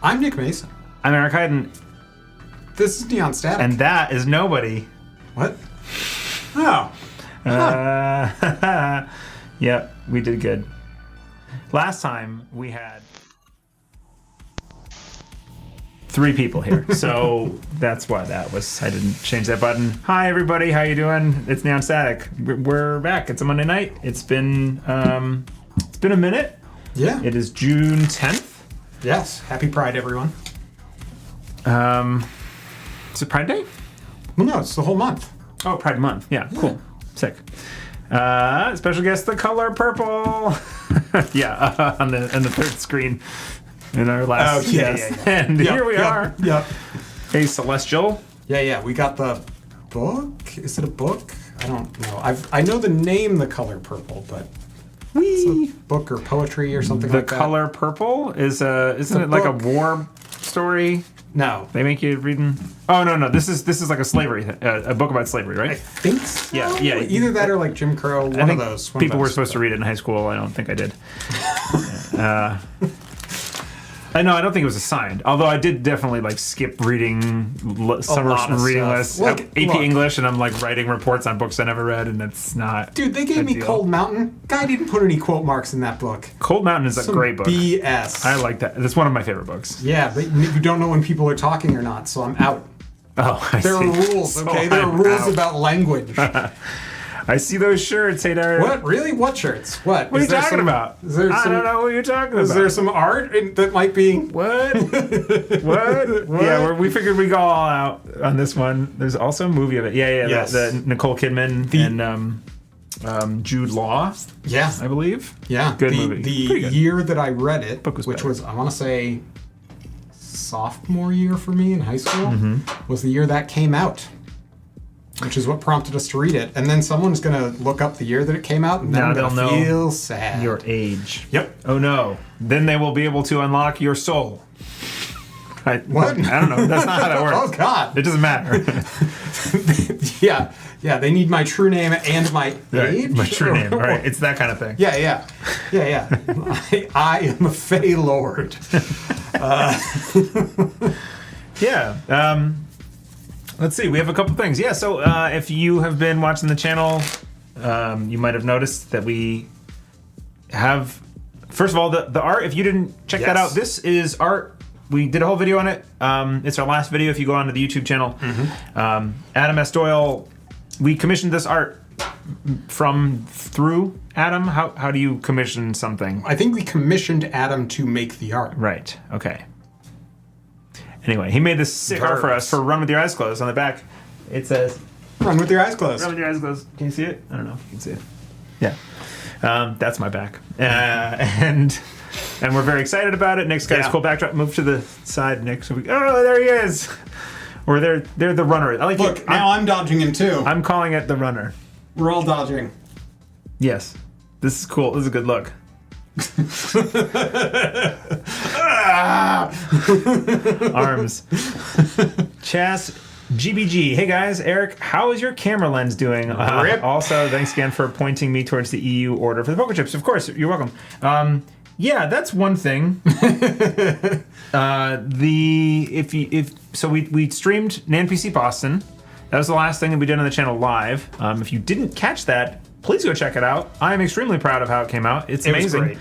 I'm Nick Mason. I'm Eric Hayden. This is Neon Static. And that is nobody. What? Oh. Yep, we did good. Last time we had 3 people here, so that's why that was. I didn't change that button. Hi everybody, how you doing? It's Neon Static. We're back. It's a Monday night. It's been a minute. Yeah. It is June 10th. Yes. Happy Pride, everyone. Is it Pride Day? Well, no, it's the whole month. Oh, Pride Month. Yeah, cool. Sick. Special guest, the color purple. Yeah, on the third screen in our last. Oh, yes. Yeah. And here we are. Yep. Hey, Celestial. Yeah. We got the book. Is it a book? I don't know. I know the name, The Color Purple, but it's a book or poetry or something like that. The Color Purple isn't it like a war story? No. They make you reading. Oh no, this is like a slavery a book about slavery, right? I think so. Yeah. Either that or like Jim Crow. One of those. People were supposed to read it in high school. I don't think I did. I don't think it was assigned. Although I did definitely like skip reading summer reading lists, like, AP English, and I'm like writing reports on books I never read, and it's not. Dude, they gave me Cold Mountain. Guy didn't put any quote marks in that book. Cold Mountain is a great book. BS. I like that. That's one of my favorite books. Yeah, but you don't know when people are talking or not, so I'm out. Oh, there are rules, okay? There are rules about language. I see those shirts, hey Derek. What? Really? What shirts? What? What are you talking about? I don't know what you're talking about. Is there some art that might be... What? What? Yeah, we figured we'd go all out on this one. There's also a movie of it. Yeah. Yes. The Nicole Kidman and Jude Law. Yeah. I believe. Yeah. Good movie. The year that I read it, Book was which better. was, I want to say, sophomore year for me in high school, was the year that came out. Which is what prompted us to read it. And then someone's going to look up the year that it came out, and then I'm going to feel sad. Your age. Yep. Oh no. Then they will be able to unlock your soul. What? I don't know. That's not how that works. Oh, God. It doesn't matter. Yeah, they need my true name and my age? My true name. All right. It's that kind of thing. Yeah. I am a Fey Lord. Yeah. Let's see. We have a couple things. Yeah. So if you have been watching the channel, you might have noticed that we have. First of all, the art. If you didn't check that out, this is art. We did a whole video on it. It's our last video. If you go onto the YouTube channel, Adam S. Doyle. We commissioned this art through Adam. How do you commission something? I think we commissioned Adam to make the art. Right. Okay. Anyway, he made this sick art for us for Run With Your Eyes Closed. On the back, it says... Run with your eyes closed. Run with your eyes closed. Can you see it? I don't know if you can see it. Yeah. That's my back. And we're very excited about it. Nick's got his cool backdrop. Move to the side, Nick. So there he is. Or they're the runner. I like Look, now I'm dodging him too. I'm calling it the runner. We're all dodging. Yes. This is cool. This is a good look. Arms. Chas GBG. Hey guys, Eric, how is your camera lens doing? Also, thanks again for pointing me towards the EU order for the poker chips. Of course, you're welcome. Yeah, that's one thing. We streamed NanPC Boston. That was the last thing that we did on the channel live. If you didn't catch that, please go check it out. I am extremely proud of how it came out. It's amazing. Was great.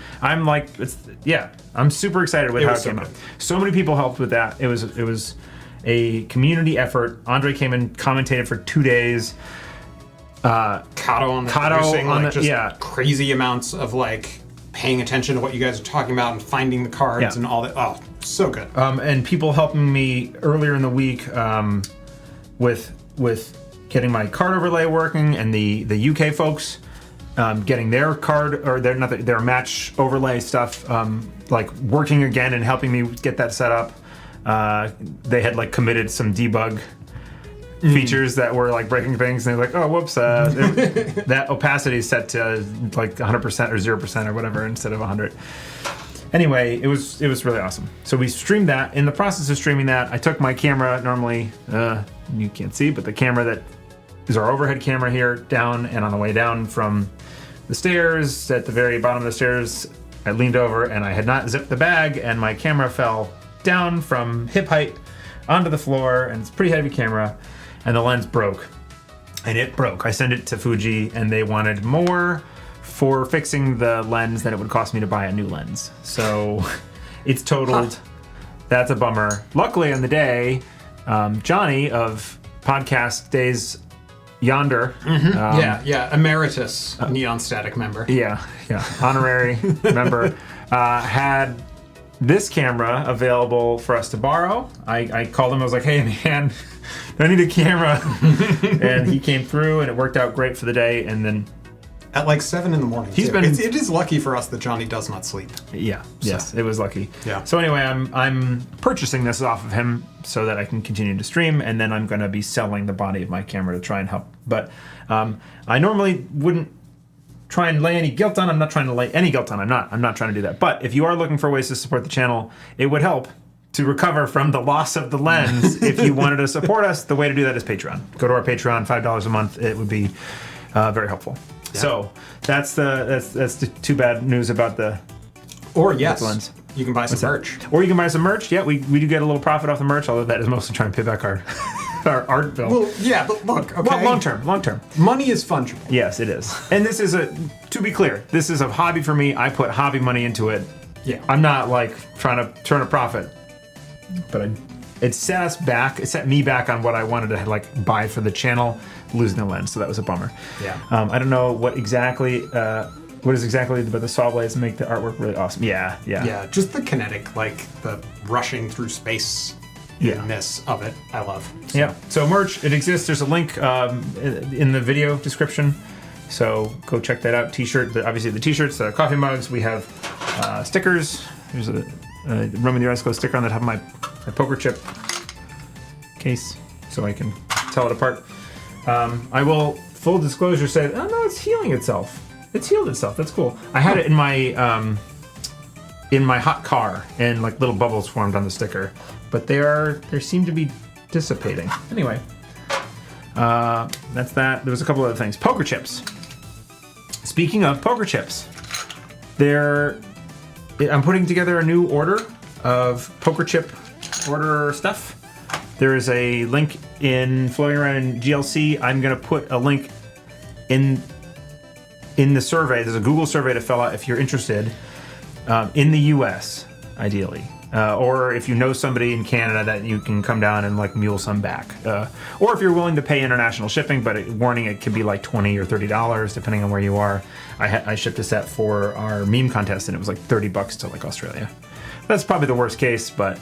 I'm super excited with how it came out. So many people helped with that. It was a community effort. Andre came and commentated for 2 days. Kato on the crazy amounts of like paying attention to what you guys are talking about and finding the cards and all that. Oh, so good. And people helping me earlier in the week with getting my card overlay working, and the UK folks getting their card or their match overlay stuff like working again and helping me get that set up. They had like committed some debug features that were like breaking things, and they're like, oh whoops, that opacity is set to like 100% or 0% or whatever instead of 100. Anyway, it was really awesome. So we streamed that. In the process of streaming that, I took my camera, normally you can't see, but the camera that is our overhead camera here, down, and on the way down from the stairs, at the very bottom of the stairs, I leaned over and I had not zipped the bag, and my camera fell down from hip height onto the floor, and it's a pretty heavy camera, and the lens broke. And it broke. I sent it to Fuji, and they wanted more for fixing the lens than it would cost me to buy a new lens. So it's totaled. Huh. That's a bummer. Luckily, on the day, Johnny of Podcast Days Yonder. Emeritus Neon Static member. Yeah, honorary member, had this camera available for us to borrow. I called him, I was like, hey man, I need a camera. And he came through and it worked out great for the day. And then at like 7 in the morning. It is lucky for us that Johnny does not sleep. Yeah. Yes, it was lucky. Yeah. So anyway, I'm purchasing this off of him so that I can continue to stream, and then I'm going to be selling the body of my camera to try and help. But I normally wouldn't try and lay any guilt on. I'm not trying to lay any guilt on. I'm not trying to do that. But if you are looking for ways to support the channel, it would help to recover from the loss of the lens. If you wanted to support us, the way to do that is Patreon. Go to our Patreon, $5 a month. It would be very helpful. Yeah. So that's the too bad news about the lens. You can buy some merch. Or you can buy some merch. Yeah, we do get a little profit off the merch, although that is mostly trying to pay back our art bill. Well, yeah, but look, okay. Well, long term. Money is fungible. Yes, it is. And this is to be clear, this is a hobby for me. I put hobby money into it. Yeah. I'm not like trying to turn a profit. But it set me back on what I wanted to like buy for the channel, losing the lens, so that was a bummer. Yeah. I don't know what is exactly about the saw blades make the artwork really awesome. Yeah. Yeah, just the kinetic, like the rushing through space ness of it, I love. So. Yeah. So merch, it exists. There's a link in the video description. So go check that out. T-shirt, obviously the t-shirts, the coffee mugs. We have stickers. There's a Roman the Ice sticker on the top of my poker chip case, so I can tell it apart. I will, full disclosure, say, oh no, it's healing itself. It's healed itself. That's cool. I had it in my hot car, and like little bubbles formed on the sticker, but they seem to be dissipating. Anyway, that's that. There was a couple other things. Poker chips. Speaking of poker chips, I'm putting together a new order of poker chip order stuff. There is a link floating around in GLC. I'm going to put a link in the survey. There's a Google survey to fill out if you're interested in the US, ideally. Or if you know somebody in Canada that you can come down and like mule some back. Or if you're willing to pay international shipping, but warning, it could be like $20 or $30 depending on where you are. I shipped a set for our meme contest and it was like $30 to like Australia. That's probably the worst case, but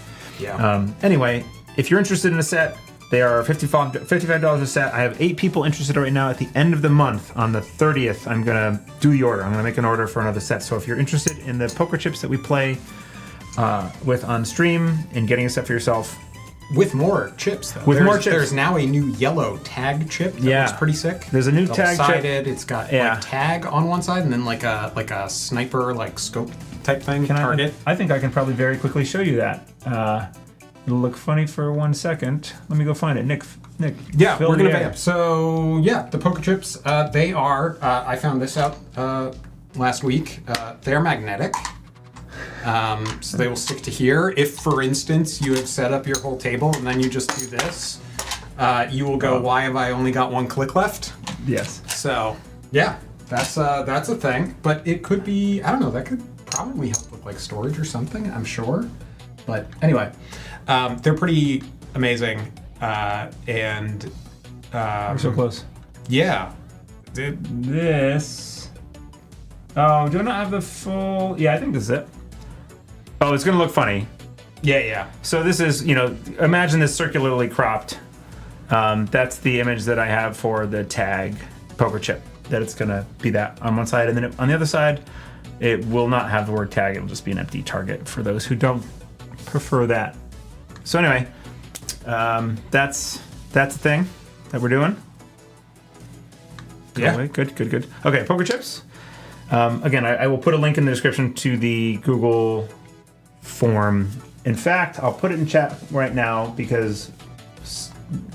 anyway, if you're interested in a set, they are $55 a set. I have 8 people interested right now. At the end of the month, on the 30th, I'm gonna do the order. I'm gonna make an order for another set. So if you're interested in the poker chips that we play with on stream and getting a set for yourself. With more chips, though. There's now a new yellow tag chip that looks pretty sick. There's a new tag chip. It's got like tag on one side and then like a sniper like scope type thing. Target. I think I can probably very quickly show you that. It'll look funny for 1 second. Let me go find it. Nick. Yeah, we're gonna vamp. So the poker chips. They are. I found this out last week. They're magnetic. So they will stick to here. If, for instance, you have set up your whole table and then you just do this, you will go, why have I only got 1 click left? Yes. So, yeah, that's a thing. But it could be, I don't know, that could probably help with like storage or something, I'm sure. But anyway, they're pretty amazing. And we're so close. Yeah. This. Oh, do I not have the full? Yeah, I think this is it. Oh, it's gonna look funny. Yeah. So this is, imagine this circularly cropped. That's the image that I have for the tag poker chip. That it's gonna be that on one side, and then on the other side, it will not have the word tag. It'll just be an empty target for those who don't prefer that. So anyway, that's the thing that we're doing. Yeah. Good. Okay, poker chips. Again, I will put a link in the description to the Google form. In fact, I'll put it in chat right now because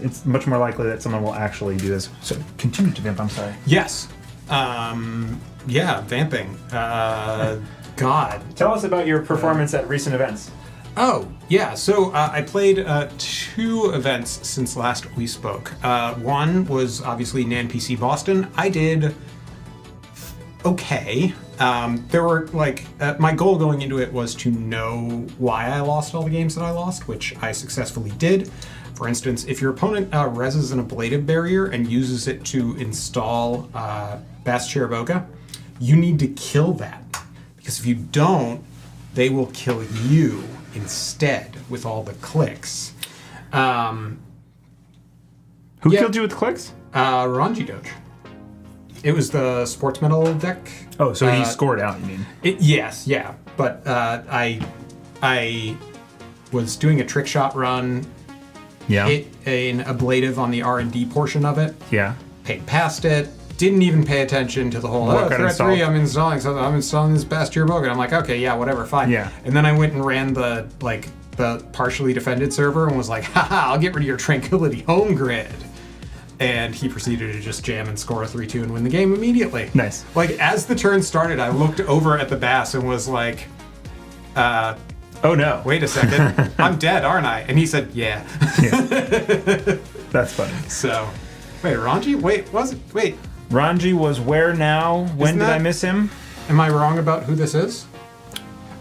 it's much more likely that someone will actually do this. So continue to vamp, I'm sorry. Yes. Vamping. God. Tell us about your performance at recent events. Oh, yeah. So I played 2 events since last we spoke. One was obviously NANPC Boston. I did okay. There were my goal going into it was to know why I lost all the games that I lost, which I successfully did. For instance, if your opponent reses an ablative barrier and uses it to install Bast-Chiriboga, you need to kill that. Because if you don't, they will kill you instead with all the clicks. Who killed you with clicks? Ranji Doge. It was the sports medal deck. Oh, so he scored out, you mean? Yes, yeah. But I was doing a trick shot run. Yeah. Hit an ablative on the R&D portion of it. Yeah. Paid past it. Didn't even pay attention to the whole, threat 3, I'm installing something. I'm installing this Bast-Chiriboga. I'm like, okay, yeah, whatever, fine. Yeah. And then I went and ran the partially defended server and was like, haha, I'll get rid of your Tranquility home grid. And he proceeded to just jam and score a 3-2 and win the game immediately. Nice. As the turn started, I looked over at the Bass and was like, oh no. wait a second, I'm dead, aren't I? And he said, yeah. That's funny. So, wait, Ranji? Wait. Ranji was where now? When did I miss him? Am I wrong about who this is?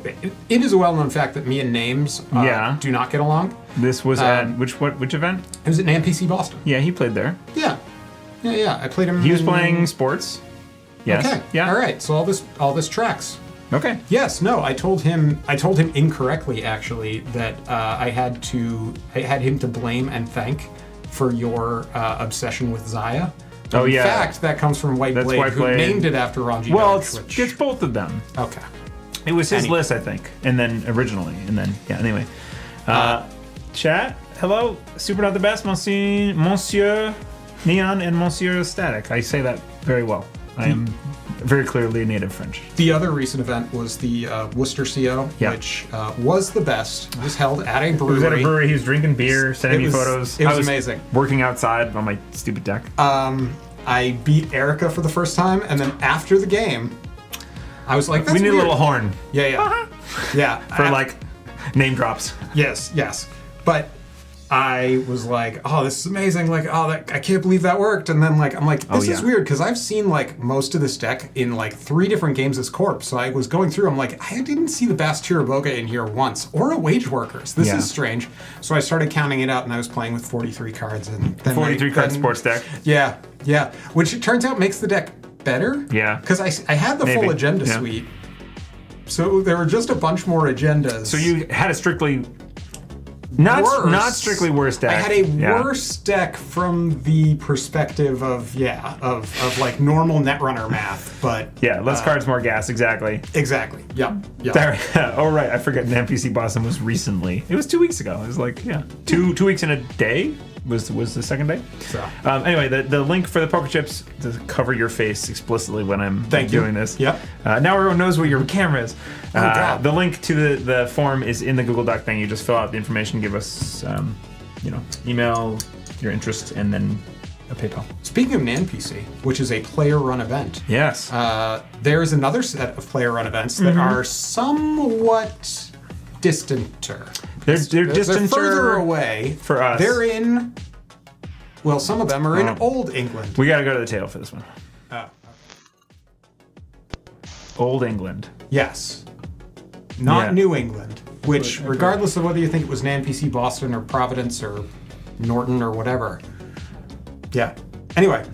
It is a well-known fact that me and names do not get along. This was at which event? It was at NPC Boston. Yeah, he played there. Yeah. I played him. He was playing sports. Yes. Okay. Yeah. All right. So all this tracks. Okay. Yes. No. I told him incorrectly actually that I had him to blame and thank for your obsession with Zahya. Oh, in yeah. fact, that comes from White Blade, who named it after Ranji. Well, Doge, it's both of them. Okay. It was his list, I think, and then originally, and then anyway. Chat, hello, super not the best, Monsieur Neon and Monsieur Static. I say that very well. I am very clearly native French. The other recent event was the Worcester CO, which was the best. It was held at a brewery. He was at a brewery. He was drinking beer, sending me photos. It was amazing. Working outside on my stupid deck. I beat Erica for the first time, and then after the game, I was like, "That's we need weird." a little horn. Yeah. For name drops. Yes. But I was like, "Oh, this is amazing! I can't believe that worked." And then I'm like, "This is weird," because I've seen most of this deck in 3 different games as Corp. So I was going through. I'm like, I didn't see the Bast-Chiriboga in here once, or a Wage Workers. This is strange. So I started counting it out, and I was playing with 43 cards, and then 43 card sports deck. Yeah. Which it turns out makes the deck better. Yeah. Because I had the full agenda suite, so there were just a bunch more agendas. So you had a strictly. Not strictly worse deck. I had a worse deck from the perspective of normal Netrunner math, but less cards, more gas. Exactly. Yep. Oh right, I forget. NPC Boston was recently. It was 2 weeks ago. It was 2 weeks in a day. Was the second day. So anyway, the link for the poker chips to cover your face explicitly when I'm doing this. Yep. Now everyone knows where your camera is. God. The link to the form is in the Google Doc thing. You just fill out the information, give us email, your interest, and then a PayPal. Speaking of NPC, which is a player-run event. Yes. There is another set of player-run events that are somewhat distanter. They're distanter. They're further away for us. They're in. Well, some of them are in Old England. We got to go to the table for this one. Old England. Yes. Not New England. Which, regardless of whether you think it was NPC Boston or Providence or Norton or whatever. Yeah. Anyway,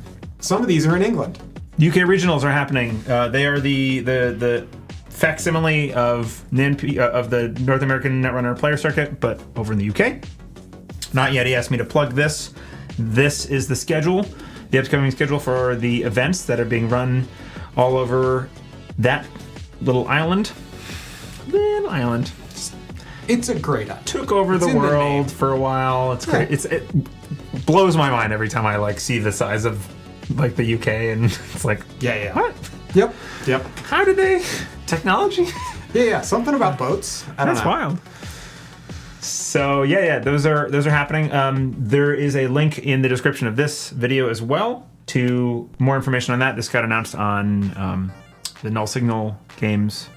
some of these are in England. UK regionals are happening. They are the facsimile of the North American Netrunner player circuit, but over in the UK. Not yet. He asked me to plug this. This is the schedule, the upcoming schedule for the events that are being run all over that little island. It's a great island. Took over the world for a while. It's great. It blows my mind every time I see the size of the UK, and it's like, what? Yep. How did they? Technology? Yeah. Something about boats. I don't know. That's wild. So those are happening. There is a link in the description of this video as well to more information on that. This got announced on the Null Signal Games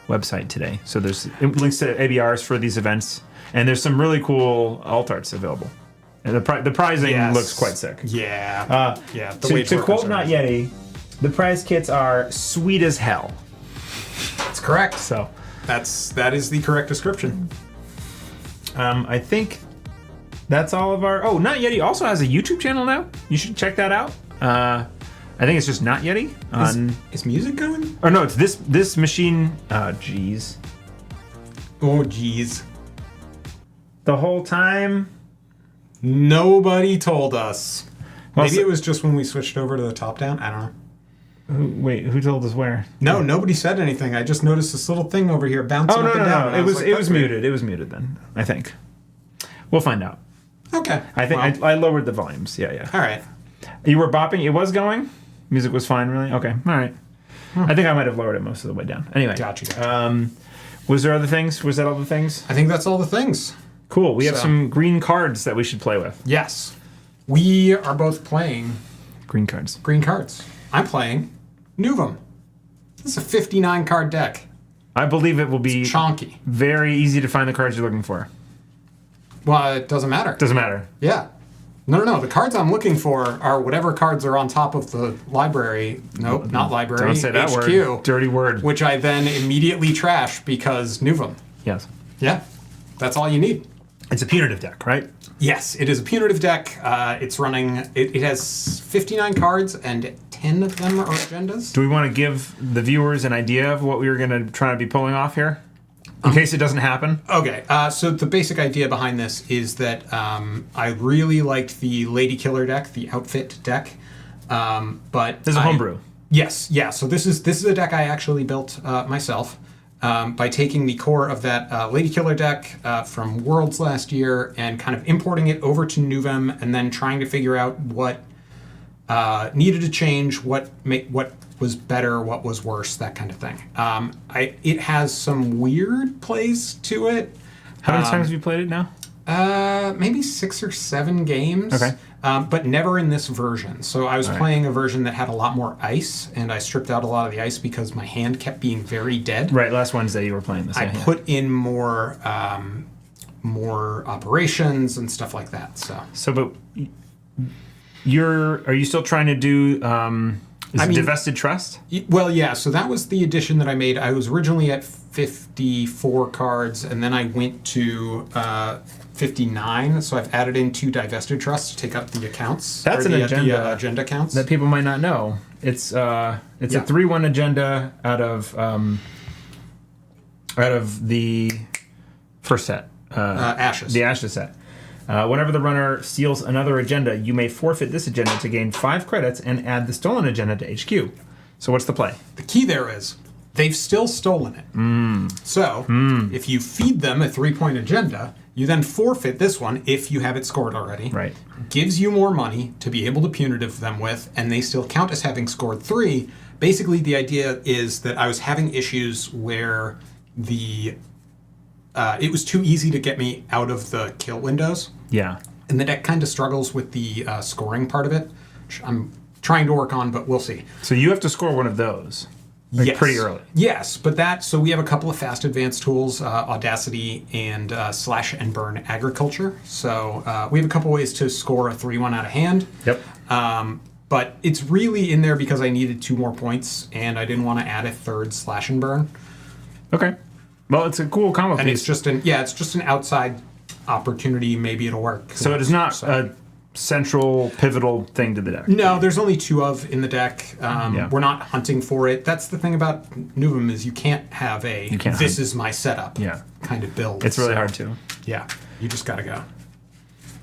website today. So there's links to ABRs for these events, and there's some really cool alt arts available. And the prizing looks quite sick. Yeah. To quote Not Yeti, the prize kits are sweet as hell. That's correct. So that is the correct description. I think that's all of our. Oh, Not Yeti also has a YouTube channel now. You should check that out. I think it's just Not Yeti. Is music going? Or no, it's this machine. Jeez. Oh, jeez. The whole time. Nobody told us. Well, Maybe it was just when we switched over to the top down. I don't know. Wait, who told us where? No, nobody said anything. I just noticed this little thing over here bouncing up and down. No. It was muted. It was muted then, I think. We'll find out. Okay. I think I lowered the volumes. Yeah. All right. You were bopping. It was going. Music was fine, really? Okay. All right. I think I might have lowered it most of the way down. Anyway. Gotcha. Was there other things? Was that all the things? I think that's all the things. Cool. We have some green cards that we should play with. Yes. We are both playing Green cards. green cards. I'm playing Nuvem. This is a 59 card deck. I believe it will be Chonky. very easy to find the cards you're looking for. Well, it doesn't matter. Doesn't matter. Yeah. No. The cards I'm looking for are whatever cards are on top of the library. Nope, not library. Don't say that HQ, word. Dirty word. Which I then immediately trash because Nuvem. Yes. Yeah. That's all you need. It's a punitive deck, right? Yes, it is a punitive deck. It's running. It has 59 cards, and 10 of them are agendas. Do we want to give the viewers an idea of what we were going to try to be pulling off here? In case it doesn't happen? Okay, so the basic idea behind this is that I really liked the Lady Killer deck, the outfit deck. But This is a homebrew. Yes, yeah. So this is a deck I actually built myself. By taking the core of that Lady Killer deck from Worlds last year and kind of importing it over to Nuvem and then trying to figure out what needed to change, what was better, what was worse, that kind of thing. It has some weird plays to it. How many times have you played it now? Maybe 6 or 7 games. Okay. But never in this version. So I was playing a version that had a lot more ice, and I stripped out a lot of the ice because my hand kept being very dead. Right, last Wednesday you were playing this. I put in more operations and stuff like that. But are you still trying to do Divested Trust? Well, yeah. So that was the edition that I made. I was originally at 54 cards, and then I went to 59. So I've added in 2 Divested Trusts to take up the accounts. That's the agenda counts that people might not know. It's a 3-1 agenda out of the first set. Ashes. The Ashes set. Whenever the runner steals another agenda, you may forfeit this agenda to gain 5 credits and add the stolen agenda to HQ. So what's the play? The key there is they've still stolen it. So if you feed them a 3-point agenda, you then forfeit this one if you have it scored already. Right. Gives you more money to be able to punitive them with, and they still count as having scored 3. Basically, the idea is that I was having issues where it was too easy to get me out of the kill windows. Yeah. And the deck kind of struggles with the scoring part of it, which I'm trying to work on, but we'll see. So you have to score one of those. Yes. Pretty early. Yes, but so we have a couple of fast advanced tools, Audacity and Slash and Burn Agriculture. So we have a couple ways to score a 3-1 out of hand. Yep. But it's really in there because I needed 2 more points, and I didn't want to add a 3rd Slash and Burn. Okay. Well, it's a cool combo And piece. it's just an outside opportunity. Maybe it'll work. So it is not a central pivotal thing to the deck. No, there's only 2 of in the deck. Yeah. We're not hunting for it. That's the thing about Nuvem is you can't have this is my setup kind of build. It's really hard to. Yeah, you just gotta go.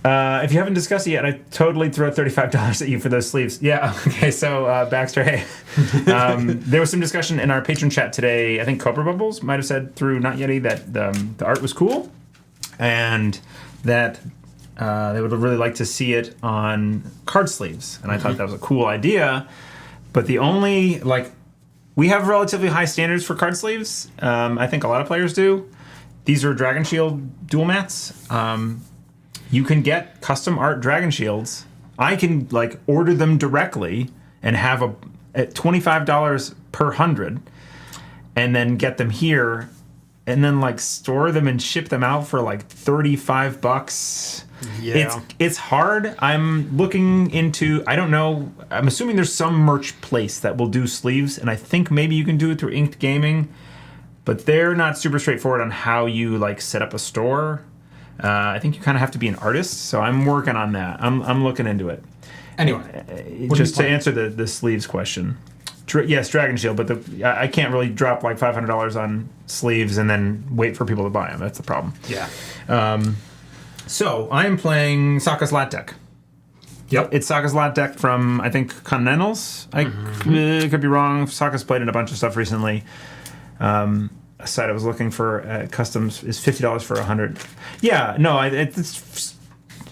If you haven't discussed it yet, I totally throw $35 at you for those sleeves. Yeah, okay, so Baxter, hey. There was some discussion in our patron chat today. I think Cobra Bubbles might have said through Not Yeti that the art was cool and that they would really like to see it on card sleeves. And I thought that was a cool idea. But the only, we have relatively high standards for card sleeves. I think a lot of players do. These are Dragon Shield dual mats. You can get custom art Dragon Shields. I can order them directly and have at $25 per 100. and then get them here, and then like store them and ship them out for like $35. Yeah. It's hard. I'm looking into, I don't know, I'm assuming there's some merch place that will do sleeves, and I think maybe you can do it through Inked Gaming, but they're not super straightforward on how you like set up a store. I think you kind of have to be an artist, so I'm working on that. I'm looking into it. Anyway, Just to answer the sleeves question. Yes, Dragon Shield, but I can't really drop like $500 on sleeves and then wait for people to buy them. That's the problem. Yeah. So I am playing Sokka's Lat deck. Yep. It's Sokka's Lat deck from, I think, Continentals. I could be wrong. Sokka's played in a bunch of stuff recently. A site I was looking for customs is $50 for 100. Yeah, no, it's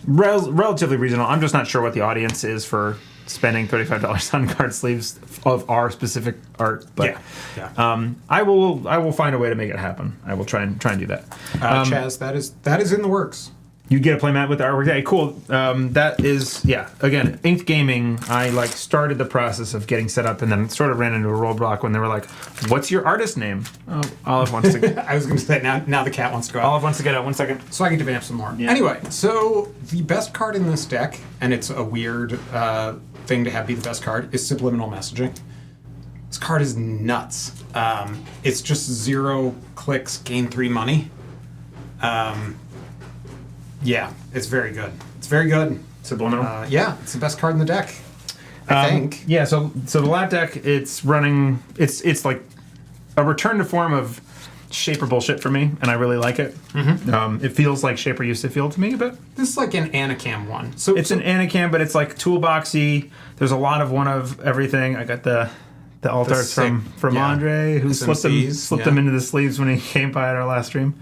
relatively reasonable. I'm just not sure what the audience is for spending $35 on card sleeves of our specific art. But I will find a way to make it happen. I will try and do that. Chaz, that is in the works. You get a playmat with the artwork. Hey, cool. That is, again, Inked Gaming, I like started the process of getting set up and then sort of ran into a roadblock when they were like, what's your artist name? Oh, Olive wants to I was going to say, now the cat wants to go out. Olive wants to get out. 1 second. So I can devamp some more. Yeah. Anyway, so the best card in this deck, and it's a weird thing to have be the best card, is Subliminal Messaging. This card is nuts. It's just 0 clicks, gain 3 money. Yeah, it's very good. It's very good. Subliminal. Yeah, it's the best card in the deck, I think. Yeah, so the Lat deck, it's running, it's like a return to form of Shaper bullshit for me, and I really like it. Mm-hmm. It feels like Shaper used to feel to me a bit. This is like an Anacam one. It's an Anacam, but it's like toolboxy. There's a lot of one of everything. I got the alt art from Andre, who slipped them into the sleeves when he came by at our last stream.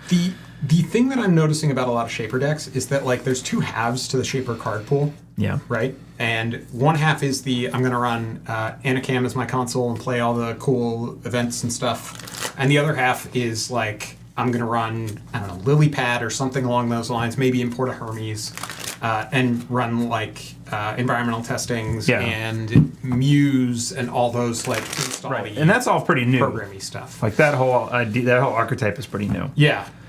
The thing that I'm noticing about a lot of Shaper decks is that like there's 2 halves to the Shaper card pool. Yeah. Right? And one half is I'm going to run Anacam as my console and play all the cool events and stuff. And the other half is like I'm going to run, I don't know, Lily Pad or something along those lines, maybe import a Hermes, and run like environmental testings and Muse and all those like install-y and that's all pretty new. Programmy stuff. Like that whole archetype is pretty new.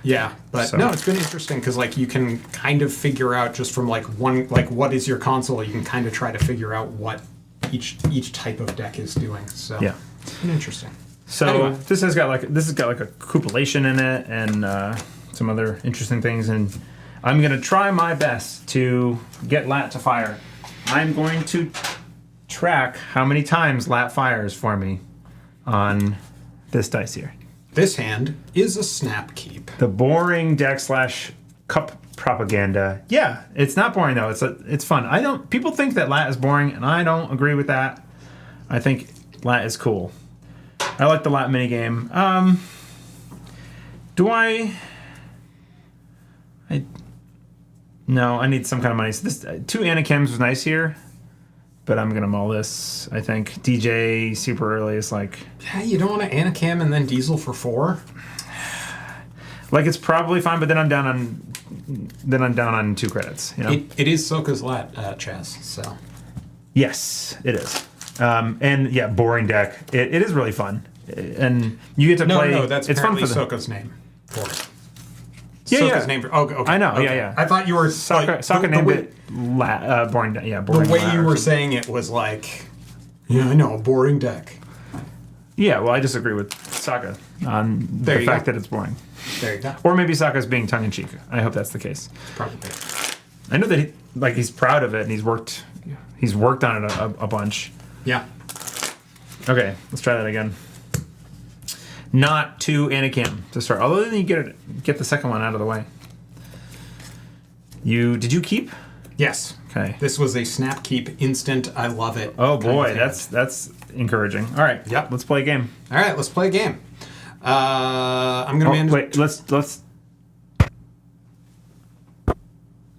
Yeah, but no, it's been interesting because like you can kind of figure out just from like what is your console, you can kind of try to figure out what each type of deck is doing. So it's been interesting. So anyway. This has got like a cupulation in it and some other interesting things, and I'm gonna try my best to get Lat to fire. I'm going to track how many times Lat fires for me on this dice here. This hand is a snap keep. The boring deck / cup propaganda. Yeah, it's not boring though. It's fun. People think that Lat is boring, and I don't agree with that. I think Lat is cool. I like the Lat minigame. No, I need some kind of money. So this 2 Anacams was nice here, but I'm gonna mull this. I think DJ super early is like. Yeah, you don't want to Anacam and then Diesel for 4. Like it's probably fine, but then I'm down on 2 credits. You know, it is Sokka's Lat, Chaz. So. Yes, it is. And yeah, boring deck. It is really fun, and you get to play. No, that's it's fun for Sokka's name for it. Yeah, Sokka's name for. Okay. I know. Okay. Yeah. I thought you were Sokka named it boring deck. Yeah, boring. The way you were saying it was like, yeah, I know, boring deck. Yeah, well, I disagree with Sokka on the fact that it's boring. There you go. Or maybe Sokka's being tongue-in-cheek. I hope that's the case. Probably. I know that he's proud of it and he's worked on it a bunch. Yeah. Okay, let's try that again. Not 2 Anacam to start. Although then you get the second one out of the way. Did you keep? Yes. Okay. This was a snap keep instant. I love it. Oh boy, that's encouraging. All right. Yep. Let's play a game. All right, let's play a game. I'm gonna manage. Wait, let's.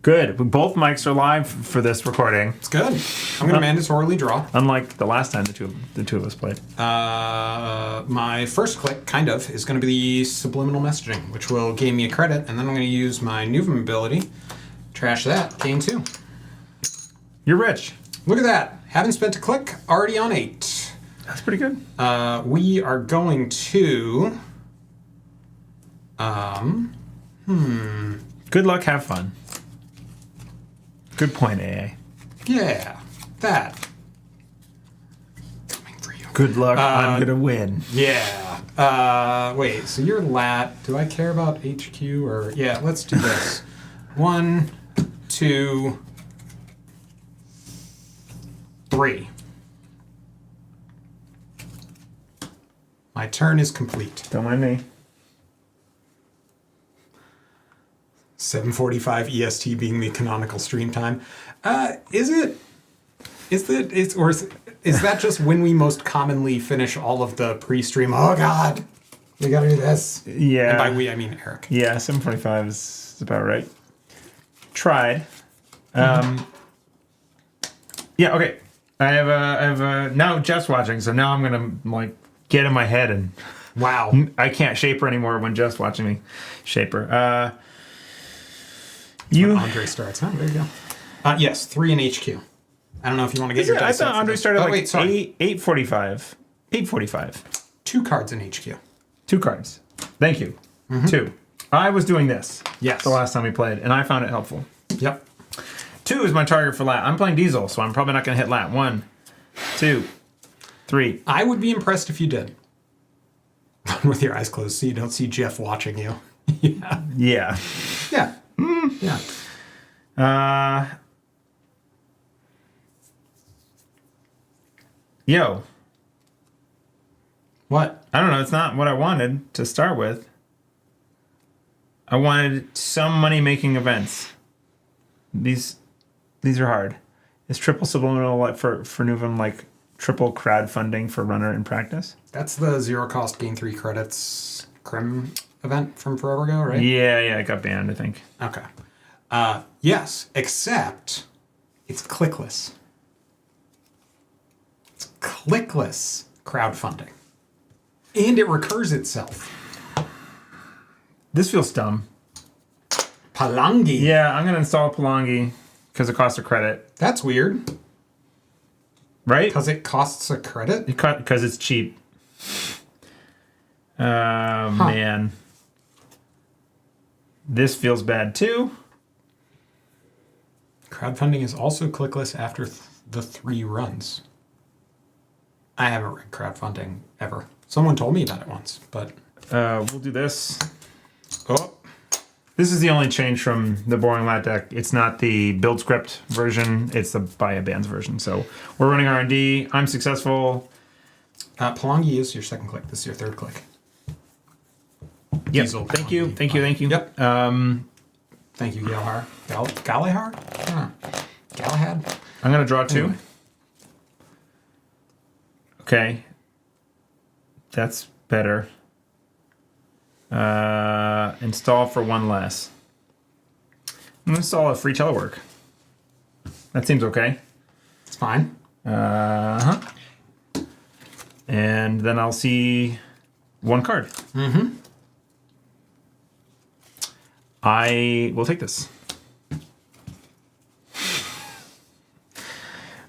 Good. Both mics are live for this recording. It's good. I'm gonna mandatorily draw. Unlike the last time the two of us played. My first click, kind of, is gonna be the subliminal messaging, which will gain me a credit, and then I'm gonna use my Nuvem ability. Trash that. Gain 2. You're rich. Look at that. Haven't spent a click. Already on 8. That's pretty good. We are going to... Good luck, have fun. Good point, AA. Yeah, that. Coming for you. Good luck, I'm gonna win. Yeah. Wait, so you're lat. Do I care about HQ or... Yeah, let's do this. 1, 2, 3. My turn is complete. Don't mind me. 7:45 EST being the canonical stream time. Is that just when we most commonly finish all of the pre-stream? Oh God, we gotta do this. Yeah. And by we, I mean Eric. Yeah, 7:45 is about right. Tried. Yeah, okay. I have now Jeff's watching, so now I'm gonna like get in my head and Wow. I can't shape her anymore when Jeff's watching me shape her. When Andre starts. Huh, there you go. Yes, 3 in HQ. I don't know if you want to get your dice I thought out for Andre this. started like wait, sorry. 8:45. 8:45. 2 cards in HQ. 2 cards. Thank you. 2. I was doing this. Yes. The last time we played, and I found it helpful. Yep. 2 is my target for lat. I'm playing Diesel, so I'm probably not going to hit lat. 1, 2, 3. I would be impressed if you did. With your eyes closed, so you don't see Jeff watching you. Yeah. Yeah. Yeah. Yeah. Yo. What? I don't know. It's not what I wanted to start with. I wanted some money-making events. These are hard. Is triple subliminal like for Nuvem like triple crowdfunding for runner in practice? That's the 0 cost gain 3 credits crim event from forever ago, right? Yeah, it got banned, I think. Okay. Yes, except it's clickless. It's clickless crowdfunding. And it recurs itself. This feels dumb. Palangi. Yeah, I'm gonna install Palangi because it costs a credit, That's weird. right? Because it costs a credit? Because it's cheap. Man. This feels bad too. Crowdfunding is also clickless after the 3 runs. I haven't read crowdfunding ever. Someone told me about it once, but... We'll do this. Oh, This is the only change from the boring lat deck. It's not the build script version. It's the buy a bands version. So we're running R&D. I'm successful. Palangi is your second click. This is your third click. Yep. Diesel Thank you. Palangi. Thank you. Thank you. Yep. Thank you, Galahar. Galahar? Galahad? I'm going to draw 2. Anyway. Okay. That's better. Install for 1 less. I'm going to install a free telework. That seems okay. It's fine. And then I'll see 1 card. Mm-hmm. I will take this.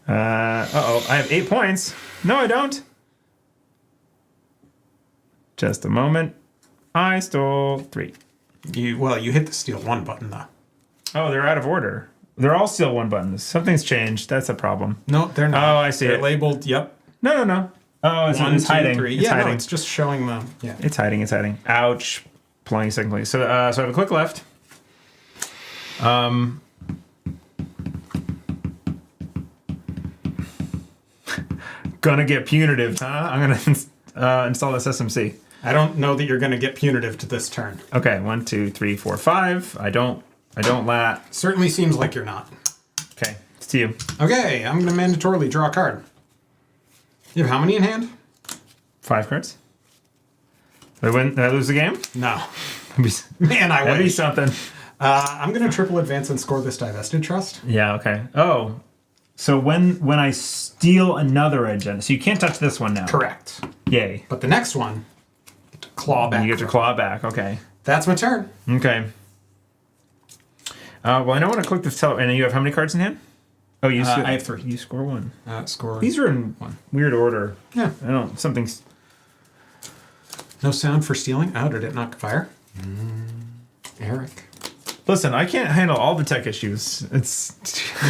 Uh-oh, I have 8 points. No, I don't. Just a moment. I stole 3. You hit the steal 1 button, though. Oh, they're out of order. They're all still 1 buttons. Something's changed. That's a problem. No, they're not. Oh, I see They're it. labeled, yep. No. Oh, it's 1, 2, hiding. 3. It's Yeah, hiding. no, it's just showing the... Yeah. It's hiding. Ouch. Playing second place. So I have a click left. Gonna get punitive, huh? I'm gonna install this SMC. I don't know that you're going to get punitive to this turn. Okay, 1, 2, 3, 4, 5. I don't lat. Certainly seems like you're not. Okay, it's to you. Okay, I'm going to mandatorily draw a card. You have how many in hand? 5 cards. Did I lose the game? No. Man, I That'd be wish. something. I'm going to triple advance and score this divested trust. Yeah. Okay. Oh, so when I steal another agenda, so you can't touch this one now. Correct. Yay. But the next one, you get to claw back. You get your claw back. Okay. That's my turn. Okay. Well, I don't want to click this and you have how many cards in hand? Oh, you I have 3. You score 1. Score. These are in 1. weird order. Yeah. I don't. Something's. No sound for stealing. Oh, did it not fire? Eric. Listen, I can't handle all the tech issues. It's.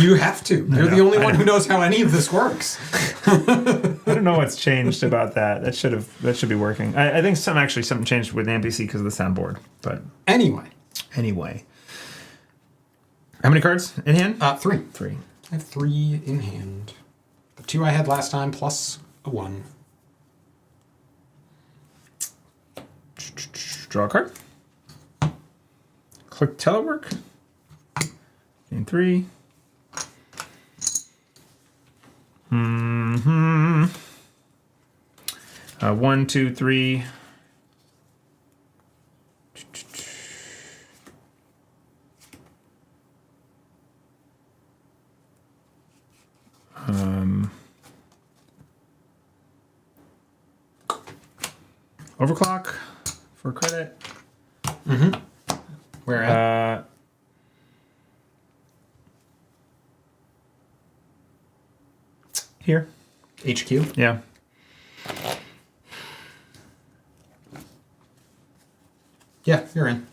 You have to. You're the only one who knows how any of this works. I don't know what's changed about that. That should be working. I think something changed with the NPC because of the soundboard. But Anyway. How many cards in hand? 3. 3. I have 3 in hand. The 2 I had last time plus a 1. Draw a card. Click telework. Gain 3. 1, 2, 3. Overclock for credit. Where at? Here. HQ? Yeah. Yeah, you're in.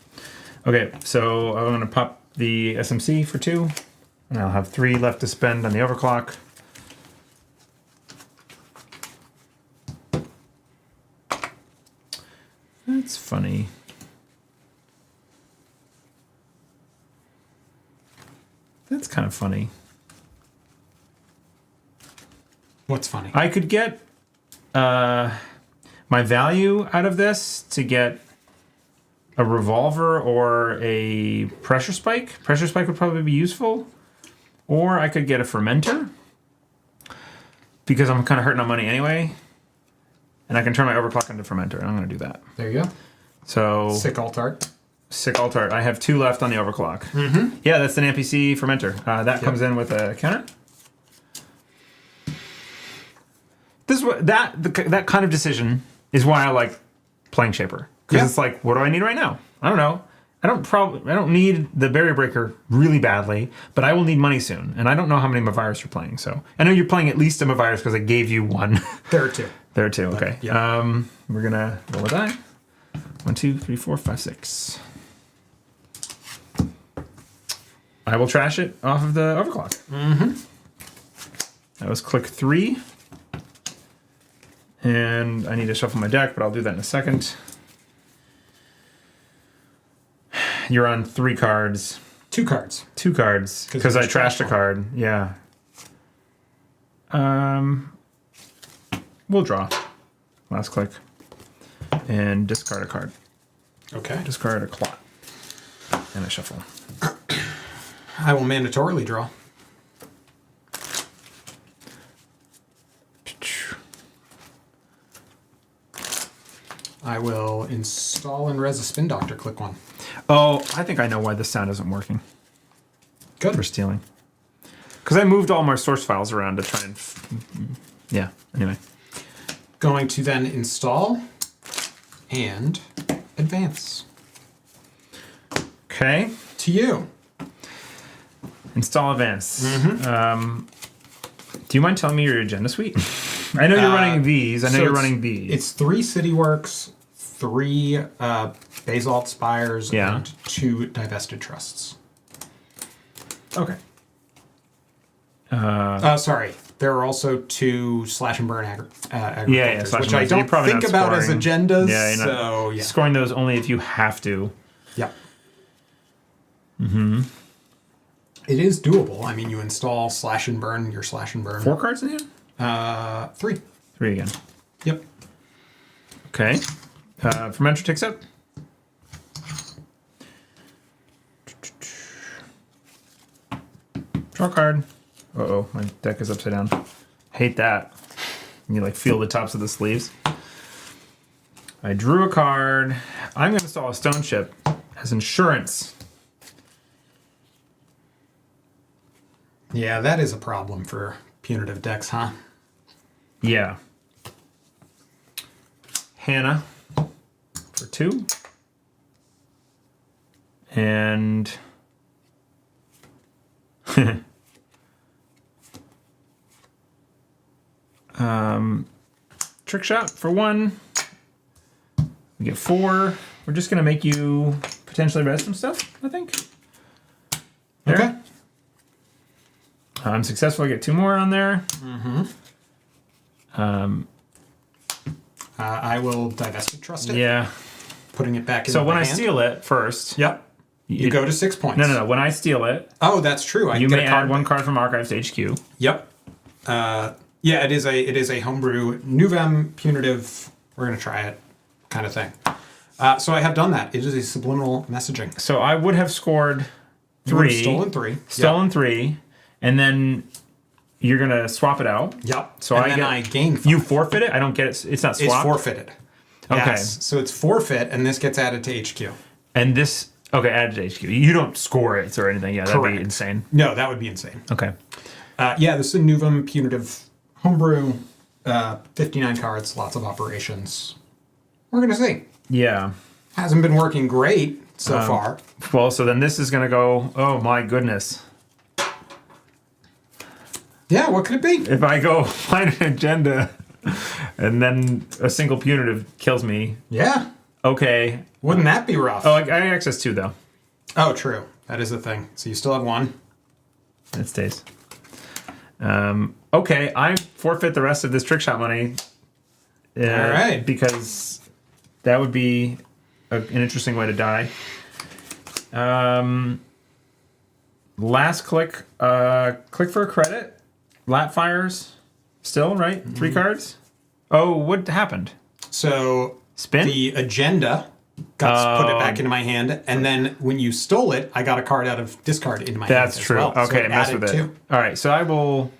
Okay, so I'm going to pop the SMC for 2, and I'll have 3 left to spend on the overclock. That's funny. That's kind of funny. What's funny? I could get my value out of this to get a revolver or a pressure spike. Pressure spike would probably be useful. Or I could get a fermenter because I'm kind of hurting on money anyway. And I can turn my overclock into fermenter. And I'm going to do that. There you go. So Sick alt art. Sick alt art. I have 2 left on the overclock. Yeah, that's an NPC fermenter. That comes in with a counter. This is what that kind of decision is why I like playing Shaper, because it's like, what do I need right now? I don't know. I don't need the barrier breaker really badly, but I will need money soon, and I don't know how many Mavirus you're playing. So I know you're playing at least a Mavirus because I gave you 1. There are 2. There are 2. Okay. Yeah. We're gonna roll a die. 1, 2, 3, 4, 5, 6. I will trash it off of the overclock. That was click 3. And I need to shuffle my deck, but I'll do that in a second. You're on 3 cards. 2 cards. 2 cards. Because I trashed a card. Yeah. We'll draw. Last click. And discard a card. Okay. Discard a clot. And I shuffle. I will mandatorily draw. I will install and res a Spin Doctor. Click 1. Oh, I think I know why this sound isn't working. Good. For stealing. Because I moved all my source files around to try and... yeah, anyway. Going to then install and advance. Okay. To you. Install advance. Do you mind telling me your agenda suite? I know you're running these. I know you're running these. It's 3 CityWorks, 3 Basalt Spires, and 2 divested trusts. Okay. Sorry. There are also 2 slash and burn agricultures, slash which and I burn. don't think about as agendas. Yeah, you're not so yeah. scoring those only if you have to. Yeah. It is doable. I mean, you install slash and burn your slash and burn. 4 cards in hand? 3. 3 again. Yep. Okay. Fermenter takes out. Draw a card. Uh-oh, my deck is upside down. Hate that. You like feel the tops of the sleeves. I drew a card. I'm going to install a stone ship as insurance. Yeah, that is a problem for punitive decks, huh? Yeah. Hannah for 2. And Trick shot for 1. We get 4. We're just gonna make you potentially res some stuff, I think. There. Okay. I'm successful. I get 2 more on there. I will divested trust it. Yeah. Putting it back in So when my I hand. steal it first. Yep. You go to 6 points. No. When I steal it, Oh, that's true. you may add 1 card from archives to HQ. Yep. Yeah, it is a homebrew Nuvem punitive. We're gonna try it, kind of thing. So I have done that. It is a subliminal messaging. So I would have scored 3. Stolen 3. Stolen 3, and then you're gonna swap it out. Yep. So and then I gain 5. You forfeit it. I don't get it. It's not swapped. It's forfeited. Okay. Yes. So it's forfeit, and this gets added to HQ. And this added to HQ. You don't score it or anything. Yeah, that'd be Correct. insane. No, that would be insane. Okay. Yeah, this is a Nuvem punitive homebrew. 59 cards, lots of operations. We're gonna see. Yeah. Hasn't been working great so far. Well, so then this is gonna go. Oh my goodness. Yeah, what could it be? If I go find an agenda, and then a single punitive kills me. Yeah. Okay. Wouldn't that be rough? Oh, I access 2 though. Oh, true. That is the thing. So you still have 1. It stays. Okay, I forfeit the rest of this trick shot money. All right. Because that would be an interesting way to die. Last click. Click for a credit. Lat fires. Still, right? 3 cards. Oh, what happened? So Spin? the agenda got put it back into my hand, and then when you stole it, I got a card out of discard into my hand. That's as true. well. So Okay, it mess added with it. 2. All right, so I will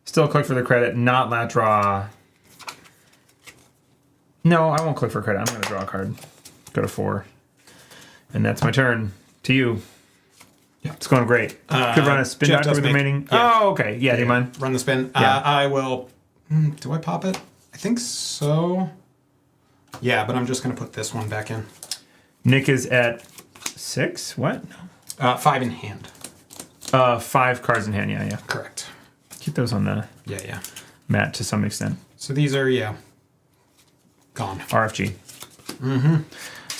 still click for the credit, not lat draw. No, I won't click for credit. I'm going to draw a card. Go to 4. And that's my turn. To you. Yeah. It's going great. Could run a spin Jeff doctor does with make- remaining. yeah. Oh, okay. Yeah, do you mind? Run the spin. Yeah. I will. Do I pop it? I think so. Yeah, but I'm just going to put this one back in. Nick is at 6. What? 5 in hand. 5 cards in hand. Yeah, yeah. Correct. Keep those on the Yeah. mat to some extent. So these are, gone. RFG. I've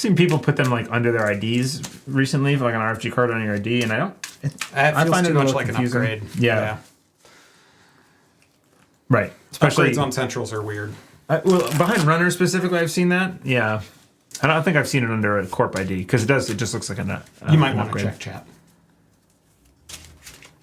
seen people put them like under their IDs recently, for like an RFG card on your ID, and I don't. I find it too a much little like confusing. an upgrade. Yeah. Right. Especially Upgrades on centrals are weird. well, behind runner specifically, I've seen that. Yeah. I don't think I've seen it under a corp ID because it does. It just looks like a. You might an want to upgrade. check chat.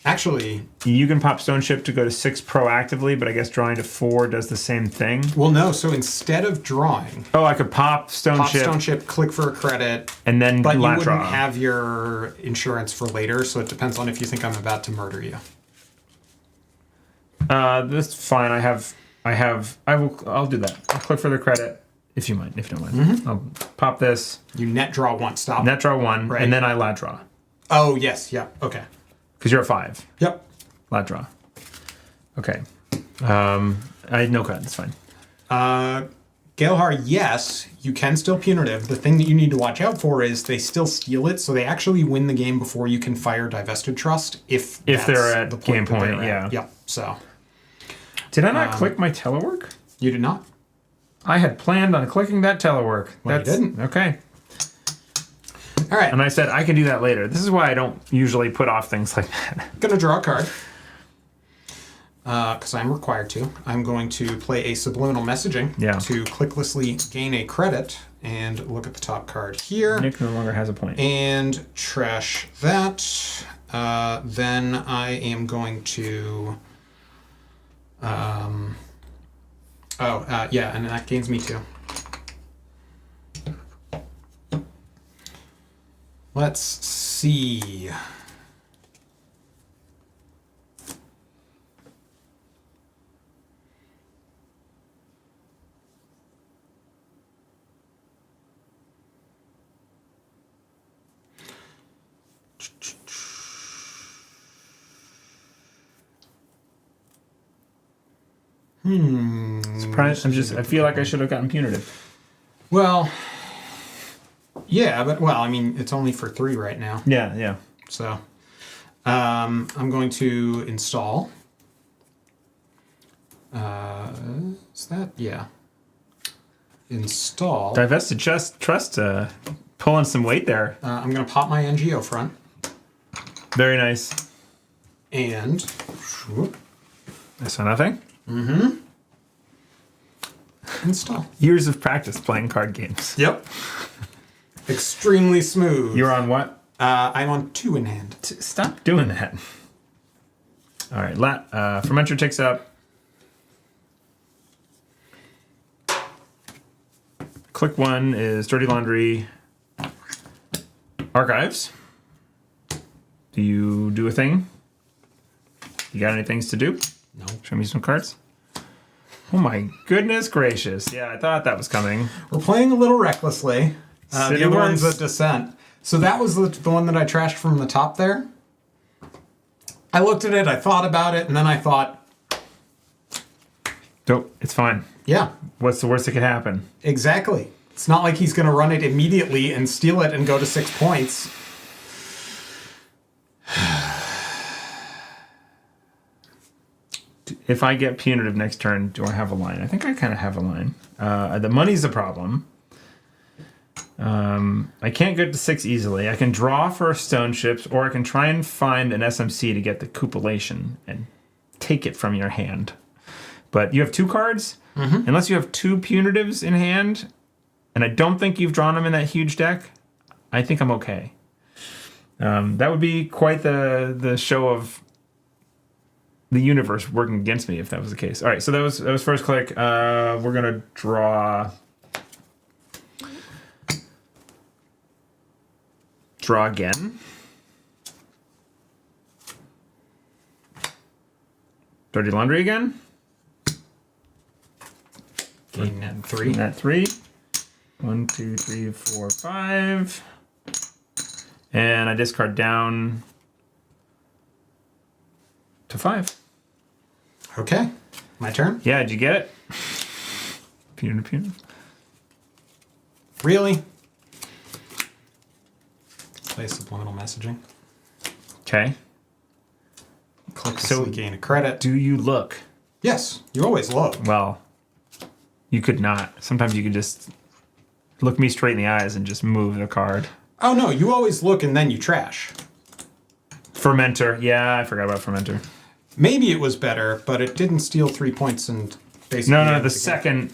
Actually, You can pop Stone Ship to go to 6 proactively, but I guess drawing to 4 does the same thing. well, no. So instead of drawing, Oh, I could pop Stone pop Ship Stone Ship, click for a credit, and then but you lat wouldn't draw. have your insurance for later. So it depends on if you think I'm about to murder you. That's fine. I'll do that. I'll click for the credit if you mind. If you don't mind, I'll pop this. You net draw 1. Stop. Net draw 1, Right. and then I lat draw Oh yes. Yeah. Okay. because you're a 5. Yep. Lat draw. Okay. I had no cut. That's fine. Galahar, yes, you can still punitive. The thing that you need to watch out for is they still steal it, so they actually win the game before you can fire divested trust if If that's they're at the game that they're point, at. yeah. Yep. So Did I not click my telework? you did not. I had planned on clicking that telework. Well, you didn't. Okay. All right. And I said I can do that later. This is why I don't usually put off things like that. Gonna draw a card because I'm required to. I'm going to play a subliminal messaging Yeah. to clicklessly gain a credit and look at the top card here. Nick no longer has a point. And trash that. Then I am going to. Yeah, and that gains me 2. Let's see. Surprised. I feel like I should have gotten punitive. Well, yeah, but I mean, it's only for 3 right now. Yeah, yeah. So, I'm going to install. Is that? Yeah. Install. Divested trust pulling some weight there. I'm going to pop my NGO front. Very nice. And... whoop, I saw nothing. install. Years of practice playing card games. Yep. Extremely smooth. You're on what? I'm on 2 in hand. Stop doing that. All right, fermenter takes up. Click 1 is Dirty Laundry Archives. Do you do a thing? You got any things to do? No. Show me some cards. Oh my goodness gracious. Yeah, I thought that was coming. We're playing a little recklessly. The other one's a Descent. So that was the one that I trashed from the top there. I looked at it, I thought about it, and then I thought... Nope, it's fine. Yeah. What's the worst that could happen? Exactly. It's not like he's going to run it immediately and steal it and go to 6 points. If I get punitive next turn, do I have a line? I think I kind of have a line. The money's a problem. I can't get to 6 easily. I can draw for stone ships, or I can try and find an SMC to get the cupulation and take it from your hand. But you have 2 cards, unless you have 2 punitives in hand, and I don't think you've drawn them in that huge deck. I think I'm okay. That would be quite the show of the universe working against me if that was the case. All right, so that was first click. We're gonna draw again. Dirty Laundry again. Gain net 3. Net 3. 1, 2, 3, 4, 5. And I discard down to 5. Okay. My turn? Yeah, did you get it? Punitive. Really? Play subliminal messaging. Okay. Click to So see gain a credit. do you look? Yes, you always look. Well, you could not. Sometimes you could just look me straight in the eyes and just move the card. Oh no, you always look and then you trash. Fermenter. Yeah, I forgot about Fermenter. Maybe it was better, but it didn't steal 3 points and basically... No, the second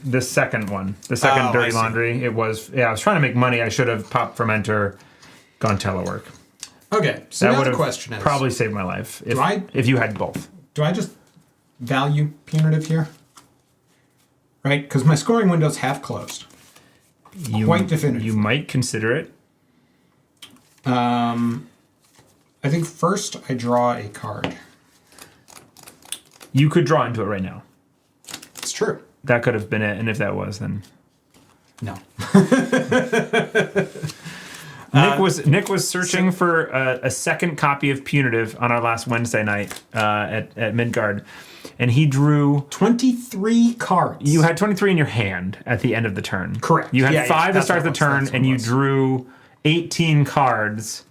one. The second Oh, Dirty Laundry. It was, I was trying to make money. I should have popped Fermenter, gone telework. Okay, so That now would the have question is... probably saved my life I- if you had both. Do I just value punitive here? Right? Because my scoring windows have closed. Quite definitive. You might consider it. I think first I draw a card. You could draw into it right now. It's true. That could have been it, and if that was, then No. Nick was searching for a second copy of Punitive on our last Wednesday night at Midgard, and he drew 23 cards. You had 23 in your hand at the end of the turn. Correct. You had Yeah, 5 to that's start what the it was, turn, that's what and it you was. drew 18 cards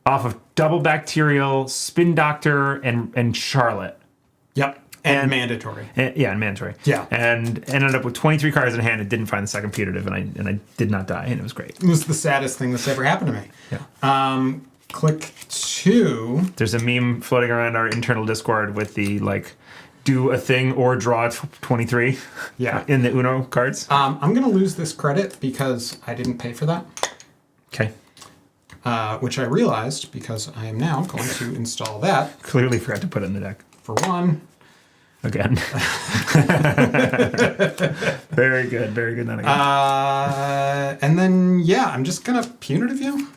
off of Double Bacterial, Spin Doctor, and Charlotte. Yep. And mandatory. And mandatory. Yeah. And ended up with 23 cards in hand and didn't find the second punitive, and I did not die, and it was great. It was the saddest thing that's ever happened to me. Yeah. Click 2. There's a meme floating around our internal Discord with the do a thing or draw 23. Yeah. In the Uno cards. I'm going to lose this credit because I didn't pay for that. Okay. Which I realized because I am now going to install that Clearly forgot to put it in the deck. for 1. Again. Very good. Very good. Not again. And then, yeah, I'm just going to punitive you.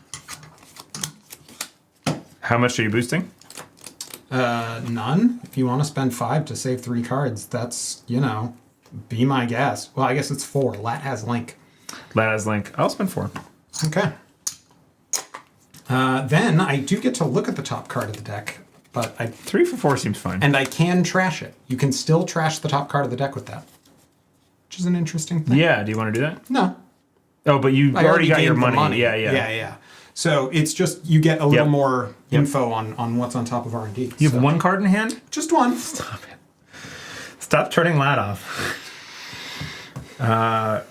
How much are you boosting? None. If you want to spend 5 to save 3 cards, that's, be my guess. Well, I guess it's 4. Lat has Link. Laz Link. I'll spend 4. Okay. Then I do get to look at the top card of the deck, but 3 for 4 seems fine. and I can trash it. You can still trash the top card of the deck with that, which is an interesting thing. Yeah. Do you want to do that? No. Oh, but you I already got your gained the money. Yeah. Yeah. So it's just you get a little Yep. more info on what's on top of R&D. You have 1 card in hand? Just 1. Stop Stop turning lat off. I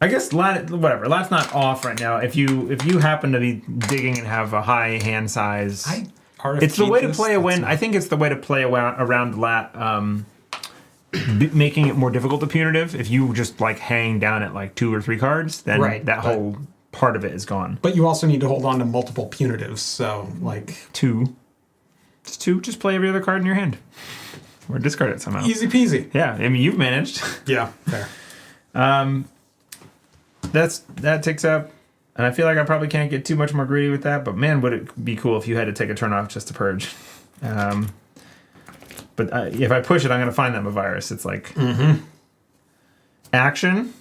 guess lat, whatever. Lat's not off right now. If you happen to be digging and have a high hand size, it's the way to play a win. I think it's the way to play around lat, making it more difficult to punitive. If you just like hang down at like 2 or 3 cards, then that whole part of it is gone. But you also need to hold on to multiple punitives. So like 2, just play every other card in your hand, or discard it somehow. Easy peasy. Yeah, I mean you've managed. Yeah, fair. That ticks up, and I feel like I probably can't get too much more greedy with that, but man, would it be cool if you had to take a turn off just to purge. But if I push it, I'm going to find them a virus. It's like action.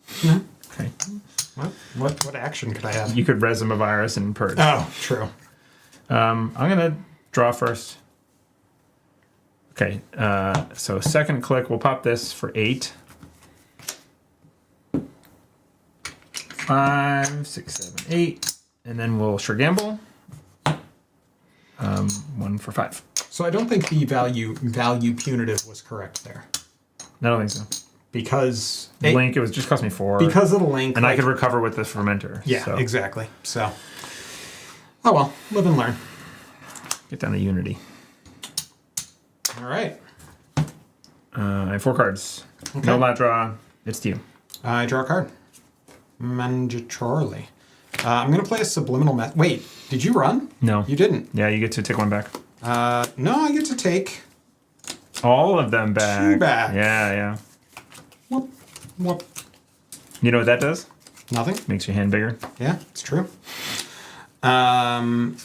Mm-hmm. Okay. What action could I have? You could res them a virus and purge. Oh, true. I'm going to draw first. Okay, so second click, we'll pop this for 8. 5, 6, 7, 8, and then we'll sure gamble. 1 for 5. So I don't think the value punitive was correct there. I don't think so. Because the link, it was just cost me 4. Because of the link, and I could recover with the fermenter. Yeah, so. exactly. So, oh well, live and learn. Get down to Unity. All right. I have 4 cards. Okay. No lat draw. It's to you. I draw a card. Mandatorily. I'm going to play a subliminal method. Wait, did you run? No. You didn't? Yeah, you get to take 1 back. No, I get to take... all of them back. 2 back. Yeah. Whoop, whoop. You know what that does? Nothing. Makes your hand bigger. Yeah, it's true. I'm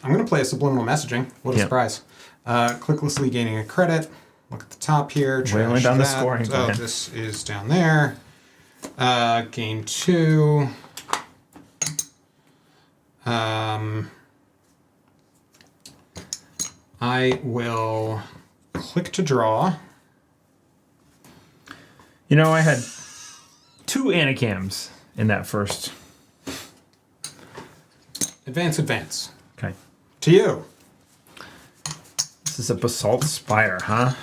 going to play a subliminal messaging. What a surprise. Clicklessly gaining a credit. Look at the top here. Wailing down the scoring. Oh, this is down there. Gain 2. I will click to draw. You know, I had 2 Anacams in that first. Advance. Okay. To you. This is a Basalt Spire, huh?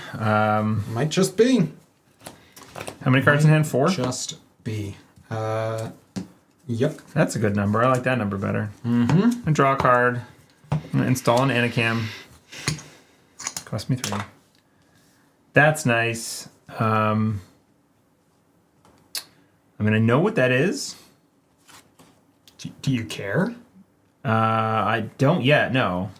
Might just be. How many cards in hand? 4? Just be. Yep. That's a good number. I like that number better. Mm-hmm. I draw a card. I'm going to install an Anacam. Cost me 3. That's nice. I'm going to know what that is. Do you care? I don't yet, no.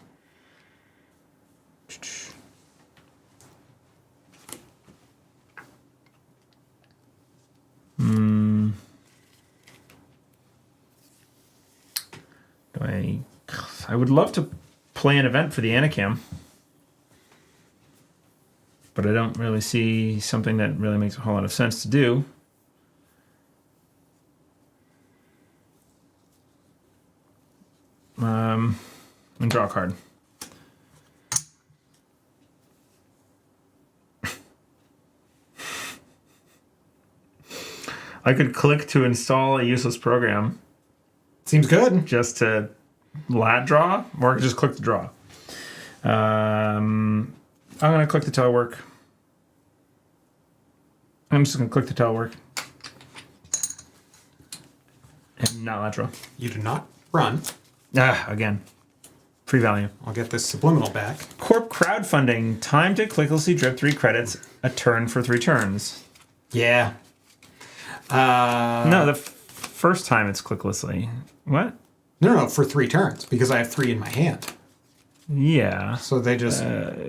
I would love to play an event for the Anacam, but I don't really see something that really makes a whole lot of sense to do. And draw a card. I could click to install a useless program. Seems good. Just to lat draw, or I could just click to draw. I'm going to click the telework. I'm just going to click the telework. And not lat draw. You do not run. Again. Free value. I'll get this subliminal back. Corp crowdfunding. Time to clicklessly drip 3 credits. A turn for 3 turns. Yeah. No, the first time it's clicklessly. What? No, for 3 turns, because I have 3 in my hand. Yeah. So they just...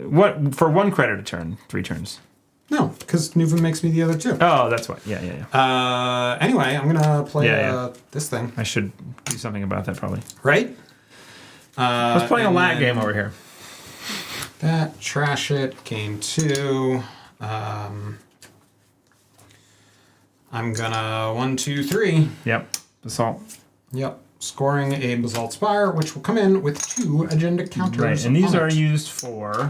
what? For 1 credit a turn, 3 turns. No, because Nuvem makes me the other 2. Oh, that's why. Yeah. Anyway, I'm going to play this thing. I should do something about that, probably. Right? I was playing a lat game over here. That, trash it, game 2. I'm gonna 1, 2, 3. Yep. Basalt. Yep. Scoring a Basalt Spire, which will come in with 2 agenda counters. Right, and these are used for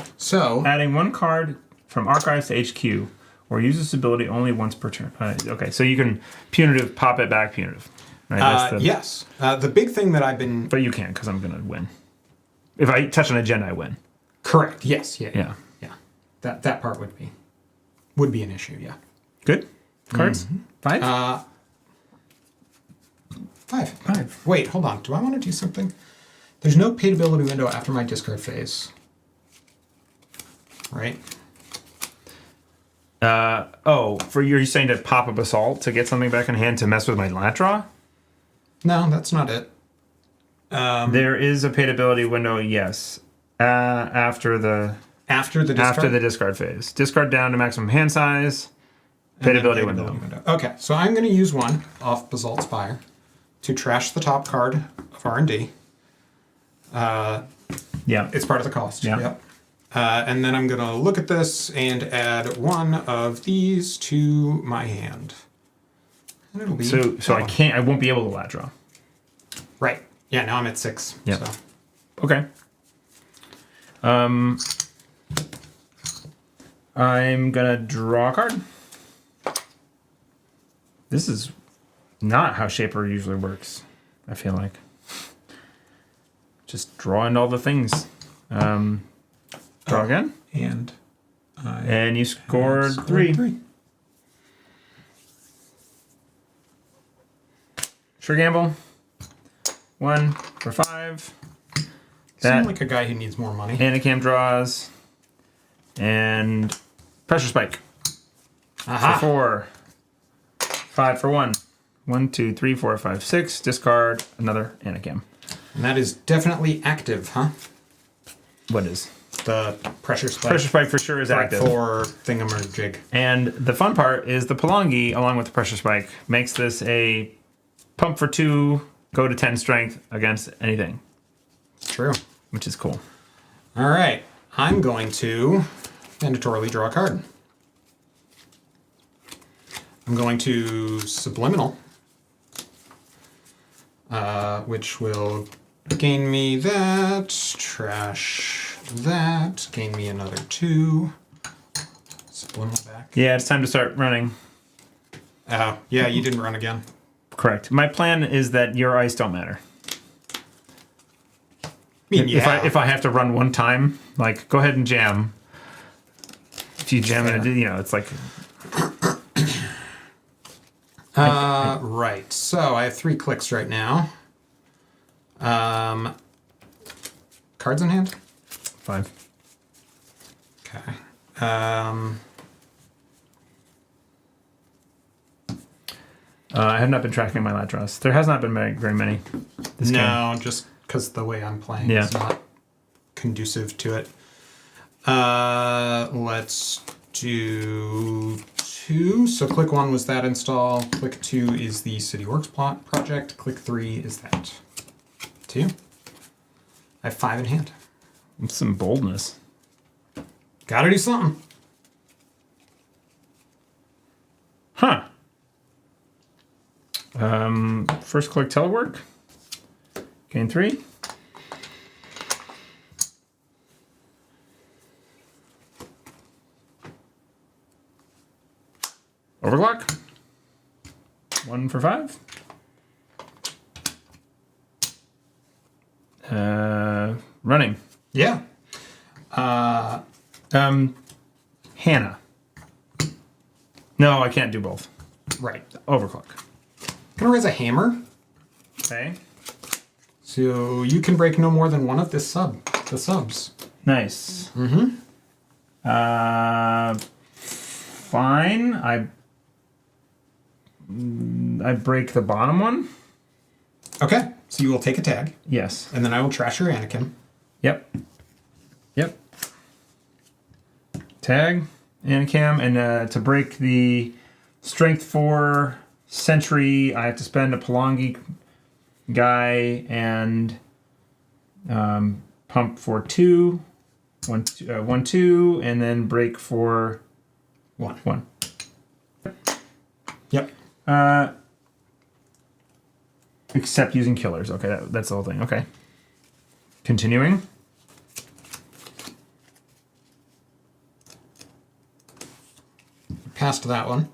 adding 1 card from Archives to HQ, or use this ability only once per turn. Okay, so you can punitive, pop it back, punitive. Right, yes. The big thing that I've been... But you can, because I'm going to win. If I touch an agenda, I win. Correct, yes. Yeah. That part would be. would be an issue, yeah. Good. Cards? 5? 5. 5. Wait, hold on. Do I want to do something? There's no paid ability window after my discard phase. Right? You're saying to pop a Basalt to get something back in hand to mess with my lat draw? No, that's not it. There is a paid ability window, yes. After the discard phase. Discard down to maximum hand size. Paid ability window. Okay, so I'm going to use one off Basalt Spire to trash the top card of R&D. Yeah. It's part of the cost. Yeah. Yep. And then I'm going to look at this and add one of these to my hand. And it'll be So I won't be able to lat draw. Right. Yeah, now I'm at 6. Yeah. So. Okay. I'm gonna draw a card. This is not how Shaper usually works, I feel like. Just drawing all the things. Draw again. And you scored 3. Sure gamble. 1 for 5. Seem like a guy who needs more money. Anacam draws. And pressure spike. Aha. For 4. 5 for 1. 1, 2, 3, 4, 5, 6. Discard another Anacam. And that is definitely active, huh? What is? The pressure spike. Pressure spike for sure is active. For thingamerjig. And the fun part is the Palangi, along with the pressure spike, makes this a pump for 2, go to 10 strength against anything. True. Which is cool. All right. I'm going to mandatorily draw a card. I'm going to Subliminal, which will gain me that, trash that, gain me another 2. Subliminal back. Yeah, it's time to start running. Yeah, you didn't run again. Correct. My plan is that your ice don't matter. I mean, yeah. If I have to run one time, like, go ahead and jam. If you jam it, it's like... Right. So I have 3 clicks right now. Cards in hand? 5. Okay. I have not been tracking my lat draws. There has not been very many. This game. Just because the way I'm playing Yeah. is not conducive to it. Let's do 2. So click 1 was that install. Click 2 is the City Works plot project. Click 3 is that. 2. I have 5 in hand. With some boldness. Gotta do something. Huh. First click telework. Gain 3. Overclock. 1 for 5. Running. Yeah. Hannah. No, I can't do both. Right. Overclock. Gonna raise a hammer. Okay. So you can break no more than one of the subs. Nice. Mm-hmm. Fine. I break the bottom one. Okay. So you will take a tag. Yes. And then I will trash your Anakin. Yep. Tag, Anacam, and to break the strength 4 sentry, I have to spend a Palangi guy and pump for 2, 1, 2, and then break for 1. Yep. Except using killers. Okay, that's the whole thing. Okay. Continuing. Past that one.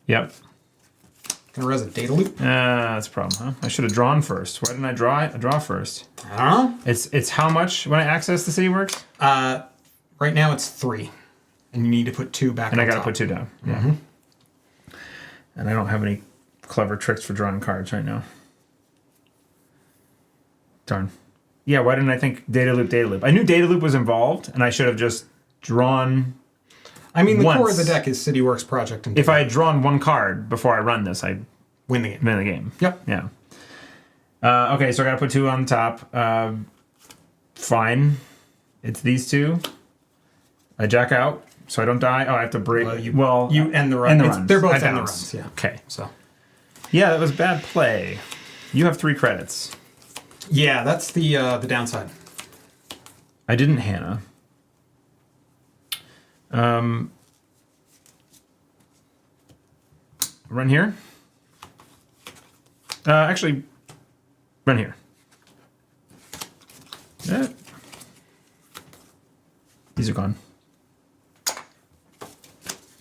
Yep. Gonna res a data loop. That's a problem, huh? I should have drawn first. Why didn't I draw first? I don't know. It's how much when I access the City Works? Right now it's 3. And you need to put 2 back And on I got to top. put 2 down. Yeah. And I don't have any clever tricks for drawing cards right now. Darn. Yeah, why didn't I think data loop? I knew data loop was involved, and I should have just drawn... I mean, the once. core of the deck is CityWorks Project. And If I had drawn 1 card before I run this, I'd win the game. win the game. Yep. Yeah. Okay, so I got to put 2 on the top. Fine. It's these 2. I jack out, so I don't die. Oh, I have to break... you end the run. End the runs. They're both I end the bounce. runs. Yeah. Okay. So. Yeah, that was bad play. You have 3 credits. Yeah, that's the downside. I didn't Hannah. Run here. Actually, run here. These are gone. All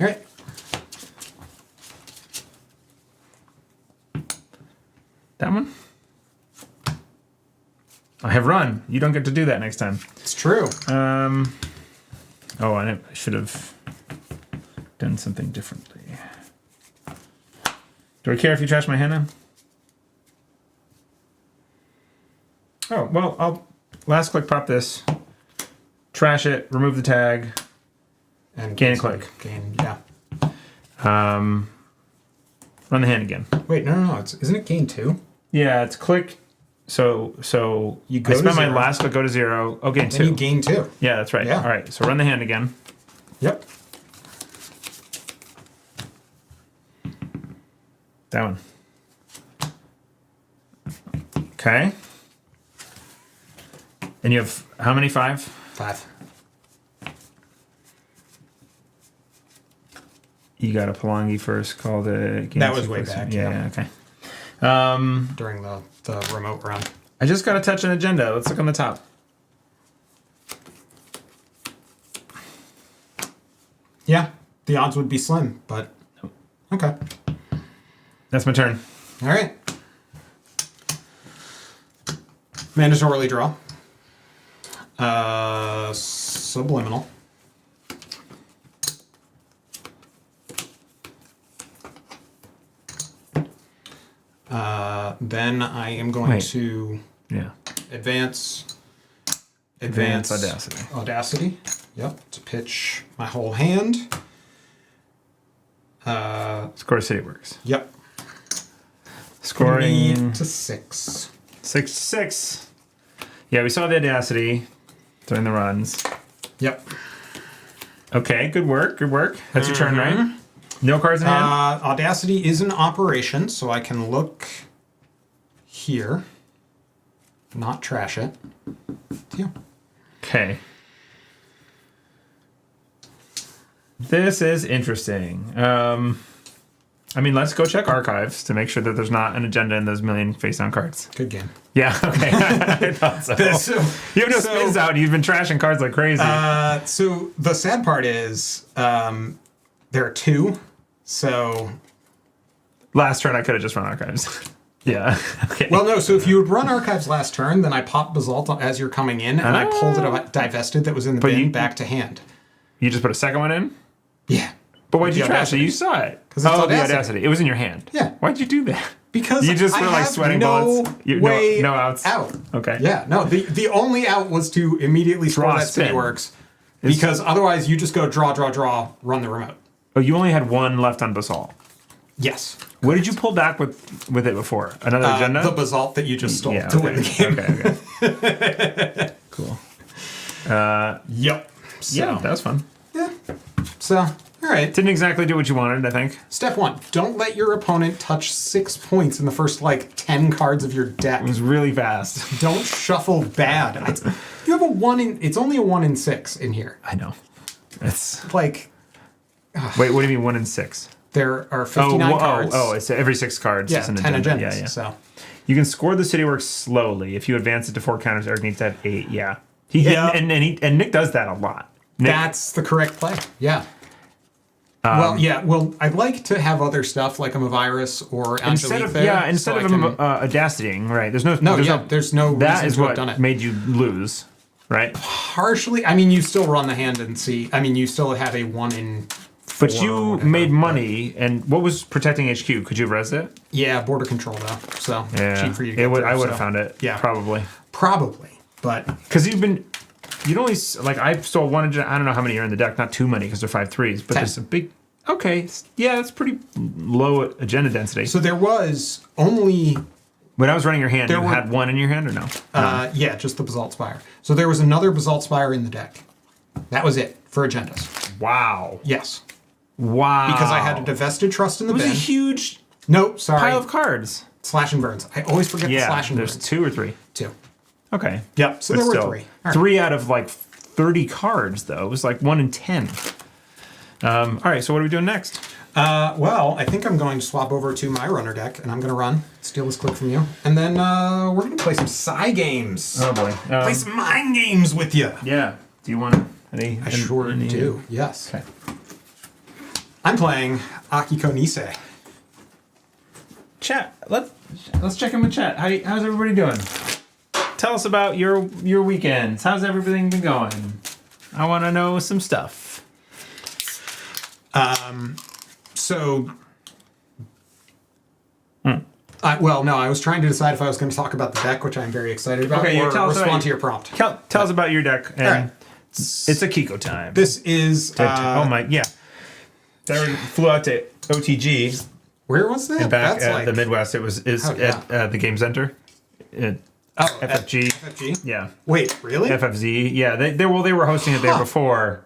right. That one? I have run. You don't get to do that next time. It's true. Oh, I should have done something differently. Do I care if you trash my Hannah? Oh, well, I'll last click pop this, trash it, remove the tag, And gain a click. Yeah. Run the hand again. Wait, no. Isn't it gain 2? Yeah, it's click. So You go I to spend my 0. last click, go to 0. Oh, gain 2. Then you gain 2. Yeah, that's right. Yeah. All right, so run the hand again. Yep. That one. Okay. And you have how many? 5? 5. You got a Palangi first, called it... That was way back, Yeah, okay. During the remote run. I just got to touch an agenda. Let's look on the top. Yeah, the odds would be slim, but okay. That's my turn. All right. Mandatorily draw. Subliminal. Then I am going to Yeah. advance Audacity. Audacity. Yep. To pitch my whole hand. Score CityWorks. Yep. Scoring 3 to 6. 6-6. Yeah, we saw the Audacity during the runs. Yep. Okay, good work. Good work. That's your turn, right? No cards in hand? Audacity is in operation, so I can look here. Not trash it. Yeah. Okay. This is interesting. I mean, let's go check archives to make sure that there's not an agenda in those million face-down cards. Good game. Yeah, okay. I thought so. You have no spins out. You've been trashing cards like crazy. So the sad part is there are 2. So Last turn, I could have just run archives. Yeah. Okay. well, no. So if you would run archives last turn, then I popped Basalt as you're coming in, and I pulled it divested that was in the bin back to hand. You just put a second one in? Yeah. But why'd you The trash it? Audacity. You saw it. Because it's the Audacity. Audacity. It was in your hand. Yeah. Why'd you do that? Because you just I were like have sweating no bullets. way no outs. out. Okay. Yeah. No. The only out was to immediately score Draw that spin. CityWorks, because otherwise you just go draw, run the remote. Oh, you only had 1 left on Basalt. Yes. What did you pull back with it before? Another agenda? The Basalt that you just stole Yeah, to okay. win the game. Okay. Cool. Yep. So, Yeah, that was fun. yeah. So, all right. Didn't exactly do what you wanted, I think. Step 1. Don't let your opponent touch 6 points in the first, 10 cards of your deck. It was really fast. Don't shuffle bad. You have a 1 in... It's only a 1 in 6 in here. I know. It's Like, wait. What do you mean 1 in 6? there are 59 cards. It's every 6 cards. Yeah, it's an 10 agenda. agendas. Yeah. So, You can score the CityWorks slowly if you advance it to 4 counters. Eric needs to have 8. Yeah. Yeah. And Nick does that a lot. Nick, that's the correct play. Yeah. Well, I'd like to have other stuff like a virus or instead Angelique of there. instead of Audacitying, right? There's no There's no that reason is to have what done it. made you lose. right? Partially. I mean, you still run the hand and see. I mean, you still have a 1 in 4. But you made money, and what was protecting HQ? Could you res it? Yeah, border control though. So cheap for you to it get would. through, I would have so. found it. Yeah, Probably. But Because you'd only like I stole one. I don't know how many are in the deck. Not too many because they're 5/3s. But 10. there's a big. Okay, yeah, that's pretty low agenda density. so there was only. When I was running your hand, you were- had one in your hand or no? Yeah, just the Basalt Spire. So there was another Basalt Spire in the deck. That was it for agendas. Wow. Yes. Wow. Because I had a divested trust in the It was bin. a huge Nope, sorry. pile of cards. Slash and burns. I always forget the slash and there's burns. 2 or 3. 2. Okay. Yep. So But there were still, 3. All right. 3 out of like 30 cards, though. It was like 1 in 10. All right, so what are we doing next? Well, I think I'm going to swap over to my runner deck, and I'm going to run, steal this click from you, and then we're going to play some Psy games. Oh, boy. Play some mind games with you. Yeah. Do you want any? I sure do. Yes. Okay. I'm playing Akiko Nisei. Chat. Let's check in with chat. How's everybody doing? Tell us about your weekends. How's everything been going? I want to know some stuff. So, I was trying to decide if I was going to talk about the deck, which I'm very excited about, Okay, or tell us respond about to your prompt. Tell us about your deck. And right. It's Akiko time. This is... oh my, yeah. They flew out to OTG where was that? and back That's at like, the Midwest. It was at the Game Center. FFG. FFG? Yeah. Wait, really? FFZ. Yeah. They were hosting it there before,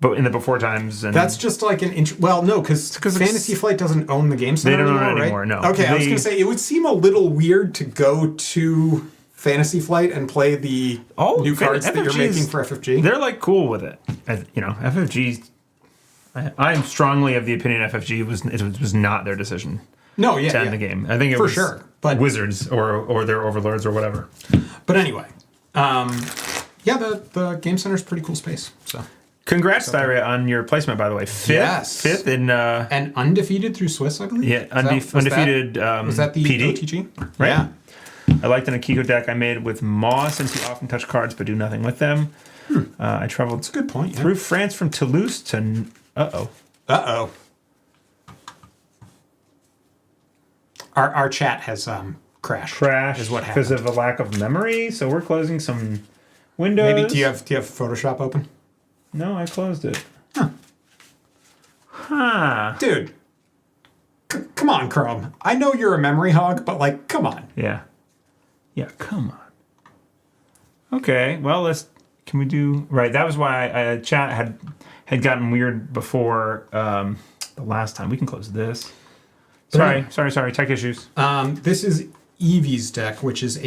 but in the before times. And That's just like an well, no, because Fantasy Flight doesn't own the Game Center don't own it right? anymore, no. Okay, I was going to say, it would seem a little weird to go to Fantasy Flight and play the new cards that you're making for FFG. They're like cool with it. FFG. I'm strongly of the opinion FFG was not their decision. No, yeah, to end the game. I think it for was sure, but Wizards or their overlords or whatever. But anyway, the Game Center is pretty cool space. So congrats, Zahya, on your placement. By the way, fifth in and undefeated through Swiss, I believe. Yeah, undefeated. Was that the PD? OTG? Right. Yeah. I liked an Akiko deck I made with Maw since he often touched cards but do nothing with them. I traveled That's a good point. through France from Toulouse to. Uh-oh. Our chat has crashed. Crash is what because happened. of a lack of memory. So we're closing some windows. Maybe do you have Photoshop open? No, I closed it. Huh. Dude. Come on, Chrome. I know you're a memory hog, but like, come on. Yeah. Yeah, come on. Okay, well, can we do... Right, that was why chat had gotten weird before the last time. We can close this. Sorry, tech issues. This is Evie's deck, which is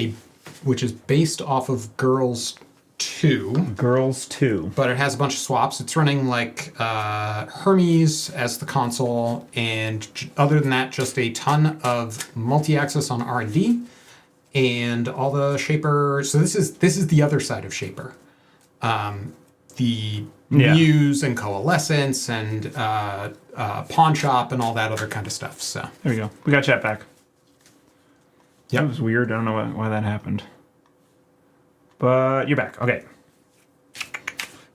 based off of Girls 2. Girls 2. But it has a bunch of swaps. It's running like Hermes as the console, and other than that, just a ton of multi-access on R&D, and all the Shaper. So this is the other side of Shaper. The Muse and Coalescence and Pawn Shop and all that other kind of stuff. So there we go. We got chat back. Yep. That was weird. I don't know why that happened. But you're back. Okay.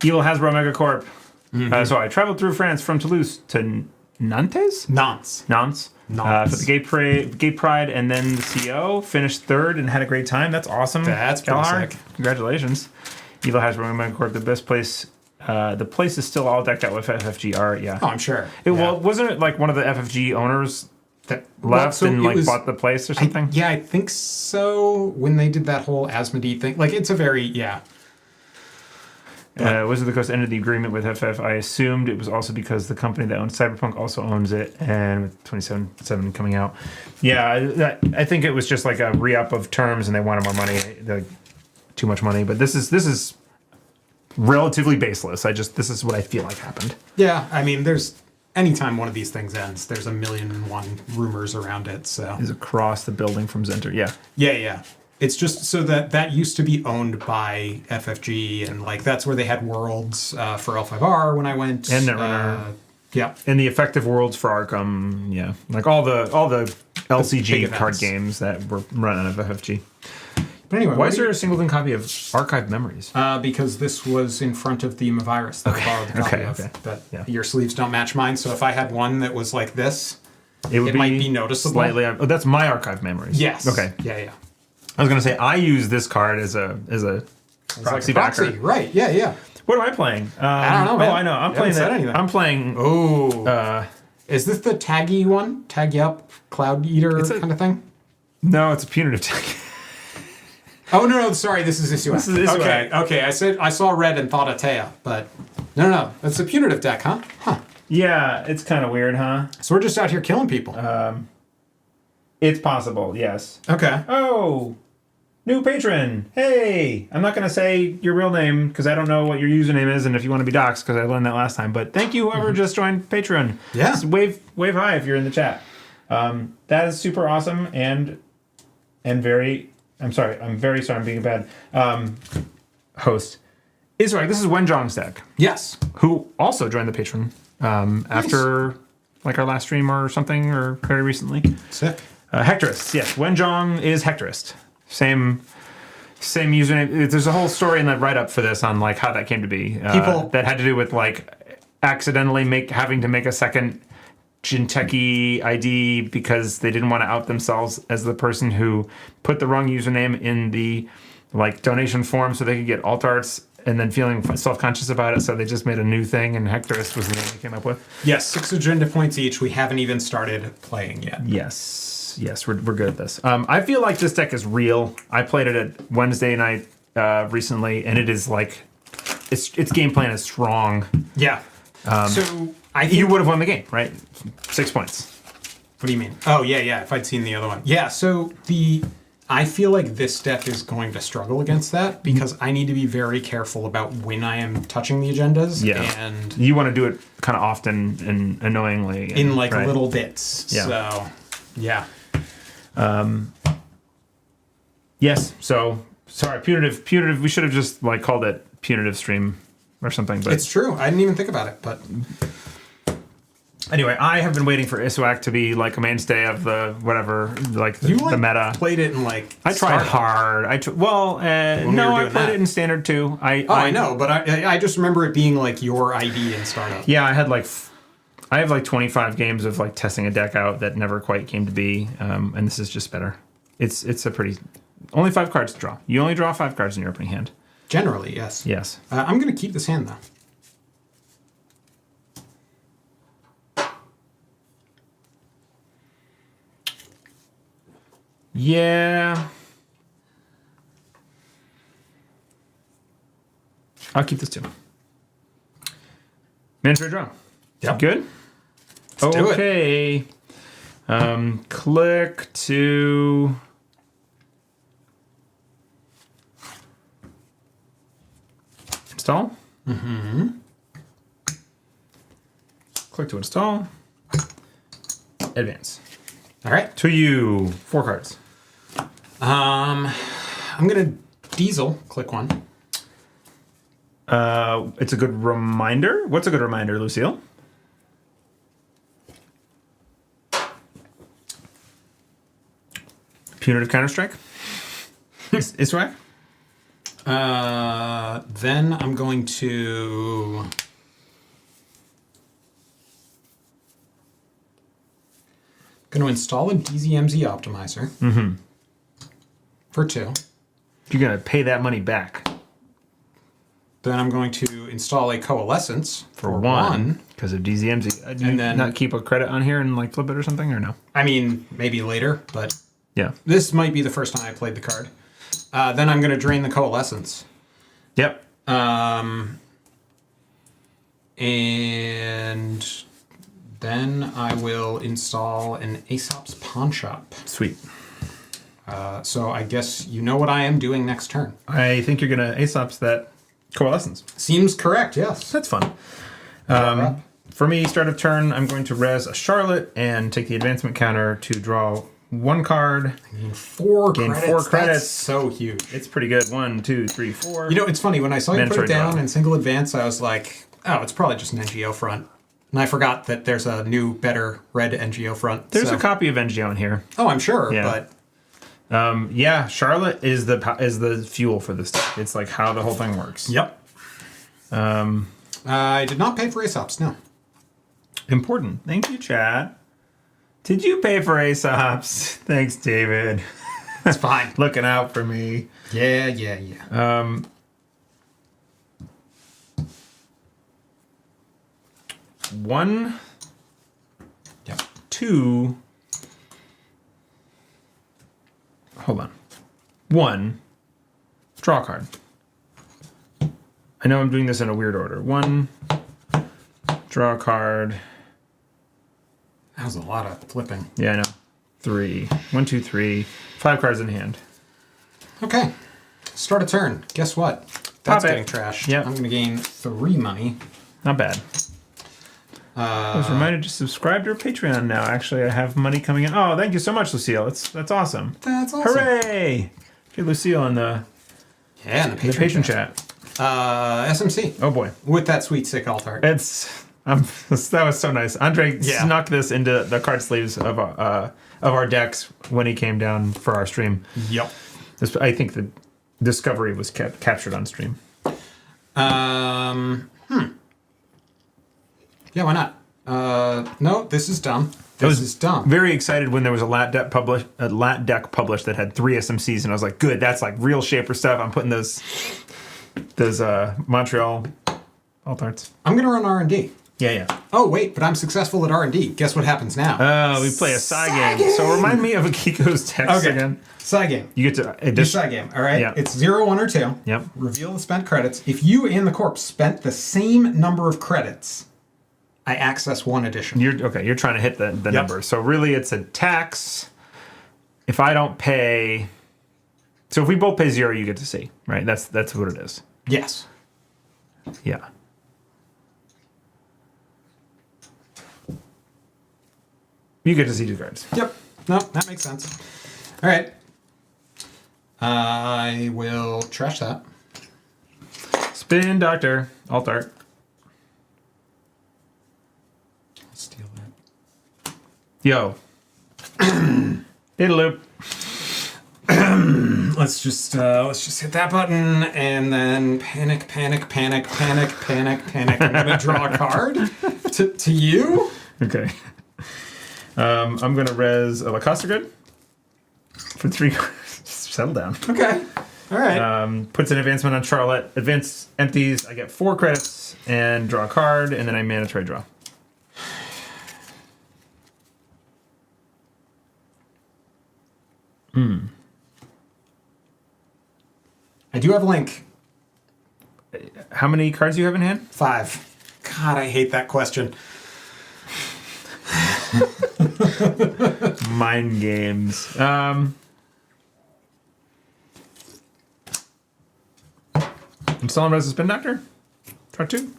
Evil Hasbro Megacorp. So I traveled through France from Toulouse to Nantes? Nantes. For the Gay Pride, and then the CO. Finished third and had a great time. That's awesome. That's pretty Galahar, sick. Congratulations. Evil Hasbro Megacorp, the best place. The place is still all decked out with FFG art. Yeah. Oh, I'm sure. Well, wasn't it like one of the FFG owners that left and bought the place or something? I think so. When they did that whole Asmodee thing, like it's a very Wizards of the Coast ended the agreement with FF. I assumed it was also because the company that owns Cyberpunk also owns it, and with 27 coming out. Yeah, I think it was just like a re-up of terms, and they wanted more money, like too much money. But this is relatively baseless. This is what I feel like happened. Yeah, I mean, anytime one of these things ends, there's 1,000,001 rumors around it. So Is across the building from Zenter. Yeah. Yeah. It's just so that used to be owned by FFG, and like that's where they had Worlds for L5R when I went. And Netrunner. Yeah. And the effective worlds for Arkham. Yeah. Like all the LCG big card events. games that were run out of FFG. But anyway, Why is there a singleton copy of Archived Memories? Because this was in front of the virus that I borrowed the copy of. But your sleeves don't match mine, so if I had one that was like this, it might be noticeable. Slightly. Oh, that's my Archived Memories. Yes. Okay. Yeah. I was gonna say I use this card as a proxy backer. Right? Yeah. What am I playing? I don't know. Man. Oh, I know. I'm playing that. I'm playing. Oh. Is this the taggy one? Tag you up, Cloud Eater kind of thing? No, it's a punitive tag. Oh no! Sorry, this is Issuaq. This is Issuaq. Okay. I saw red and thought Atea, but no. It's a punitive deck, huh? Huh. Yeah, it's kind of weird, huh? So we're just out here killing people. It's possible, yes. Okay. Oh, new patron. Hey, I'm not gonna say your real name because I don't know what your username is, and if you want to be doxxed, because I learned that last time. But thank you, whoever just joined Patreon. Yeah. Just wave high if you're in the chat. That is super awesome and very. I'm very sorry. I'm being a bad host. Issuaq, this is Wenjong's deck. Yes. Who also joined the Patreon after like our last stream or something, or very recently. Sick. Hectorist, yes. Wenjong is Hectorist. Same username. There's a whole story in the write-up for this on like how that came to be. People that had to do with like accidentally having to make a second Jinteki ID because they didn't want to out themselves as the person who put the wrong username in the like donation form so they could get alt arts, and then feeling self-conscious about it, so they just made a new thing, and Hectorist was the name they came up with. Yes, 6 agenda points each. We haven't even started playing yet. Yes, we're good at this. I feel like this deck is real. I played it at Wednesday night recently, and it is like its game plan is strong. Yeah. So I think you would have won the game, right? 6 points. What do you mean? Oh yeah. If I'd seen the other one. Yeah. So I feel like this deck is going to struggle against that because I need to be very careful about when I am touching the agendas. Yeah. And you want to do it kind of often and annoyingly. In like little bits. Yeah. So, yeah. Yes. So, sorry, punitive. We should have just like called it punitive stream or something. But it's true. I didn't even think about it, but. Anyway, I have been waiting for Issuaq to be like a mainstay of the whatever, like the meta. Played it in like. I tried hard. I played it in standard too. I know, but I just remember it being like your ID in startup. Yeah, I have like 25 games of like testing a deck out that never quite came to be, and this is just better. It's a pretty only 5 cards to draw. You only draw 5 cards in your opening hand. Generally, yes. Yes. I'm gonna keep this hand though. Yeah. I'll keep this too. Mandatory draw. Yep. Good? Let's do it. Okay. Click to... install. Mm-hmm. Click to install. Advance. All right. To you. 4 cards. I'm gonna diesel. Click 1. It's a good reminder. What's a good reminder, Lucille? Punitive Counter-Strike? Issuaq? Then I'm going to... install a DZMZ optimizer. Mm-hmm. For 2. You're going to pay that money back. Then I'm going to install a coalescence for 1. Because of DZMZ. And then not keep a credit on here and like flip it or something, or no? I mean, maybe later, but yeah. This might be the first time I played the card. Then I'm going to drain the coalescence. Yep. And then I will install an Aesop's Pawn Shop. Sweet. So I guess you know what I am doing next turn. I think you're going to Aesop's that coalescence. Seems correct, yes. That's fun. For me, start of turn, I'm going to res a Charlotte and take the advancement counter to draw 1 card. Gain 4 credits. 4 credits. That's so huge. It's pretty good. 1, 2, 3, 4. You know, it's funny. When I saw you put it down in single advance, I was like, oh, it's probably just an NGO front. And I forgot that there's a new, better red NGO front. There's a copy of NGO in here. Oh, I'm sure, yeah. But Yeah, Charlotte is the fuel for this stuff. It's like how the whole thing works. Yep. I did not pay for ASOPs, no. Important. Thank you, chat. Did you pay for ASOPs? Thanks, David. It's fine. Looking out for me. Yeah. One, Yep. two. Hold on. One. Draw a card. I know I'm doing this in a weird order. One. Draw a card. That was a lot of flipping. Yeah, I know. 3. 1, 2, 3. 5 cards in hand. Okay. Start a turn. Guess what? That's getting trashed. Yep. I'm going to gain 3 money. Not bad. I was reminded to subscribe to our Patreon now. Actually, I have money coming in. Oh, thank you so much, Lucille. That's awesome. That's awesome. Hooray! Hey, Lucille in the patron chat. SMC. Oh boy, with that sweet sick alt art. That was so nice. Andre snuck this into the card sleeves of our decks when he came down for our stream. Yep. I think the discovery was captured on stream. Yeah, why not? No, this is dumb. This is dumb. Very excited when there was a lat deck published that had 3 SMCs, and I was like, good, that's like real Shaper stuff. I'm putting those Montreal alt arts. I'm gonna run R&D. Yeah. Oh wait, but I'm successful at R&D. Guess what happens now? We play a Psy game. So remind me of Akiko's text again. Psy game. You get to Psy game. All right. Yeah. It's 0, 1, or 2. Yep. Reveal the spent credits. If you and the corpse spent the same number of credits, I access 1 addition. You're trying to hit the number. So really, it's a tax. If I don't pay, so if we both pay 0, you get to see. Right. That's what it is. Yes. Yeah. You get to see 2 cards. Yep. No, that makes sense. All right. I will trash that. Spin Doctor. Alt art. Steal that. Yo. Hit a loop. Let's just hit that button and then panic. I'm gonna draw a card to you. Okay. I'm gonna res a Lacoste grid for 3 cards. Settle down. Okay. All right. Puts an advancement on Charlotte. Advance empties. I get 4 credits and draw a card, and then I mandatory draw. I do have a link. How many cards do you have in hand? 5. God, I hate that question. Mind games. Install him as a spin doctor. Draw 2.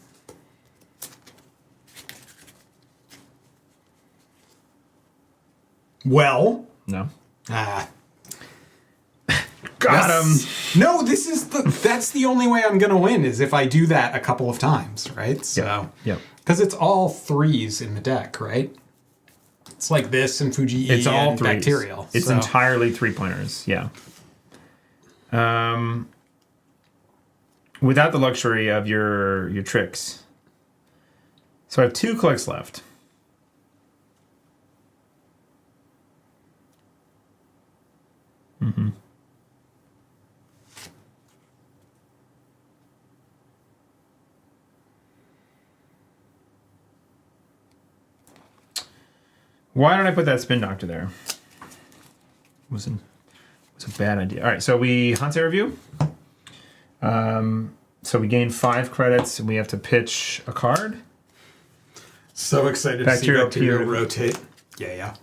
Well. No. Got him. No, that's the only way I'm gonna win is if I do that a couple of times, right? So, Yep. Because it's all 3s in the deck, right? It's like this and Fuji It's all and 3s. Bacterial. It's entirely 3-pointers. Yeah. Without the luxury of your tricks. So I have 2 clicks left. Mm-hmm. Why don't I put that spin doctor there? It was a bad idea. All right, so we Hansei review. So we gain 5 credits, and we have to pitch a card. So excited to see Bacteria rotate. Yeah.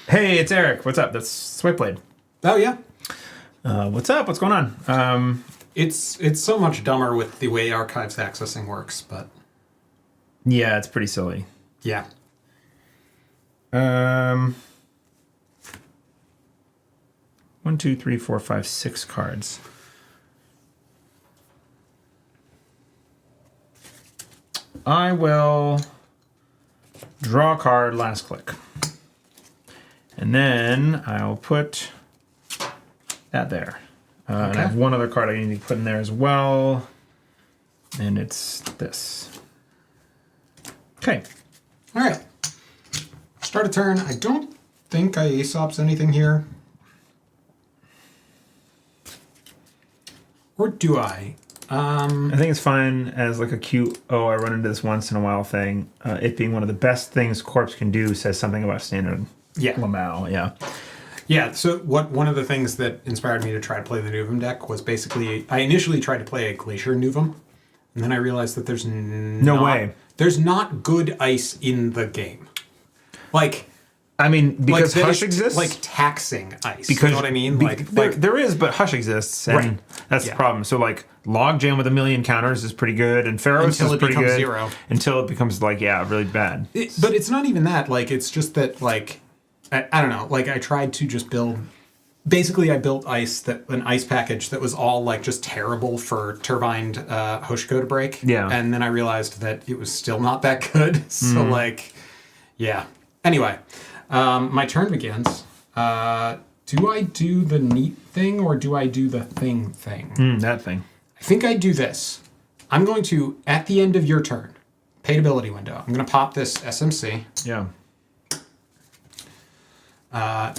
Hey, it's Eric. What's up? That's Swiftblade. Oh yeah. What's up? What's going on? It's so much dumber with the way archives accessing works, but yeah, it's pretty silly. Yeah. 1, 2, 3, 4, 5, 6 cards. I will draw a card last click. And then I'll put That there. And I have one other card I need to put in there as well. And it's this. Okay. All right. Start a turn. I don't think I Aesop's anything here. Or do I? I think it's fine as like a cute, oh, I run into this once in a while thing. It being one of the best things Corpse can do says something about standard Lamau, yeah. Yeah, so one of the things that inspired me to try to play the Nuvem deck was basically, I initially tried to play a Glacier Nuvem, and then I realized that there's there's not good ice in the game. Like, I mean, because like Hush exists? Like taxing ice. Because, you know what I mean? There is, but Hush exists, and that's the problem. So, like, Logjam with 1,000,000 counters is pretty good, and Pharaoh's is pretty good. Zero. Until it becomes, like, really bad. But it's not even that. Like, it's just that, like, I don't know. Like, I tried to just build... Basically, I built an ice package that was all, like, just terrible for Turbined Hoshiko to break. Yeah. And then I realized that it was still not that good. So, like, yeah. Anyway... my turn begins. Do I do the neat thing or do I do the thing? That thing. I think I do this. I'm going to, at the end of your turn, paid ability window, I'm going to pop this SMC. Yeah.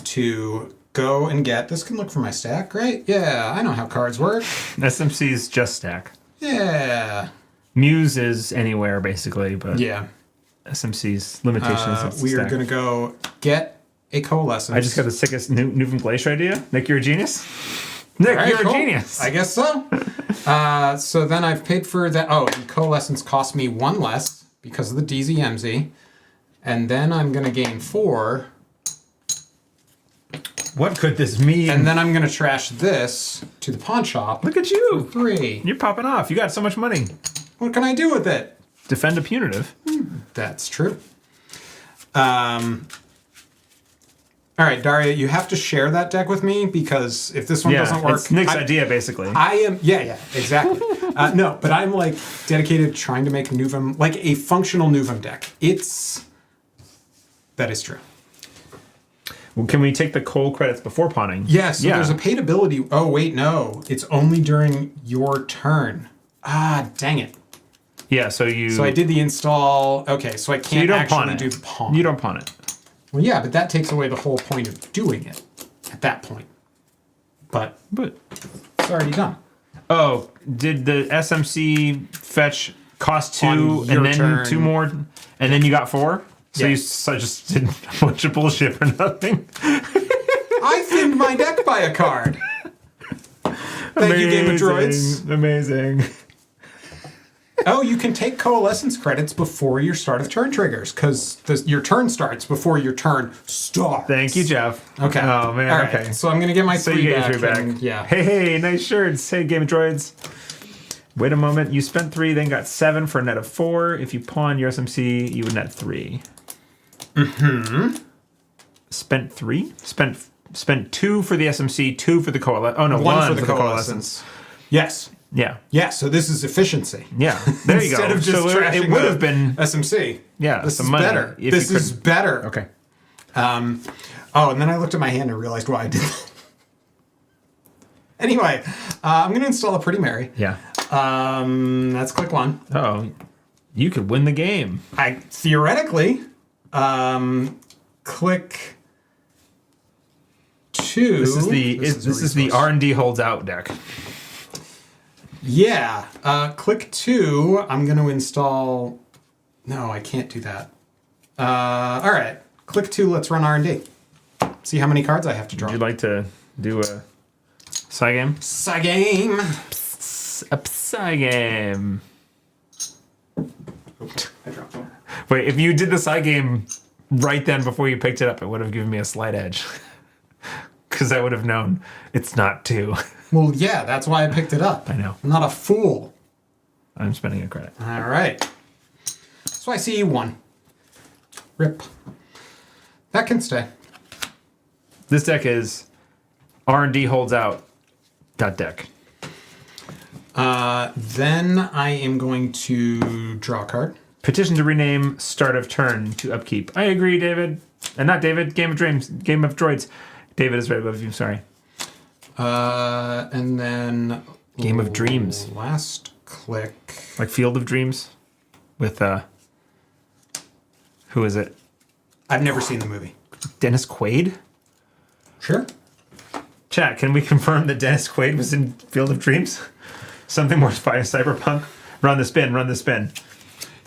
To go and get, this can look for my stack, right? Yeah, I know how cards work. SMC is just stack. Yeah. Muse is anywhere, basically, but... Yeah. SMC's limitations. We are going to go get a Coalescence. I just got the sickest Nuvem Glacier idea. Nick, you're a genius. Nick, right, you're cool. a genius. I guess so. So then I've paid for that. Oh, and Coalescence cost me 1 less because of the DZMZ. And then I'm going to gain 4. What could this mean? And then I'm going to trash this to the pawn shop. Look at you. 3. You're popping off. You got so much money. What can I do with it? Defend a punitive. That's true. All right, Daria, you have to share that deck with me because if this one doesn't work... It's Nick's idea, basically. I am... Yeah, exactly. No, but I'm, like, dedicated to trying to make Nuvem... Like, a functional Nuvem deck. That is true. Well, can we take the cold credits before pawning? Yeah, so there's a paid ability... Oh, wait, no. It's only during your turn. Ah, dang it. Yeah, so you... So I did the install... Okay, so I can't actually do the pawn. You don't pawn it. Well, yeah, but that takes away the whole point of doing it at that point. But it's already done. Oh, did the SMC fetch cost 2 and then turn. 2 more, and then you got 4? So Yeah. you just did a bunch of bullshit for nothing? I thinned my deck by a card. Thank you, Game of Droids. Amazing. Oh, you can take Coalescence credits before your start of turn triggers, because your turn starts before your turn starts. Thank you, Jeff. Okay. Oh, man, All right. okay. So I'm going to get my 3 you get back. your 3 back. And, yeah. Hey, nice shirts. Hey, Game of Droids. Wait a moment. You spent 3, then got 7 for a net of 4. If you pawn your SMC, you would net 3. Mm-hmm. Spent 3? Spent 2 for the SMC, 2 for the Coalescence. Oh, no, 1 for the Coalescence. Yes. Yeah. Yeah, so this is efficiency. Yeah. There you go. Instead of just so trashing it would have been SMC. Yeah, This some is money better. if This you is better. Okay. Oh, and then I looked at my hand and realized why I did that. Anyway, I'm going to install a Pretty Mary. Yeah. That's click 1. Oh, you could win the game. Theoretically, click 2. This is the R&D holds out deck. Yeah. Click 2. I'm going to install... No, I can't do that. All right. Click 2. Let's run R&D. See how many cards I have to draw. Would you like to do a Psy game? Psy game. A Psy game. I dropped one. Wait, if you did the Psy game right then before you picked it up, it would have given me a slight edge. Because I would have known it's not 2. Well, yeah, that's why I picked it up. I know. I'm not a fool. I'm spending a credit. All right. So I see 1. Rip. That can stay. This deck is R&D holds out. Deck. Then I am going to draw a card. Petition to rename start of turn to upkeep. I agree, David. And not David. Game of Droids. David is right above you. Sorry. And then Game of Dreams. Last click. Like Field of Dreams with who is it? I've never seen the movie. Dennis Quaid? Sure. Chat, can we confirm that Dennis Quaid was in Field of Dreams? Something more cyberpunk? Run the spin.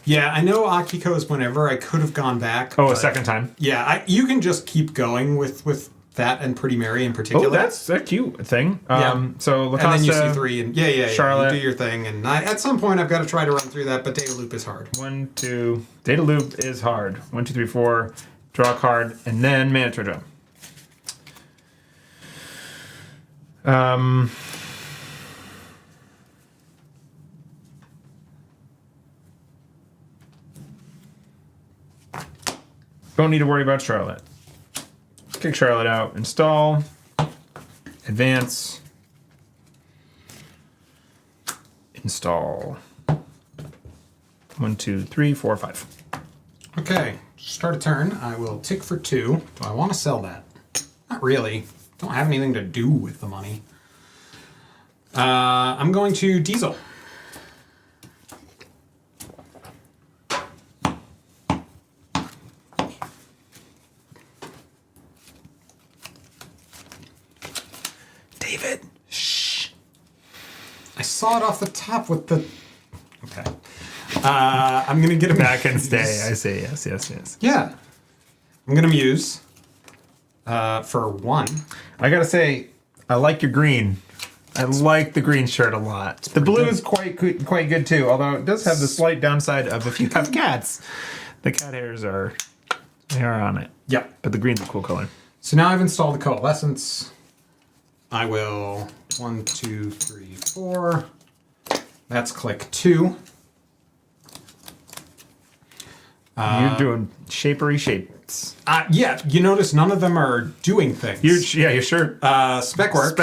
Yeah, I know Akiko is whenever. I could have gone back. Oh, a second time. Yeah, you can just keep going with that and Pretty Mary in particular. Oh, that's a cute thing. Yeah. So Lacosta, and then you see 3 and yeah. Charlotte. You do your thing, and at some point I've got to try to run through that, but data loop is hard. 1, 2. Data loop is hard. 1, 2, 3, 4. Draw a card, and then mandatory draw. Don't need to worry about Charlotte. Kick Charlotte out. Install. Advance. Install. 1, 2, 3, 4, 5. Okay, start a turn. I will tick for 2. Do I want to sell that? Not really. Don't have anything to do with the money. I'm going to Diesel. David. Shh. I saw it off the top with the... Okay. I'm going to get him... Back and stay. I say yes. Yeah. I'm going to Muse. For 1. I gotta say, I like your green. I like the green shirt a lot. The blue is quite good too, although it does have the slight downside of if you have cats, the cat hairs are on it. Yep. But the green's a cool color. So now I've installed the Coalescence. I will 1, 2, 3, 4. That's click 2. You're doing shapery shapes. Yeah, you notice none of them are doing things. You're sure. Spec work.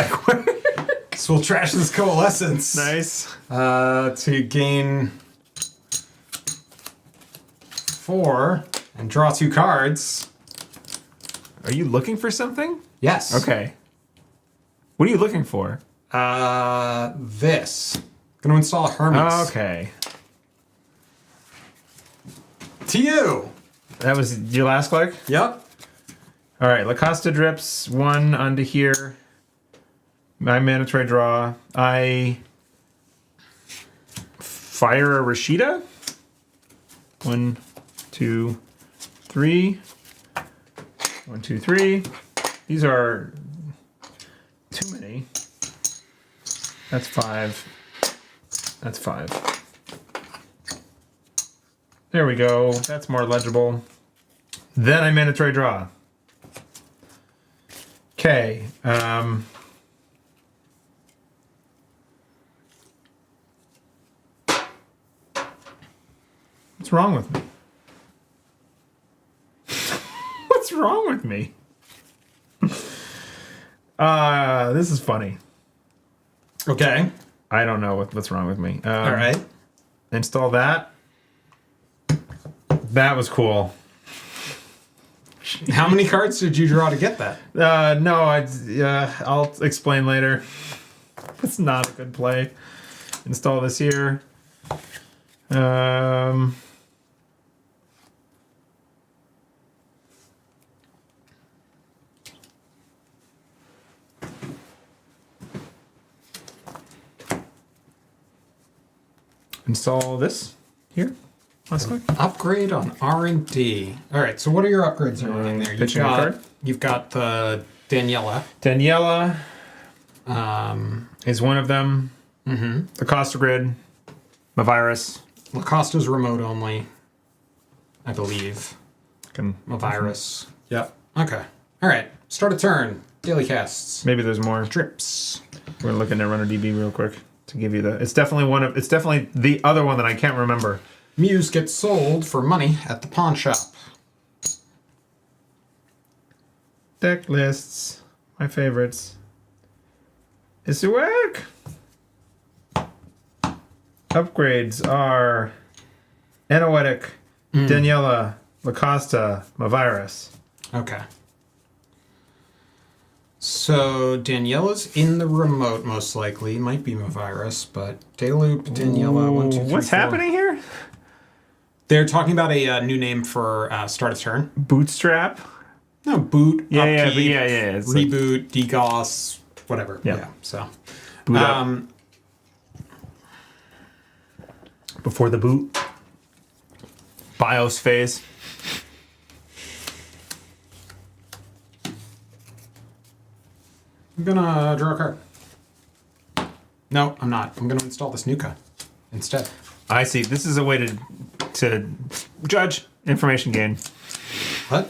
So we'll trash this Coalescence. Nice. To gain 4 and draw 2 cards. Are you looking for something? Yes. Okay. What are you looking for? This. Gonna install Hermes. Okay. To you. That was your last click? Yep. All right, Lacosta drips 1 onto here. My mandatory draw. I fire a Rashida. 1, 2, 3. 1, 2, 3. These are too many. That's 5. That's 5. There we go. That's more legible. Then I mandatory draw. Okay. What's wrong with me? What's wrong with me? This is funny. Okay. I don't know what's wrong with me. All right. Install that. That was cool. How many cards did you draw to get that? No, I'll explain later. It's not a good play. Install this here. Install this here. Last click. Upgrade on R&D. All right, so what are your upgrades that are in there? Pitching a card. You've got the Daniela. Daniela is one of them. Mm-hmm. The Costa Grid. Mavirus. Lacosta's remote only, I believe. Mavirus. Yep. Okay. All right. Start a turn. Daily casts. Maybe there's more. Trips. We're looking at Runner DB real quick to give you the. It's definitely the other one that I can't remember. Muse gets sold for money at the pawn shop. Deck lists. My favorites. Issuaq. Upgrades are Anoetic, Daniela, Lacosta, Mavirus. Okay. So Daniela's in the remote, most likely. Might be Mavirus, but Dayloop, Daniela, 1, 2, 3, What's 4. happening here? They're talking about a new name for start of turn. Bootstrap? No, boot, Yeah, upkeep, It's reboot, DGOS, whatever. Yeah. Yeah, so. boot up. Before the boot. BIOS phase. I'm gonna draw a card. No, I'm not. I'm gonna install this Nuka instead. I see. This is a way to judge information gain. What?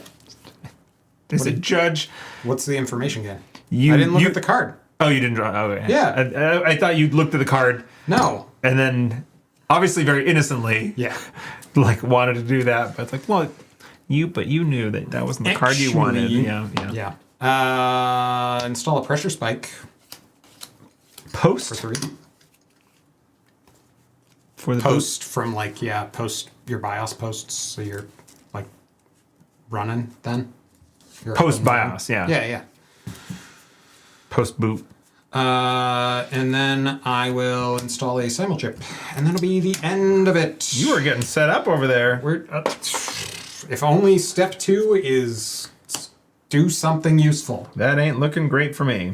It's a judge. What's the information gain? You I didn't look at the card. Oh, you didn't draw. Oh, okay. Yeah. I thought you'd looked at the card No. and then, obviously, very innocently, Yeah. like wanted to do that. But it's like, well, you knew that wasn't the card you wanted. Yeah. Yeah. Install a pressure spike Post for 3. for the Post from post your BIOS posts, so you're like running then. You're Post up and running. BIOS, yeah. Yeah. Post boot. And then I will install a simulchip, and that'll be the end of it. You were getting set up over there. We're if only step 2 is do something useful. That ain't looking great for me.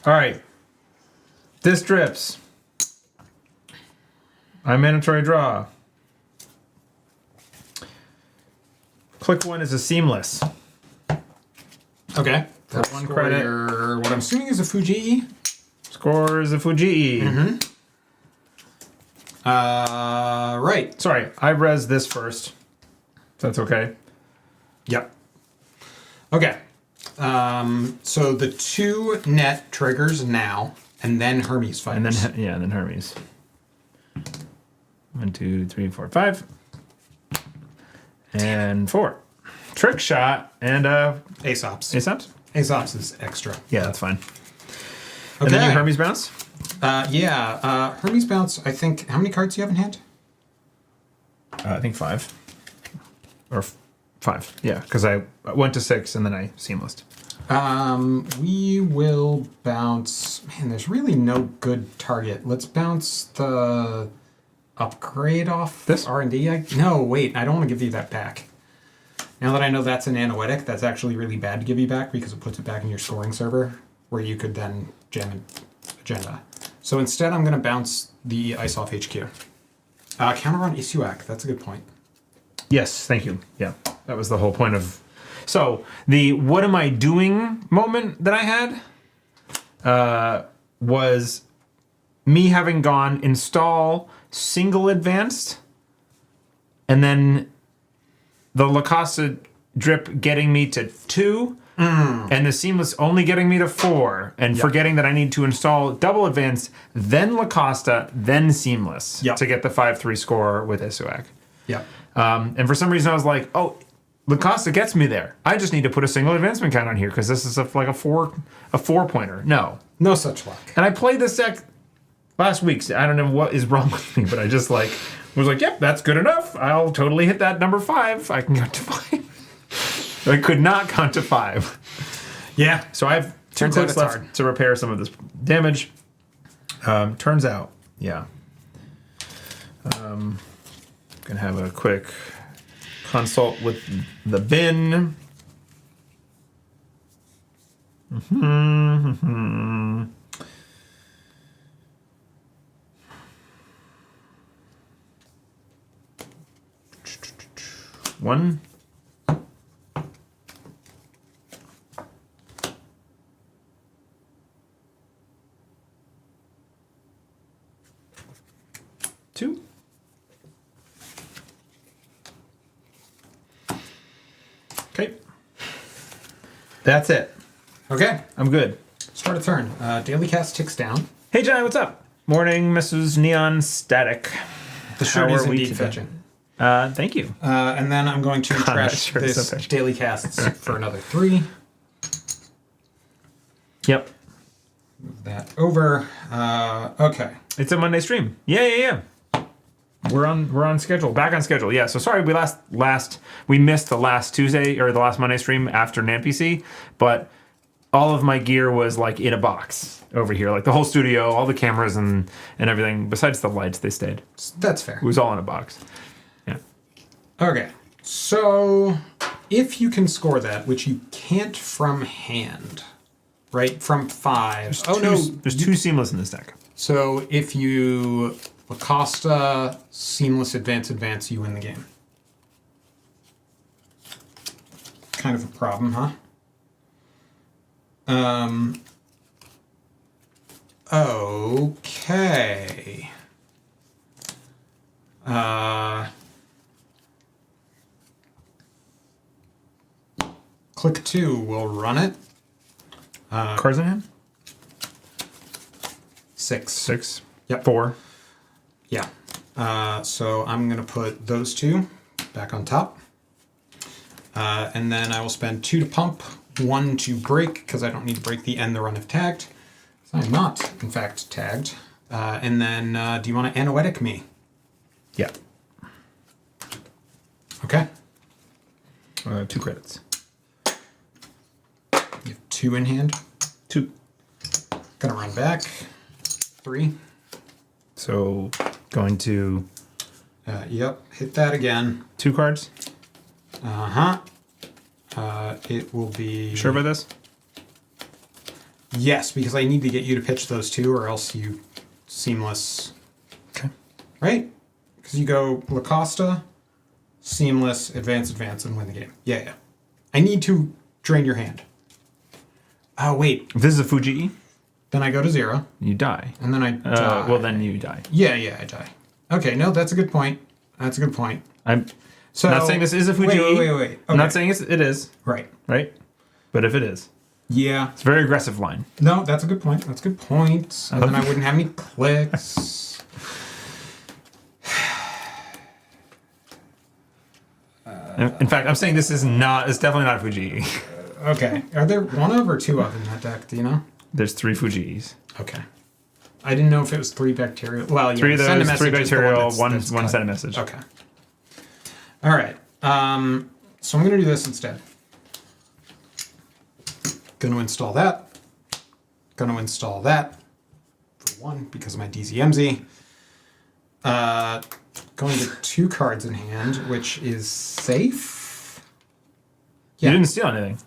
All right. This drips. I mandatory draw. Click 1 is a seamless. Okay. That's one for credit. your, what I'm assuming is a Fuji. Score is a Fuji. Right. Sorry, I res this first. If that's okay. Yep. Okay. So the 2 net triggers now, and then Hermes fires. And then Hermes. 1, 2, 3, 4, 5. And 4. Trick shot and Aesop's. Aesop's? Aesop's is extra. Yeah, that's fine. Okay. And then you Hermes bounce? Hermes bounce, I think, how many cards do you have in hand? I think 5. Or 5. Yeah, because I went to 6 and then I seamlessed. We will bounce. Man, there's really no good target. Let's bounce the upgrade off This? R&D. No, wait, I don't want to give you that back. Now that I know that's an anoetic, that's actually really bad to give you back because it puts it back in your scoring server where you could then jam an agenda. So instead, I'm going to bounce the ice off HQ. Counter on Issuaq. That's a good point. Yes, thank you. Yeah, that was the whole point of... So, the what am I doing moment that I had was me having gone install single advanced and then the Lacosta drip getting me to 2 and the seamless only getting me to 4 and forgetting that I need to install double advanced, then Lacosta, then seamless to get the 5-3 score with Issuaq. Yep. And for some reason I was like, oh, Lacosta gets me there. I just need to put a single advancement count on here because this is like a 4-pointer. No. No such luck. And I played this deck last week. I don't know what is wrong with me, but I just was like, yep, that's good enough. I'll totally hit that number 5. I can count to 5. I could not count to 5. Yeah. So I have 2 Turns out clicks it's left hard. to repair some of this damage. Turns out, yeah. Gonna have a quick consult with the bin. One. Two. Okay. That's it. Okay. I'm good. Start a turn. Daily cast ticks down. Hey, Johnny, what's up? Morning, Mrs. Neon Static. The shirt How is are we indeed today? fetching. Thank you. And then I'm going to that trash shirt is this so fetching. daily casts for another 3. Yep. Move that over. Okay. It's a Monday stream. Yeah. We're on schedule. Back on schedule. Yeah. So sorry we we missed the last Tuesday or the last Monday stream after NAMPC, but all of my gear was like in a box over here, like the whole studio, all the cameras and everything. Besides the lights, they stayed. That's fair. It was all in a box. Yeah. Okay, so if you can score that, which you can't from hand, right? From 5. There's 2 seamless in this deck. So if you Lacosta, seamless, advance, you win the game. Kind of a problem, huh? Okay. Click 2 will run it. Cards in hand? 6. 6. Yep. 4. Yeah. So I'm going to put those 2 back on top. And then I will spend 2 to pump, 1 to break, because I don't need to break the end the run if tagged. So I'm not, in fact, tagged. And then do you want to Anoetic me? Yeah. Okay. 2 credits. You have 2 in hand. 2. Gonna run back. 3. So going to Yep. Hit that again. 2 cards. Uh-huh. It will be... Sure about this? Yes, because I need to get you to pitch those 2 or else you seamless... Okay. Right? Because you go Lacosta, seamless, advance, and win the game. Yeah. I need to drain your hand. Oh, wait. If this is a Fuji, Then I go to 0. you die. And then I die. Well, then you die. Yeah, I die. Okay, no, that's a good point. I'm So, not saying this is a Fuji. Wait. I'm Okay. not saying it is, Right. right? But if it is, Yeah. it's a very aggressive line. No, that's a good point. And then I wouldn't have any clicks. In fact, I'm saying this is not. It's definitely not a Fuji. Okay. Are there 1 of or 2 of in that deck? Do you know? There's 3 Fujis. Okay. I didn't know if it was 3 bacterial. Well, yeah. 3 of send a those, 3 message is the bacterial, that's one cut. send a message. Okay. All right. So I'm going to do this instead. Going to install that. Going to install that for 1 because of my DZMZ. Going to 2 cards in hand, which is safe. You didn't steal anything.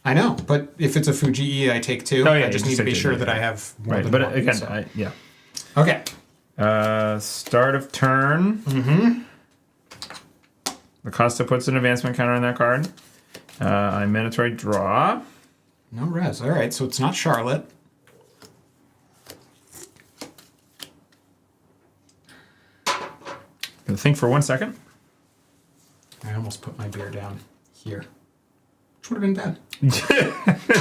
I know, but if it's a Fuji, I take 2. Oh, yeah, I just you need to be take 2, sure yeah. that I have more Right, than but 1. again, So. yeah. Okay. Start of turn. Mm-hmm. Lacosta puts an advancement counter on that card. I mandatory draw. No res. All right, so it's not Charlotte. Gonna think for 1 second. I almost put my beer down here. Which would have been bad.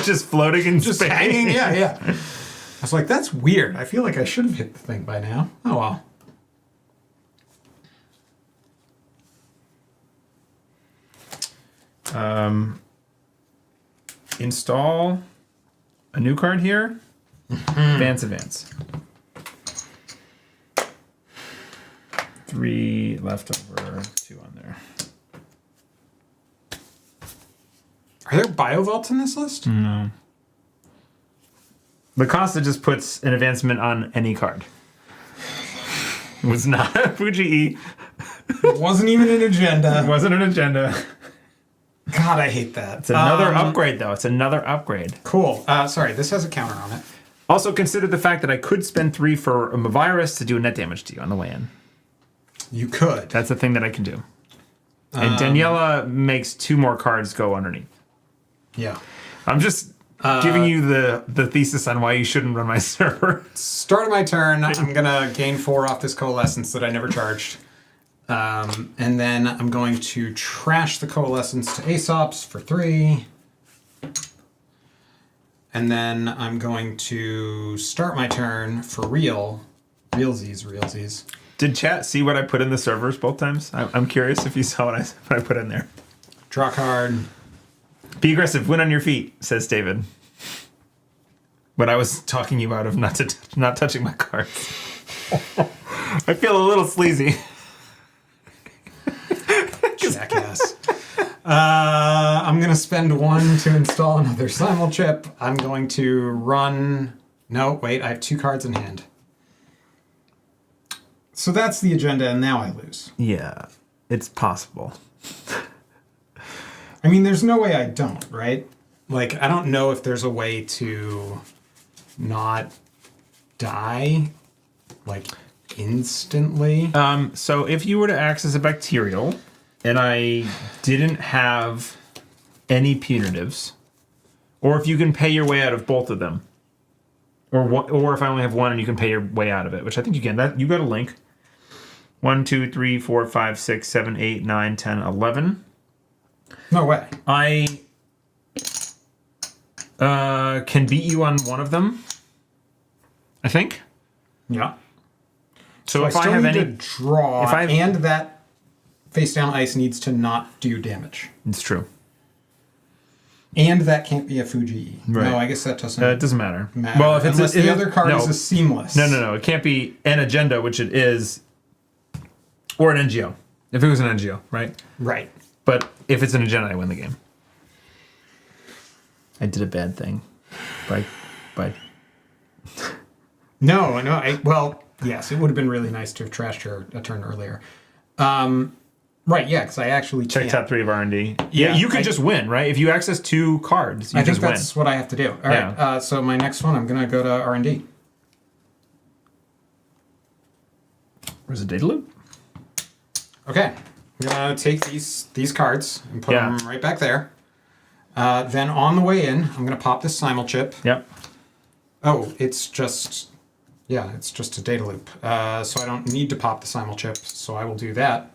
Just floating in Just space. hanging, yeah. I was like, that's weird. I feel like I should have hit the thing by now. Oh, well. Install a new card here. Advance. 3 left over, 2 on there. Are there bio vaults in this list? No. Lacosta just puts an advancement on any card. It was not a Fuji. It wasn't even an agenda. It wasn't an agenda. God, I hate that. It's another upgrade, though. It's another upgrade. Cool. Sorry, this has a counter on it. Also, consider the fact that I could spend 3 for a virus to do a net damage to you on the way in. You could. That's a thing that I can do. And Daniela makes 2 more cards go underneath. Yeah. I'm just giving you the thesis on why you shouldn't run my server. Start of my turn, I'm going to gain 4 off this coalescence that I never charged. And then I'm going to trash the coalescence to Aesop's for 3. And then I'm going to start my turn for realsies. Did chat see what I put in the servers both times? I'm curious if you saw what I put in there. Draw card. Be aggressive, win on your feet, says David. But I was talking you out of not touching my cards. I feel a little sleazy. Jackass. I'm I'm going to spend 1 to install another simul chip. I'm going to run... No, wait, I have 2 cards in hand. So that's the agenda, and now I lose. Yeah, it's possible. I mean, there's no way I don't, right? Like, I don't know if there's a way to not die, like, instantly. So if you were to access a bacterial, and I didn't have any punitives, or if you can pay your way out of both of them, or if I only have one and you can pay your way out of it, which I think you can. That you got a link. 1, 2, 3, 4, 5, 6, 7, 8, 9, 10, 11. No way. I can beat you on one of them, I think. Yeah. So if I I still have need any, to draw, and that face down ice needs to not do damage. it's true. And that can't be a Fuji. Right. No, I guess that doesn't It doesn't matter. matter. Well, if it's Unless the other card is a seamless. No. It can't be an agenda, which it is, or an NGO. If it was an NGO, right? Right. But if it's an agenda, I win the game. I did a bad thing. By No. Well, yes, it would have been really nice to have trashed her a turn earlier. Right, yeah, because I actually check can't. top 3 of R&D. Yeah, you could just win, right? If you access 2 cards, you I think just win. that's what I have to do. All right, Yeah. so my next one, I'm going to go to R&D. Where's the data loop? Okay, I'm going to take these cards and put them right back there. Then on the way in, I'm going to pop this simul chip. Yep. Oh, it's just a data loop. So I don't need to pop the simul chip, so I will do that.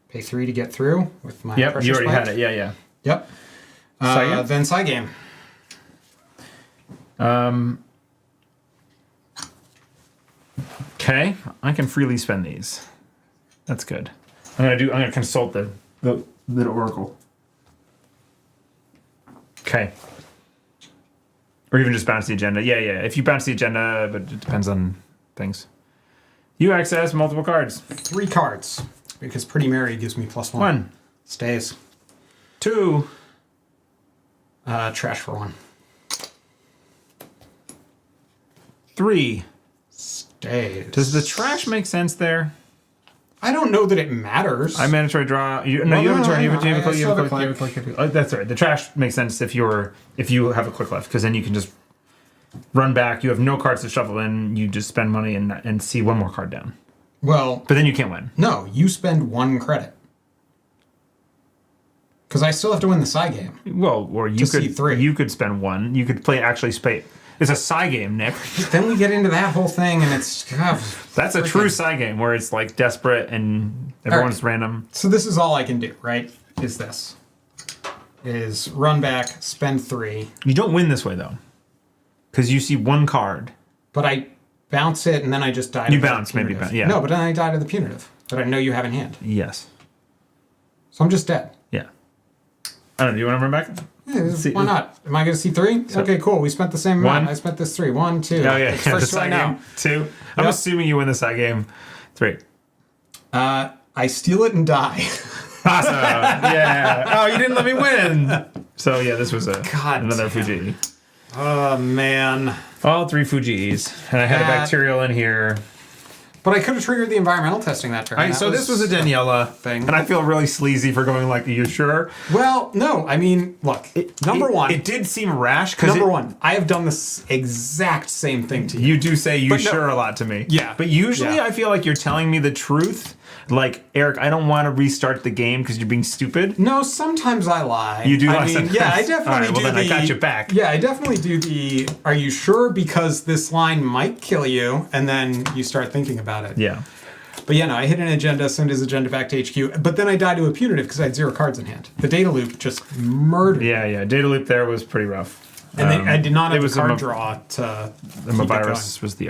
Pay 3 to get through with my Yep, pressure you already spike. had it. Yeah. Yep. Side Then side game. Okay, I can freely spend these. That's good. I'm gonna consult the oracle. Okay. Or even just bounce the agenda. Yeah. If you bounce the agenda, but it depends on things. You access multiple cards. 3 cards. Because Pretty Mary gives me +1. 1, Stays. 2, Trash for 1. 3. Stays. Does the trash make sense there? I don't know that it matters. I mandatory draw. You have a turn. You have a click. Oh, that's right. The trash makes sense if you have a click left, because then you can just run back. You have no cards to shuffle in. You just spend money and see one more card down. Well, But then you can't win. no, you spend 1 credit. Because I still have to win the side game. Well, or you could C3. you could spend 1. You could actually spay. It's a side game, Nick. Then we get into that whole thing, and it's... That's a true side game where it's like desperate and everyone's random. So this is all I can do, right? Is run back, spend 3. You don't win this way though, because you see 1 card. But I bounce it, and then I just die. You to the bounce, maybe punitive. yeah. No, but then I die to the punitive that I know you have in hand. Yes. So I'm just dead. Yeah. I don't know. Do you want to run back? Yeah, why not? Am I going to see 3? Okay, cool. We spent the same amount. 1. I spent this 3. 1, 2. Oh yeah. It's The first side right game. now. 2. I'm assuming you win the side game. 3. I steal it and die. Awesome. Yeah. Oh, you didn't let me win. So yeah, this was another Fuji. Oh man. All 3 Fujis, and I had a bacterial in here. But I could have triggered the environmental testing that turn. So this was a Daniela thing. and I feel really sleazy for going like, "Are you sure?" Well, no. I mean, look. Number one. It did seem rash because Number one. I have done this exact same thing to you. You do say "you sure" a lot to me. Yeah. But usually Yeah. I feel like you're telling me the truth. Like, Eric, I don't want to restart the game because you're being stupid. No, sometimes I lie. You do lie mean, sometimes. yeah, I definitely All right, well, do then the... I got you back. Yeah, I definitely do the, are you sure? Because this line might kill you, and then you start thinking about it. Yeah. But yeah, no, I hit an agenda, send his agenda back to HQ, but then I die to a punitive because I had 0 cards in hand. The data loop just murdered. Yeah. Data loop there was pretty rough. And then I did not have it the was card draw to The virus was the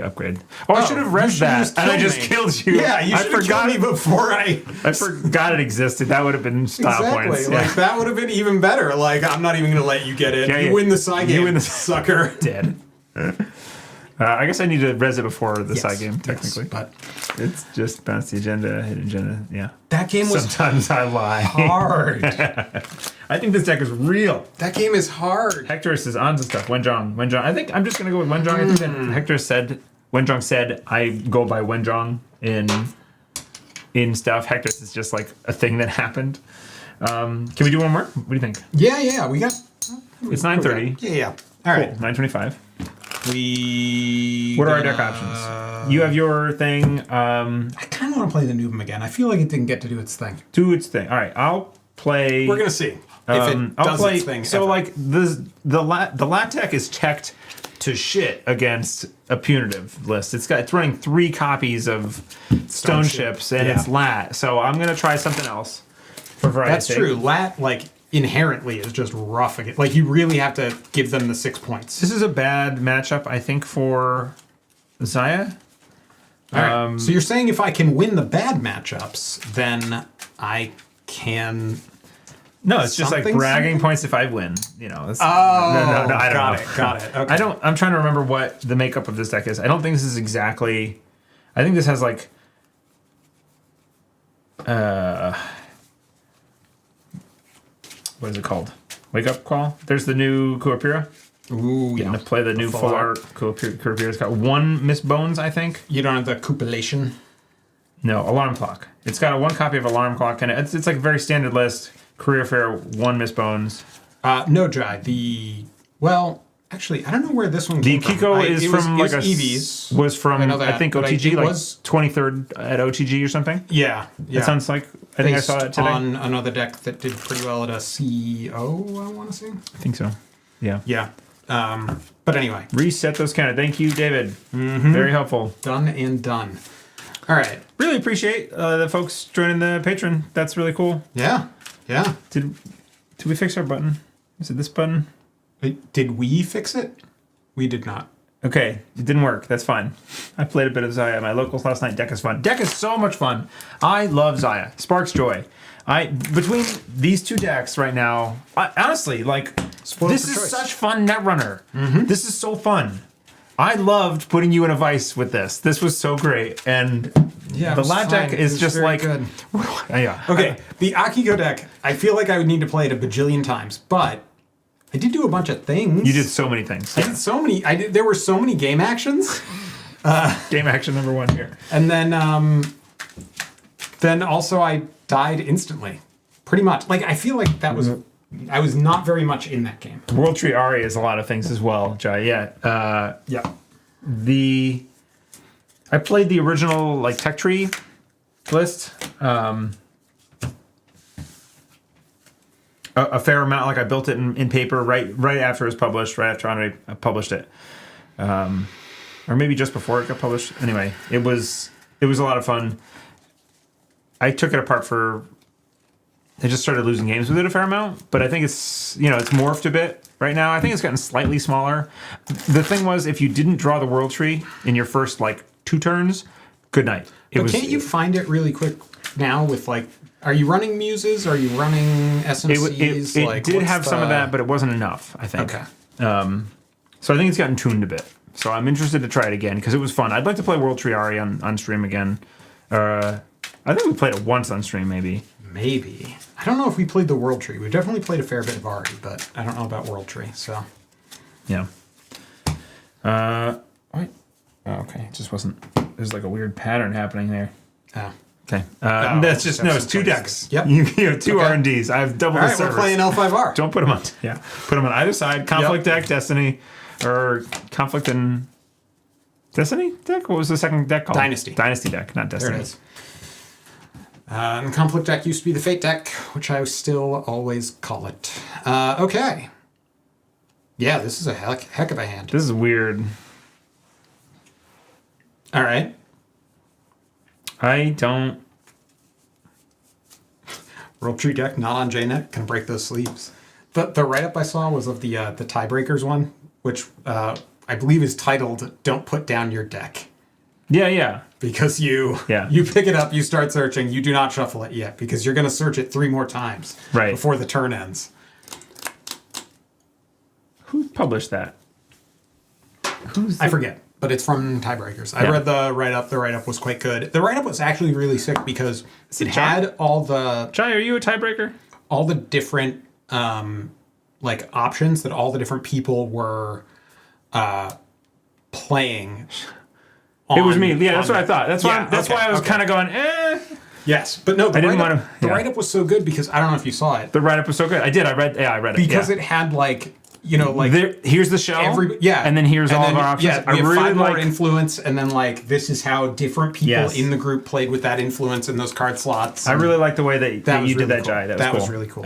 upgrade. Oh, I should have read that, and I just killed you. Yeah, you should have killed me before I forgot it existed. That would have been style points. Like, Yeah. that would have been even better. Like, I'm not even going to let you get it. Yeah, you win the side game, You win the sucker. Dead. I guess I need to res it before the Yes, side game, technically. yes, but It's just bounce the agenda, hit agenda. Yeah. that game was Sometimes I lie. hard. I think this deck is real. That game is hard. Hector is on to stuff. Wenjong. I think I'm just gonna go with Wenjong. I think that Wenjong said I go by Wenjong in stuff. Hector is just like a thing that happened. Can we do one more? What do you think? Yeah, we got. It's 9:30. Yeah. All right. Cool. 9:25. What are our deck options? You have your thing. I kind of want to play the Nuvem again. I feel like it didn't get to do its thing. Do its thing. All right, I'll play. We're gonna see if it does its thing. So ever. like the lat deck is checked to shit against a punitive list. It's running 3 copies of stone ships and it's lat. So I'm gonna try something else for variety. That's true. Lat inherently is just rough again. Like you really have to give them the 6 points. This is a bad matchup, I think, for Zahya. All right. So you're saying if I can win the bad matchups, then I can. No, it's just like bragging something? points if I win. You know. No, I don't know. Got it. Okay. I'm trying to remember what the makeup of this deck is. I don't think this is exactly. I think this has like. What is it called? Wake Up Call. There's the new Kuapira. Ooh, Getting to play the new full art Kuapira. It's got 1 Miss Bones, I think. You don't have the cupulation. No, Alarm Clock. It's got a 1 copy of Alarm Clock, and it's like a very standard list. Career Fair, 1 Miss Bones. No, Jai. Actually, I don't know where this one came from. The Akiko is from like a EVs. Was from I think OTG, like was 23rd at OTG or something. Yeah. It sounds like I think I saw it today. On another deck that did pretty well at a CEO, I want to say. I think so. Yeah. Yeah. But anyway, Reset those counter. Thank you, David. Very helpful. done and done. All right. Really appreciate the folks joining the Patreon. That's really cool. Yeah. Did we fix our button? Is it this button? Did we fix it? We did not. Okay, it didn't work. That's fine. I played a bit of Zahya. My locals last night. Deck is fun. Deck is so much fun. I love Zahya. Sparks joy. Between these 2 decks right now, honestly, like this is such fun Netrunner. This is so fun. I loved putting you in a vice with this. This was so great, and the lat deck is just like good. Yeah. Okay, the Akiko deck. I feel like I would need to play it a bajillion times, but I did do a bunch of things. You did so many things. I did so many. There were so many game actions. Game action number 1 here. And then also I died instantly, pretty much. Like I feel like that was. I was not very much in that game. World Tree Ari is a lot of things as well, Jai. Yeah. Yeah. I played the original like tech tree list. A fair amount. Like I built it in paper right after it was published. Right after Andre published it, or maybe just before it got published. Anyway, it was a lot of fun. I took it apart I just started losing games with it a fair amount, but I think it's morphed a bit right now. I think it's gotten slightly smaller. The thing was, if you didn't draw the World Tree in your first 2 turns, good night. Can't you find it really quick now with are you running muses? Are you running SMCs? It did have some of that, but it wasn't enough, I think. Okay. So I think it's gotten tuned a bit. So I'm interested to try it again because it was fun. I'd like to play World Tree Ari on stream again. I think we played it once on stream, maybe. Maybe. I don't know if we played the World Tree. We definitely played a fair bit of Ari, but I don't know about World Tree, so. Yeah. What? Oh, okay. It just wasn't. There's like a weird pattern happening there. Oh. Okay. That's just, no, it's 2 decks. Yep. You have 2 R&Ds. I have double the Alright, servers. we're playing L5R. Don't put them on. Yeah. Put them on either side. Conflict deck, Destiny, or Conflict and Destiny deck? What was the second deck called? Dynasty. Dynasty deck, not Destiny. There it is. And Conflict deck used to be the Fate deck, which I still always call it. Okay. Yeah, this is a heck of a hand. This is weird. All right. I don't. World Tree deck, not on JNet, can break those sleeves. The write-up I saw was of the Tiebreakers one, which I believe is titled "Don't Put Down Your Deck." Yeah. Because you pick it up, you start searching, you do not shuffle it yet, because you're going to search it 3 more times before the turn ends. Who published that? I forget. but it's from Tiebreakers. I Yeah. read the write-up. The write-up was quite good. The write-up was actually really sick because it had all the Jai, are you a tiebreaker? different like options that all the different people were playing. It was me. Yeah, that's what I thought. That's why. That's okay, why I was okay. kind of going. Yes, but no, the didn't write-up, wanna- the yeah. write-up was so good because I don't know if you saw it. The write-up was so good. I did. I read it. Because yeah. it had like, you know, like Here's the show. and then here's all of our options. Yeah, we I have really 5 more like. influence, and then like this is how different people Yes. in the group played with that influence in those card slots. I really like the way that was you did really that, cool. Jai. That That was was cool. really cool.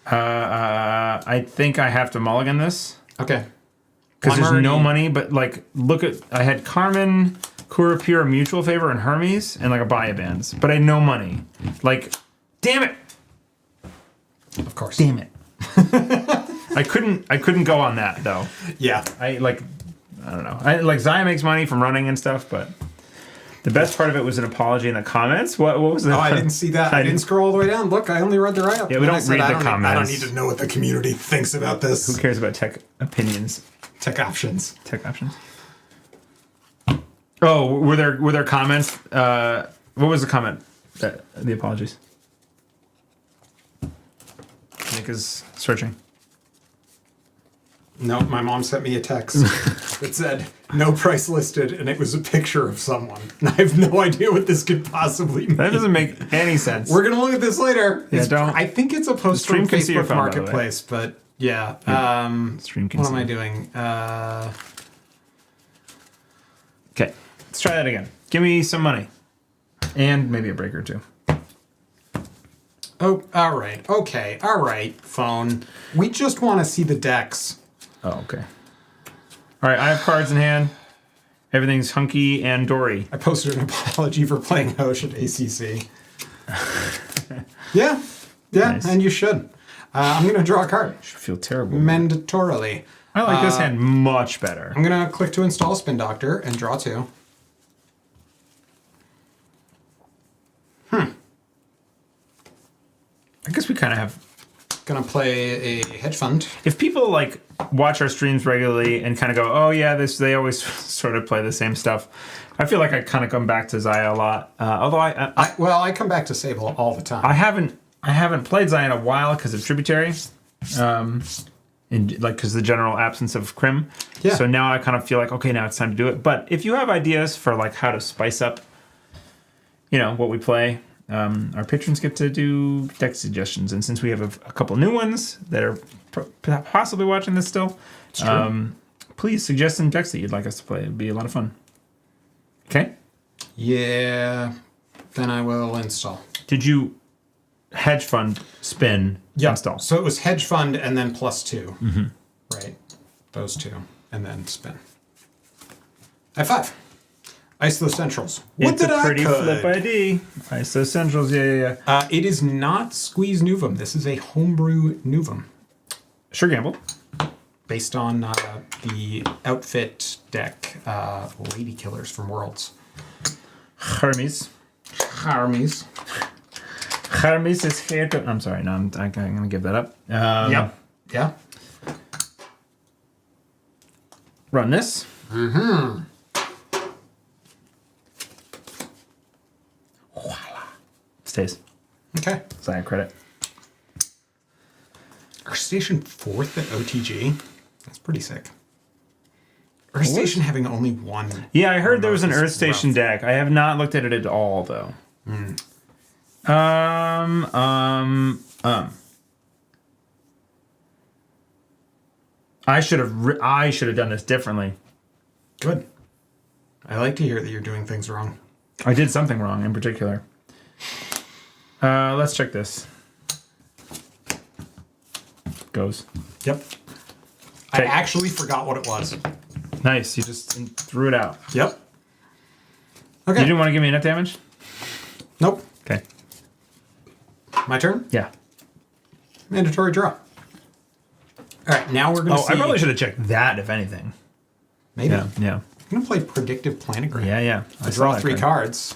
I think I have to mulligan this Okay. because I'm there's no already- money. But like, look at I had Carmen, Kurapira, Mutual Favor, and Hermes, and like a Baya bands, but I had no money. Like, damn it! Of course. Damn it! I couldn't go on that though. Yeah. I don't know. Zahya makes money from running and stuff, but the best part of it was an apology in the comments. What was that? Oh, I didn't see that. I didn't scroll all the way down. Look, I only read the write-up. Yeah, we And don't I said, read the I don't comments. need to know what the community thinks about this. Who cares about tech opinions? Tech options. Tech options. Oh, were there comments? What was the comment? The apologies. Nick is searching. No, my mom sent me a text that said no price listed, and it was a picture of someone. And I have no idea what this could possibly mean. That doesn't make any sense. We're gonna look at this later. Yeah, don't. I think it's a post stream from can see your Facebook phone, by the way. Marketplace, but yeah. Stream can What see. am I doing? Okay, let's try that again. Give me some money, and maybe a break or two. Oh, all right. Okay, all right. Phone. We just want to see the decks. Oh, okay. All right, I have cards in hand. Everything's hunky and dory. I posted an apology for playing Hosh at ACC. yeah, Nice. and you should. I'm gonna draw a card I feel terrible. mandatorily. I like this hand much better. I'm gonna click to install Spin Doctor and draw 2. I guess we kind of have. Gonna play a hedge fund. If people like watch our streams regularly and kind of go, "Oh yeah, they always sort of play the same stuff," I feel like I kind of come back to Zahya a lot. Although I come back to Sable all the time. I haven't played Zahya in a while because of Tributary, because the general absence of Crim. Yeah. So now I kind of feel like okay, now it's time to do it. But if you have ideas for like how to spice up, what we play. Our patrons get to do deck suggestions, and since we have a couple new ones that are possibly watching this still, please suggest some decks that you'd like us to play. It'd be a lot of fun. Okay? Yeah. Then I will install. Did you hedge fund spin install? So it was hedge fund and then +2. Mm-hmm. Right. Those 2. And then spin. F5. ISO Centrals. What It's did a pretty I could? flip ID. ISO Centrals, yeah. It is not Squeeze Nuvem. This is a homebrew Nuvem. Sure gamble. Based on the outfit deck, Lady Killers from Worlds. Hermes. Hermes. Hermes is here to... I'm sorry, no, I'm going to give that up. Yep. Yeah. Run this. Mm-hmm. Stays. Okay. Zahya credit. Earth Station 4th at OTG. That's pretty sick. Earth Station having only one. Yeah, I heard there was an Is Earth Station rough. deck. I have not looked at it at all, though. I should have done this differently. Good. I like to hear that you're doing things wrong. I did something wrong in particular. Let's check this. Goes. Yep. I actually forgot what it was. Nice. You just threw it out. Yep. You Okay. didn't want to give me enough damage? Nope. Okay. My turn. Yeah. Mandatory draw. All right. Now we're gonna Oh, see. I probably should have checked that, if anything. Maybe. Yeah. I'm gonna play Predictive Planogram. Yeah. I draw 3 cards.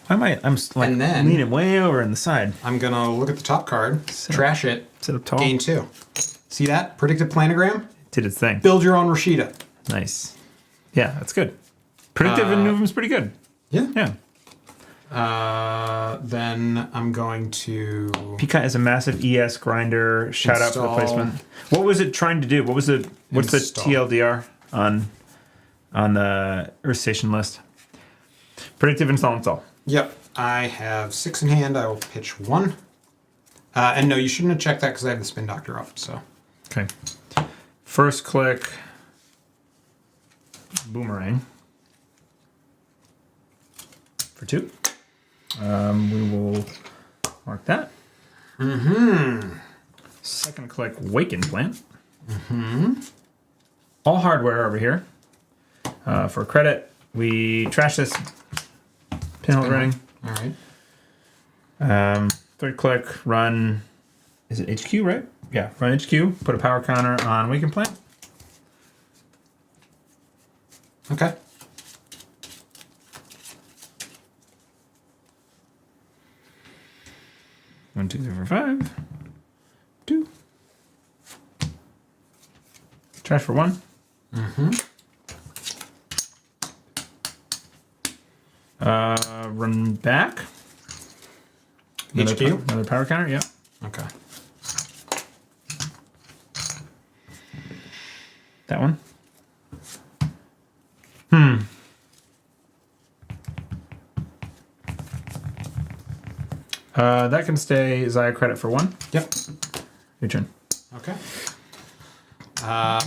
I'm like And then- leaning way over in the side. I'm gonna look at the top card, trash it, Sit up tall. gain 2. See that? Predictive Planogram? Did its thing. Build your own Rashida. Nice. Yeah, that's good. Predictive in Nuvem's pretty good. Yeah. Yeah. Then I'm going to... Pika has a massive ES grinder. Shout out for the placement. What was it trying to do? What's the TLDR on the Earth Station list? Predictive install. Yep. I have 6 in hand. I will pitch 1. And no, you shouldn't have checked that because I have the Spin Doctor up. So. Okay. First click. Boomerang. For 2. We will mark that. Second click, Wake Implant. All hardware over here. For credit, we trash this pinhole running. All right. Third click, run. Is it HQ, right? Yeah, run HQ. Put a power counter on Wake Implant. Okay. One, 2, 3, 4, 5. 2. Trash for 1. Run back. HQ? Another power counter, yeah. Okay. That one. That can stay Zahya credit for 1. Yep. Your turn. Okay.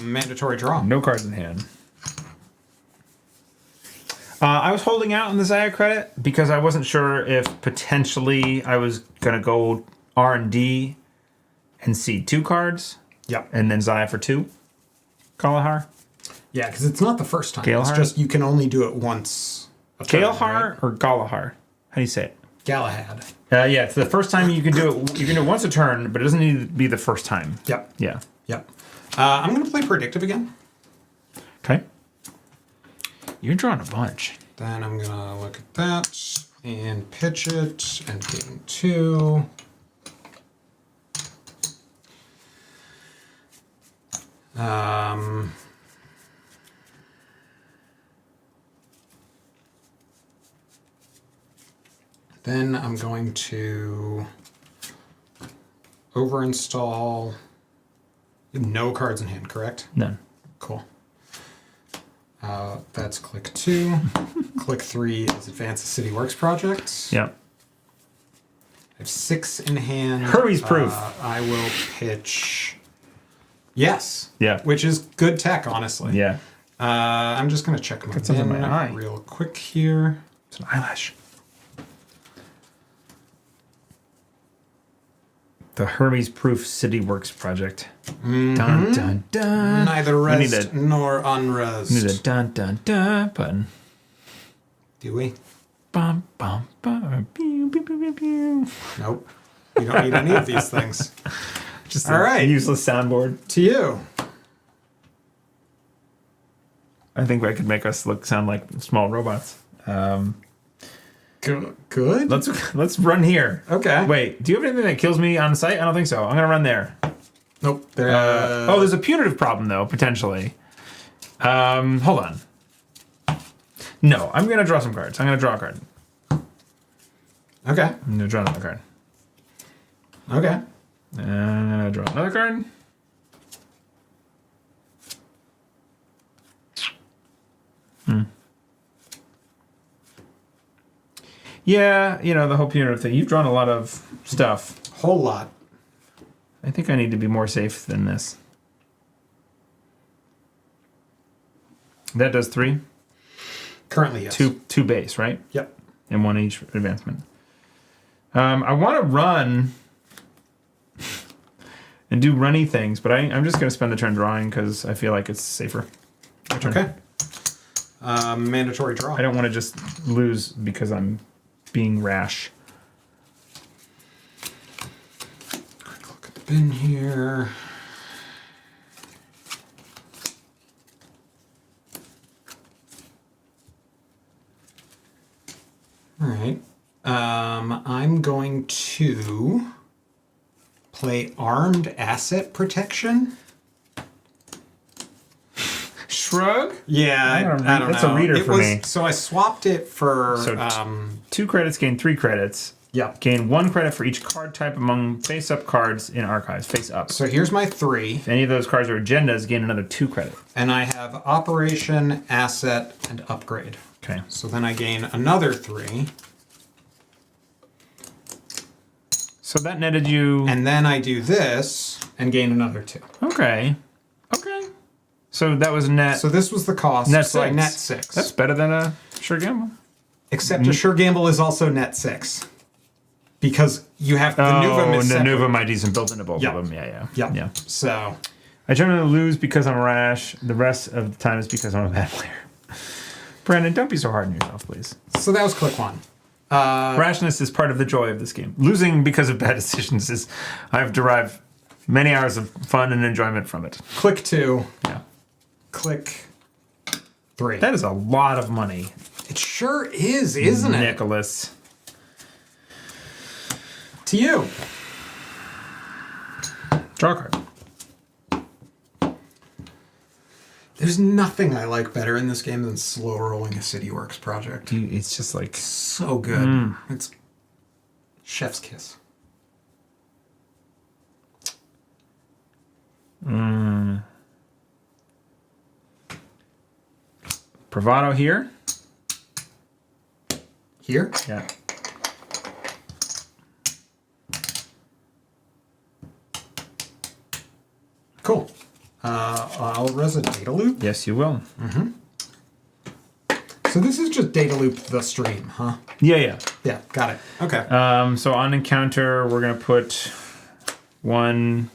Mandatory draw. No cards in hand. I was holding out on the Zahya credit because I wasn't sure if potentially I was gonna go R&D and seed 2 cards. Yep. And then Zahya for 2. Kalahar. Yeah, because it's not the first time. Galahar? It's just you can only do it once. Kalahar right? or Galahar? How do you say it? Galahad. Yeah, it's the first time you can do it. You can do it once a turn, but it doesn't need to be the first time. Yep. Yeah. Yep. I'm going to play Predictive again. Okay. You're drawing a bunch. Then I'm going to look at that and pitch it and gain 2. Then I'm going to overinstall. No cards in hand, correct? None. Cool. That's click 2. Click 3 is Advance the City Works project. Yeah. I have 6 in hand. Hurry's proof. I will pitch. Yes. Yeah. Which is good tech, honestly. Yeah. I'm just going to check my Got something in bin my eye. real quick here. It's an eyelash. The Hermes Proof City Works project. Dun dun dun. Neither We need rest a- nor unrest. Need a dun dun dun button. Do we? Bum bum bum. Pew, pew, pew, pew, pew. Nope. We don't need any of these things. Just All right. useless soundboard. To you. I think I could make us sound like small robots. Good. Let's run here. Okay. Wait, do you have anything that kills me on site? I don't think so. I'm gonna run there. Nope. There's a punitive problem though, potentially. Hold on. No, I'm gonna draw some cards. I'm gonna draw a card. Okay. I'm gonna draw another card. Okay. And I'm gonna draw another card. Yeah, the whole punitive thing. You've drawn a lot of stuff. Whole lot. I think I need to be more safe than this. That does 3. Currently, yes. Two base, right? Yep. And 1 each advancement. I want to run and do runny things, but I'm just going to spend the turn drawing because I feel like it's safer. Okay. Mandatory draw. I don't want to just lose because I'm being rash. Quick look at the bin here. All right. I'm going to play Armed Asset Protection. Shrug? Yeah, I don't know. That's a reader for me. So I swapped it for... So 2 credits gain 3 credits. Yeah. Gain 1 credit for each card type among face-up cards in archives. Face up. So here's my 3. If any of those cards are agendas, gain another 2 credit. And I have Operation, Asset, and Upgrade. Okay. So then I gain another 3. So that netted you... And then I do this and gain another 2. Okay. Okay. So that was net... So this was the cost. Net so I 6. net 6. That's better than a sure gamble. Except a sure gamble is also net 6. Because you have the Nuvem is the separate. Nuvem IDs and built into both Yep. of them. Yeah. Yeah. So I generally lose because I'm rash. The rest of the time is because I'm a bad player. Brandon, don't be so hard on yourself, please. so that was click 1. Rashness is part of the joy of this game. Losing because of bad decisions is... I've derived many hours of fun and enjoyment from it. Click 2. Yeah. Click 3. That is a lot of money. It sure is, isn't it? Nicholas. To you. Draw a card. There's nothing I like better in this game than slow rolling a CityWorks project. Dude, it's just like... So good. It's chef's kiss. Bravado here. Here? Yeah. Cool. I'll res a data loop. Yes, you will. So this is just data loop the stream, huh? Yeah. Yeah, got it. Okay. So on encounter, we're going to put 1,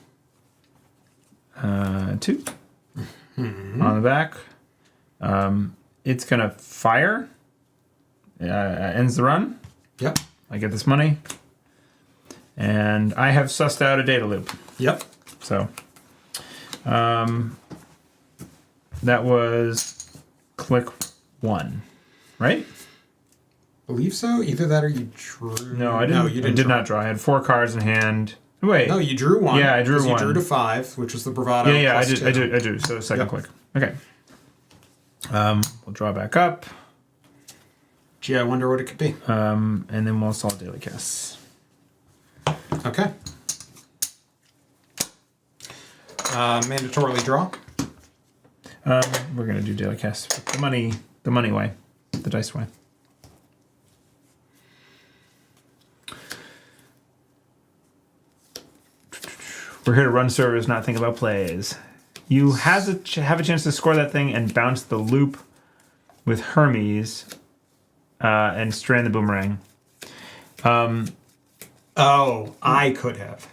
2 on the back. It's going to fire. Ends the run. Yep. I get this money. And I have sussed out a data loop. Yep. So that was click 1, right? Believe so. Either that or you drew. No, I didn't. No, you didn't. I did not draw. I had 4 cards in hand. Wait. No, you drew 1. Yeah, I drew 1. You drew to 5, which was the bravado. Yeah, I plus did. 2. I do. So second Yep. click. Okay. We'll draw back up. Gee, I wonder what it could be. And then we'll solve daily casts. Okay. Mandatorily draw. We're gonna do daily casts the money way, the dice way. We're here to run servers, not think about plays. You have a chance to score that thing and bounce the loop with Hermes and strand the boomerang. Oh, I could have.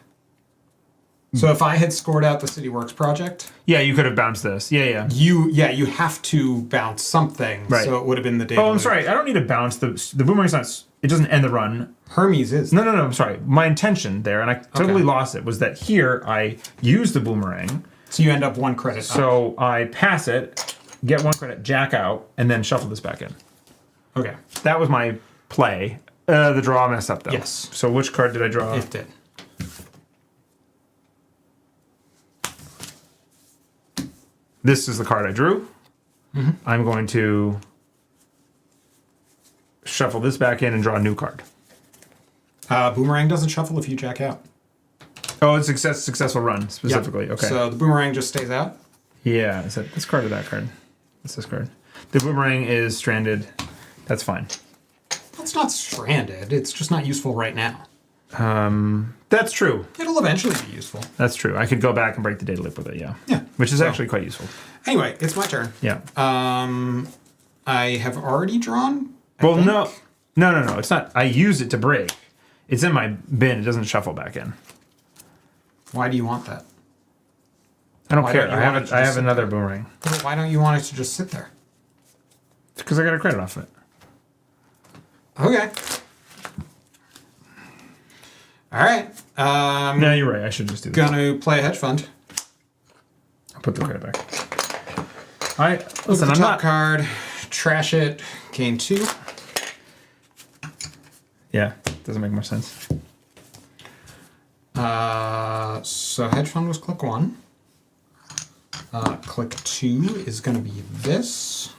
So if I had scored out the CityWorks project, Yeah, you could have bounced this. Yeah. you have to bounce something. Right. So it would have been the data. Oh, I'm loop. sorry. I don't need to bounce. The boomerang's not... It doesn't end the run. Hermes is. No, I'm sorry. My intention there, and I totally Okay. lost it, was that here I use the boomerang. So you end up 1 credit. up. So I pass it, get 1 credit, jack out, and then shuffle this back in. Okay. That was my play. The draw messed up, though. Yes. So which card did I draw? It did. This is the card I drew. I'm going to shuffle this back in and draw a new card. Boomerang doesn't shuffle if you jack out. Oh, it's successful run, specifically. Yep. Okay. So the boomerang just stays out. Yeah, is that this card or that card? It's this card. The boomerang is stranded. That's fine. It's not stranded. It's just not useful right now. That's true. It'll eventually be useful. That's true. I could go back and break the data loop with it, yeah. Yeah. Which is So- actually quite useful. Anyway, it's my turn. Yeah. I have already drawn. I Well, think. no. It's not. I use it to break. It's in my bin. It doesn't shuffle back in. Why do you want that? I don't Why care. don't you I want have it it. to I just have sit another there? boomerang. Why don't you want it to just sit there? It's because I got a credit off it. Okay. All right. No, you're right. I should just do this. Gonna play a hedge fund. I'll put the credit back. Listen, Look at the I'm top not. card. Trash it. Gain 2. Yeah, doesn't make much sense. So hedge fund was click 1. Click 2 is going to be this.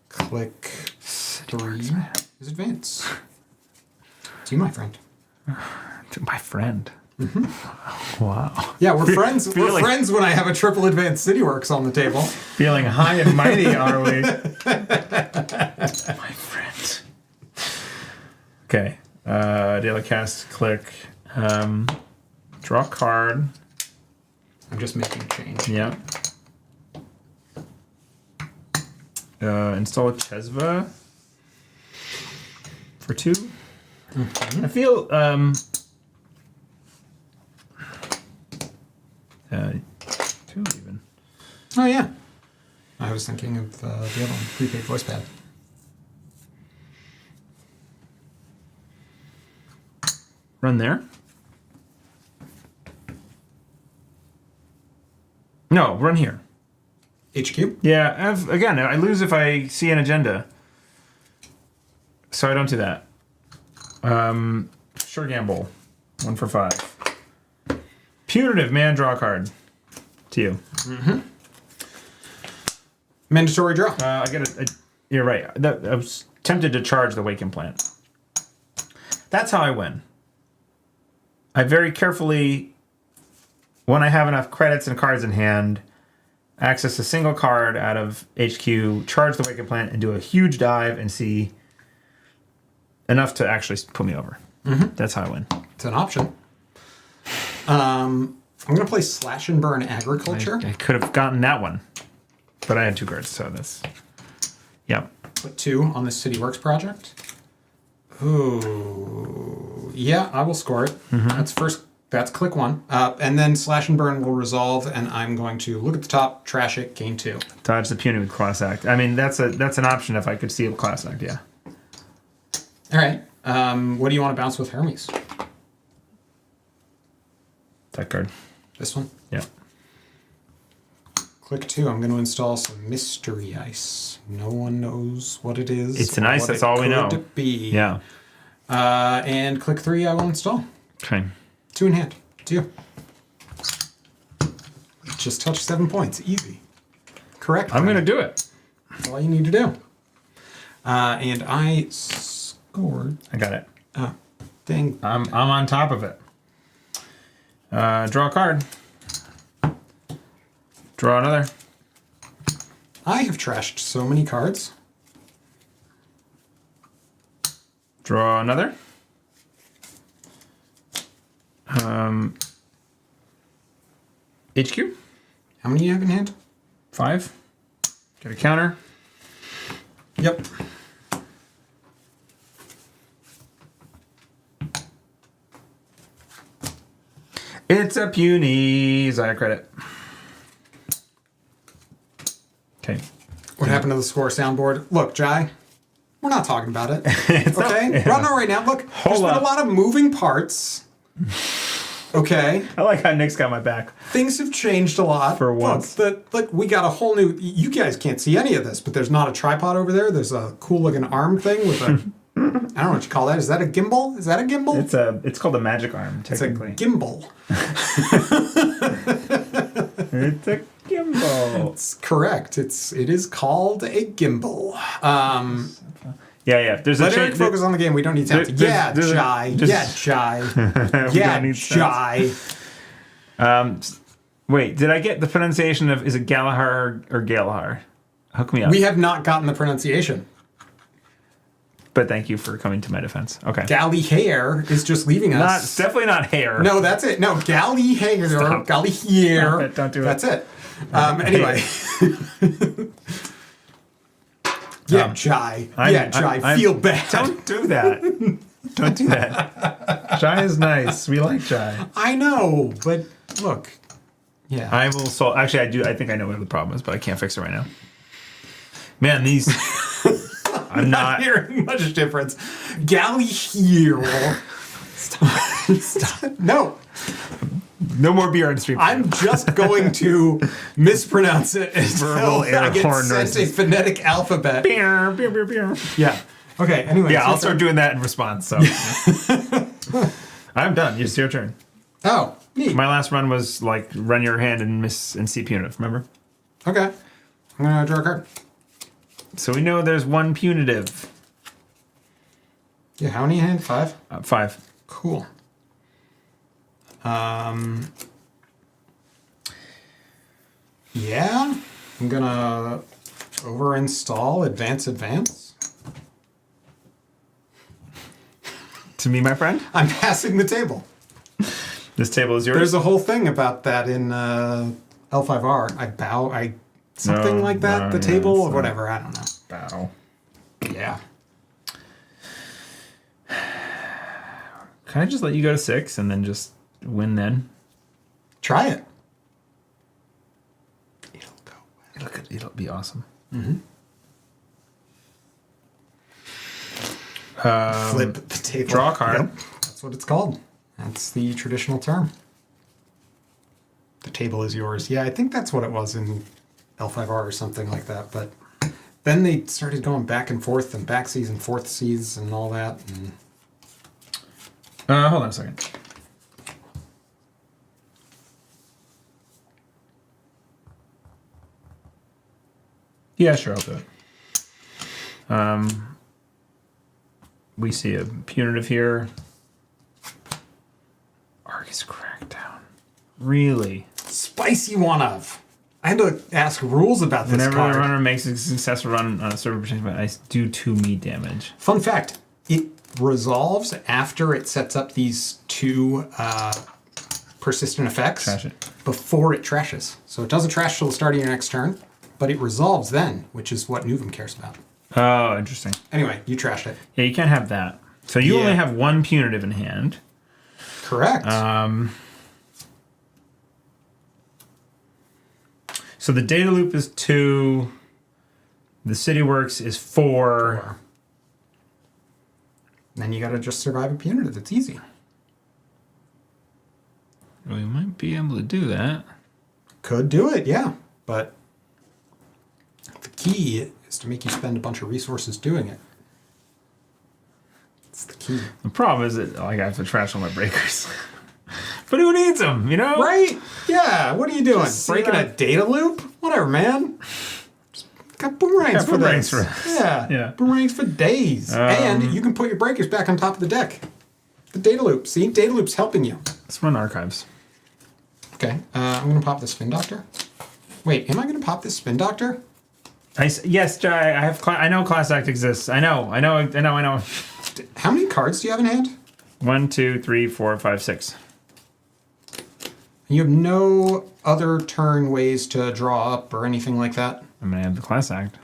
Click 3 is advance. To you, my friend. To my friend. Mm-hmm. Wow. Yeah, we're friends. We're friends when I have a triple advanced CityWorks on the table. Feeling high and mighty, are we? My friend. Okay. Daily cast, click. Draw card. I'm just making a change. Yeah. Install a Chesva for 2. Mm-hmm. I feel 2 even. Oh yeah. I was thinking of the other one, prepaid voice pad. Run there. No, run here. HQ? Yeah, again, I lose if I see an agenda. So I don't do that. Sure gamble. 1 for 5. Punitive, man, draw a card. To you. Mm-hmm. Mandatory draw. I get a you're right. I was tempted to charge the Waken Plant. That's how I win. I very carefully, when I have enough credits and cards in hand, access a single card out of HQ, charge the Waken Plant, and do a huge dive and see enough to actually put me over. Mm-hmm. That's how I win. It's an option. I'm going to play Slash and Burn Agriculture. I could have gotten that one, but I had 2 cards, so that's... Yep. Put 2 on the CityWorks project. Ooh. Yeah, I will score it. Mm-hmm. That's click 1. And then Slash and Burn will resolve, and I'm going to look at the top, trash it, gain 2. Dodge the Puny with Class Act. I mean, that's an option if I could see a Class Act, yeah. All right. What do you want to bounce with Hermes? That card. This one? Yeah. Click 2. I'm going to install some Mystery Ice. No one knows what it is. It's an ice, that's all we know. Could be. Yeah. And click 3, I will install. Okay. 2 in hand. 2. Just touch 7 points. Easy. Correct. I'm going to do it. That's all you need to do. And I scored. I got it. Dang. I'm on top of it. Draw a card. Draw another. I have trashed so many cards. Draw another. HQ. How many do you have in hand? 5. Get a counter. Yep. It's a puny Zahya credit. Okay. What happened to the score soundboard? Look, Jai, we're not talking about it. It's okay? not, Right now, right now. Look, there's been a lot of moving parts. Okay. I like how Nick's got my back. Things have changed a lot. For once. Look, we got a whole new... You guys can't see any of this, but there's not a tripod over there. There's a cool-looking arm thing with a... I don't know what you call that. Is that a gimbal? Is that a gimbal? It's called a magic arm, technically. It's a gimbal. It's a gimbal. It's correct. It is called a gimbal. Yeah. There's Let Eric focus on the game. We don't need to. Yeah, Jai. Yeah, Jai. Wait, did I get the pronunciation of, is it Galahar or Galahar? Hook me up. We have not gotten the pronunciation. But thank you for coming to my defense. Okay. Galley hair is just leaving us. It's definitely not hair. No, that's it. No, galley hair. Galley hair. Don't do it. That's it. Anyway. Yeah, Jai. Jai. Feel bad. Don't do that. Don't do that. Jai is nice. We like Jai. I know, but look. Yeah. I will solve. Actually, I do. I think I know what the problem is, but I can't fix it right now. Man, these. I'm not hearing much difference. Galley here. Stop. No. No more beer on stream. I'm just going to mispronounce it until I get sent a phonetic alphabet. Beer, beer, beer, beer. Yeah. Okay, anyway. Yeah, I'll start doing that in response. So I'm done. It's your turn. Oh, neat. My last run was like run your hand and miss and see punitive. Remember? Okay. I'm gonna draw a card. So we know there's one punitive. Yeah, how many in hand? 5? 5. Cool. Yeah, I'm gonna over-install Advance. To me, my friend. I'm passing the table. This table is yours. There's a whole thing about that in L5R. Something like that. The table or whatever. I don't know. Bow. Yeah. Can I just let you go to 6 and then just win then? Try it. It'll go well. It'll be awesome. Flip the table. Draw a card. Yep. That's what it's called. That's the traditional term. The table is yours. Yeah, I think that's what it was in L5R or something like that. But then they started going back and forth and back seas and forth seas and all that. And Hold on a second. Yeah, sure, I'll do it. We see a punitive here. Argus Crackdown. Really? spicy one of. I had to ask rules about this Whenever card. the runner makes a successful run on a server protection, I do 2 meat damage. Fun fact, it resolves after it sets up these 2 persistent effects Trash it. before it trashes. So it doesn't trash till the start of your next turn, but it resolves then, which is what Nuvem cares about. Oh, interesting. Anyway, you trashed it. Yeah, you can't have that. So you only have 1 punitive in hand. Correct. So the data loop is 2. The city works is 4. Then you gotta just survive a punitive. It's easy. We might be able to do that. Could do it, yeah. But the key is to make you spend a bunch of resources doing it. It's the key. The problem is that I have to trash all my breakers. But who needs them, you know? Right? Yeah, what are you doing? Just Breaking a data loop? Whatever, man. Got boomerangs for boomerangs this. for this. Yeah. Yeah. Boomerangs for days. And you can put your breakers back on top of the deck. The data loop. See? Data loop's helping you. Let's run archives. Okay. I'm going to pop the Spin Doctor. Wait, am I going to pop this Spin Doctor? Yes, Jai, I have. I know Class Act exists. I know. How many cards do you have in hand? 1, 2, 3, 4, 5, 6. You have no other turn ways to draw up or anything like that? I'm gonna add the Class Act.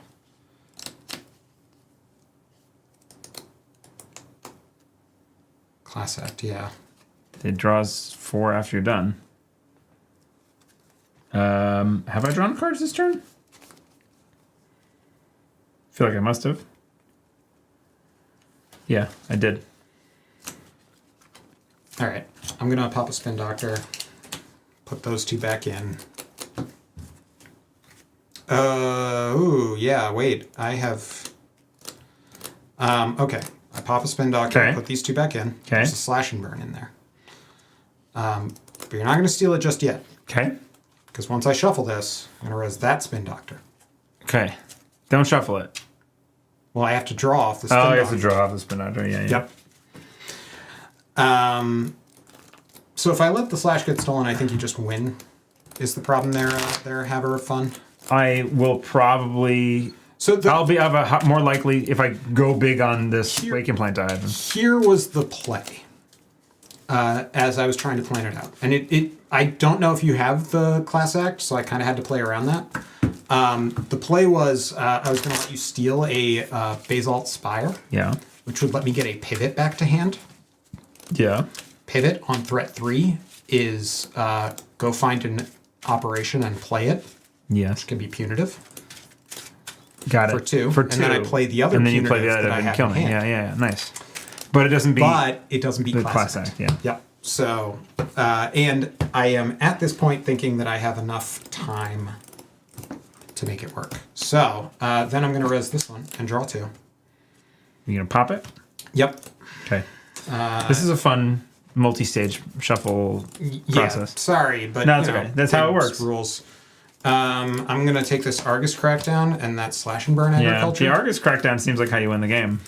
Class Act, yeah. It draws 4 after you're done. Have I drawn cards this turn? Feel like I must have. Yeah, I did. All right, I'm gonna pop a Spin Doctor. Put those 2 back in. Ooh, yeah, wait. I have... okay. I pop a Spin Doctor, Okay. put these 2 back in. Okay. There's a Slash and Burn in there. But you're not going to steal it just yet. Okay. Because once I shuffle this, I'm going to res that Spin Doctor. Okay. Don't shuffle it. Well, I have to draw off the Spin Oh, Doctor. you have to draw off the spin doctor. Yeah. Yep. So if I let the Slash get stolen, I think you just win. Is the problem there, Haver of Fun? I will probably. So I'll have more likely if I go big on this Waking Plant Dive. Here was the play, as I was trying to plan it out. And I don't know if you have the Class Act, so I kind of had to play around that. The play was I was going to let you steal a Basalt Spire, Yeah. which would let me get a pivot back to hand. Yeah. Pivot on threat 3 is go find an operation and play it. Yes. Which can be punitive. Got it. For 2. For And 2. then I play the other and then you punitive play the other that I and have kill in me. hand. Yeah. Nice. But it doesn't beat. But it doesn't beat the Class Act. Yeah. Yep. So, and I am at this point thinking that I have enough time to make it work. So, then I'm going to res this one and draw 2. You gonna pop it? Yep. Okay. This is a fun multi-stage shuffle process. Sorry, but No, it's okay. That's how it works. Rules. I'm gonna take this Argus Crackdown and that Slash and Burn Agriculture. The Argus Crackdown seems like how you win the game.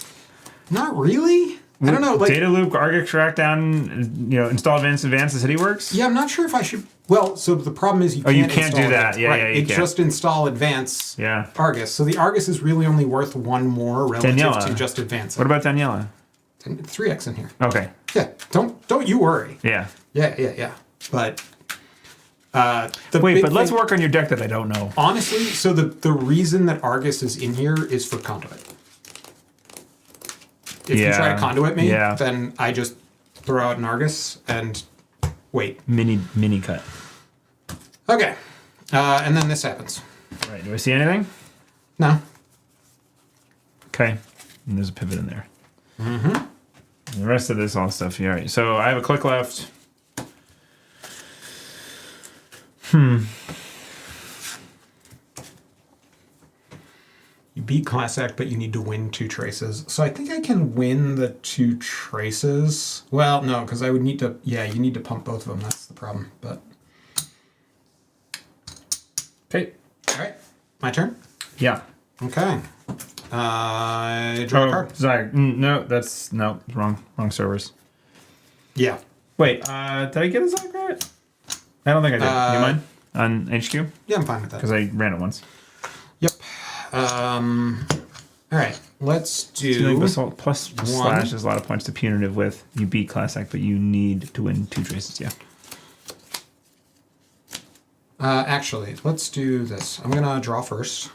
Not really. I don't know. Like, Data loop, Argus Crackdown, install advanced the city works. yeah, I'm not sure if I should. Well, so the problem is you can't. You can't install do that. Advance. Yeah, right. yeah, you It can't. just install advance. Yeah. Argus. So the Argus is really only worth one more relative Daniela. to just advance. What about Daniela? 3x in here. Okay. Yeah. Don't you worry. Yeah. Yeah. But. Let's work on your deck that I don't know. Honestly, so the reason that Argus is in here is for conduit. If you try to conduit me, then I just throw out an Argus and wait. Mini cut. Okay. And then this happens. Right. Do I see anything? No. Okay. And there's a pivot in there. Mm-hmm. The rest of this all stuff. Yeah. All right. So I have a click left. You beat Class Act, but you need to win 2 traces. So I think I can win the 2 traces. Well, no, because I would need to... Yeah, you need to pump both of them. That's the problem, but... Okay. All right. My turn? Yeah. Okay. Draw a card. Sorry. No, that's... No, wrong. Wrong servers. Yeah. Wait, did I get a Zahya credit? I don't think I did. Do you mind? On HQ? Yeah, I'm fine with that. Because I ran it once. Yep. All right. Let's do... Stealing Basalt plus slash is a lot of points to punitive with. You beat Class Act, but you need to win 2 traces, yeah. Actually, let's do this. I'm going to draw first.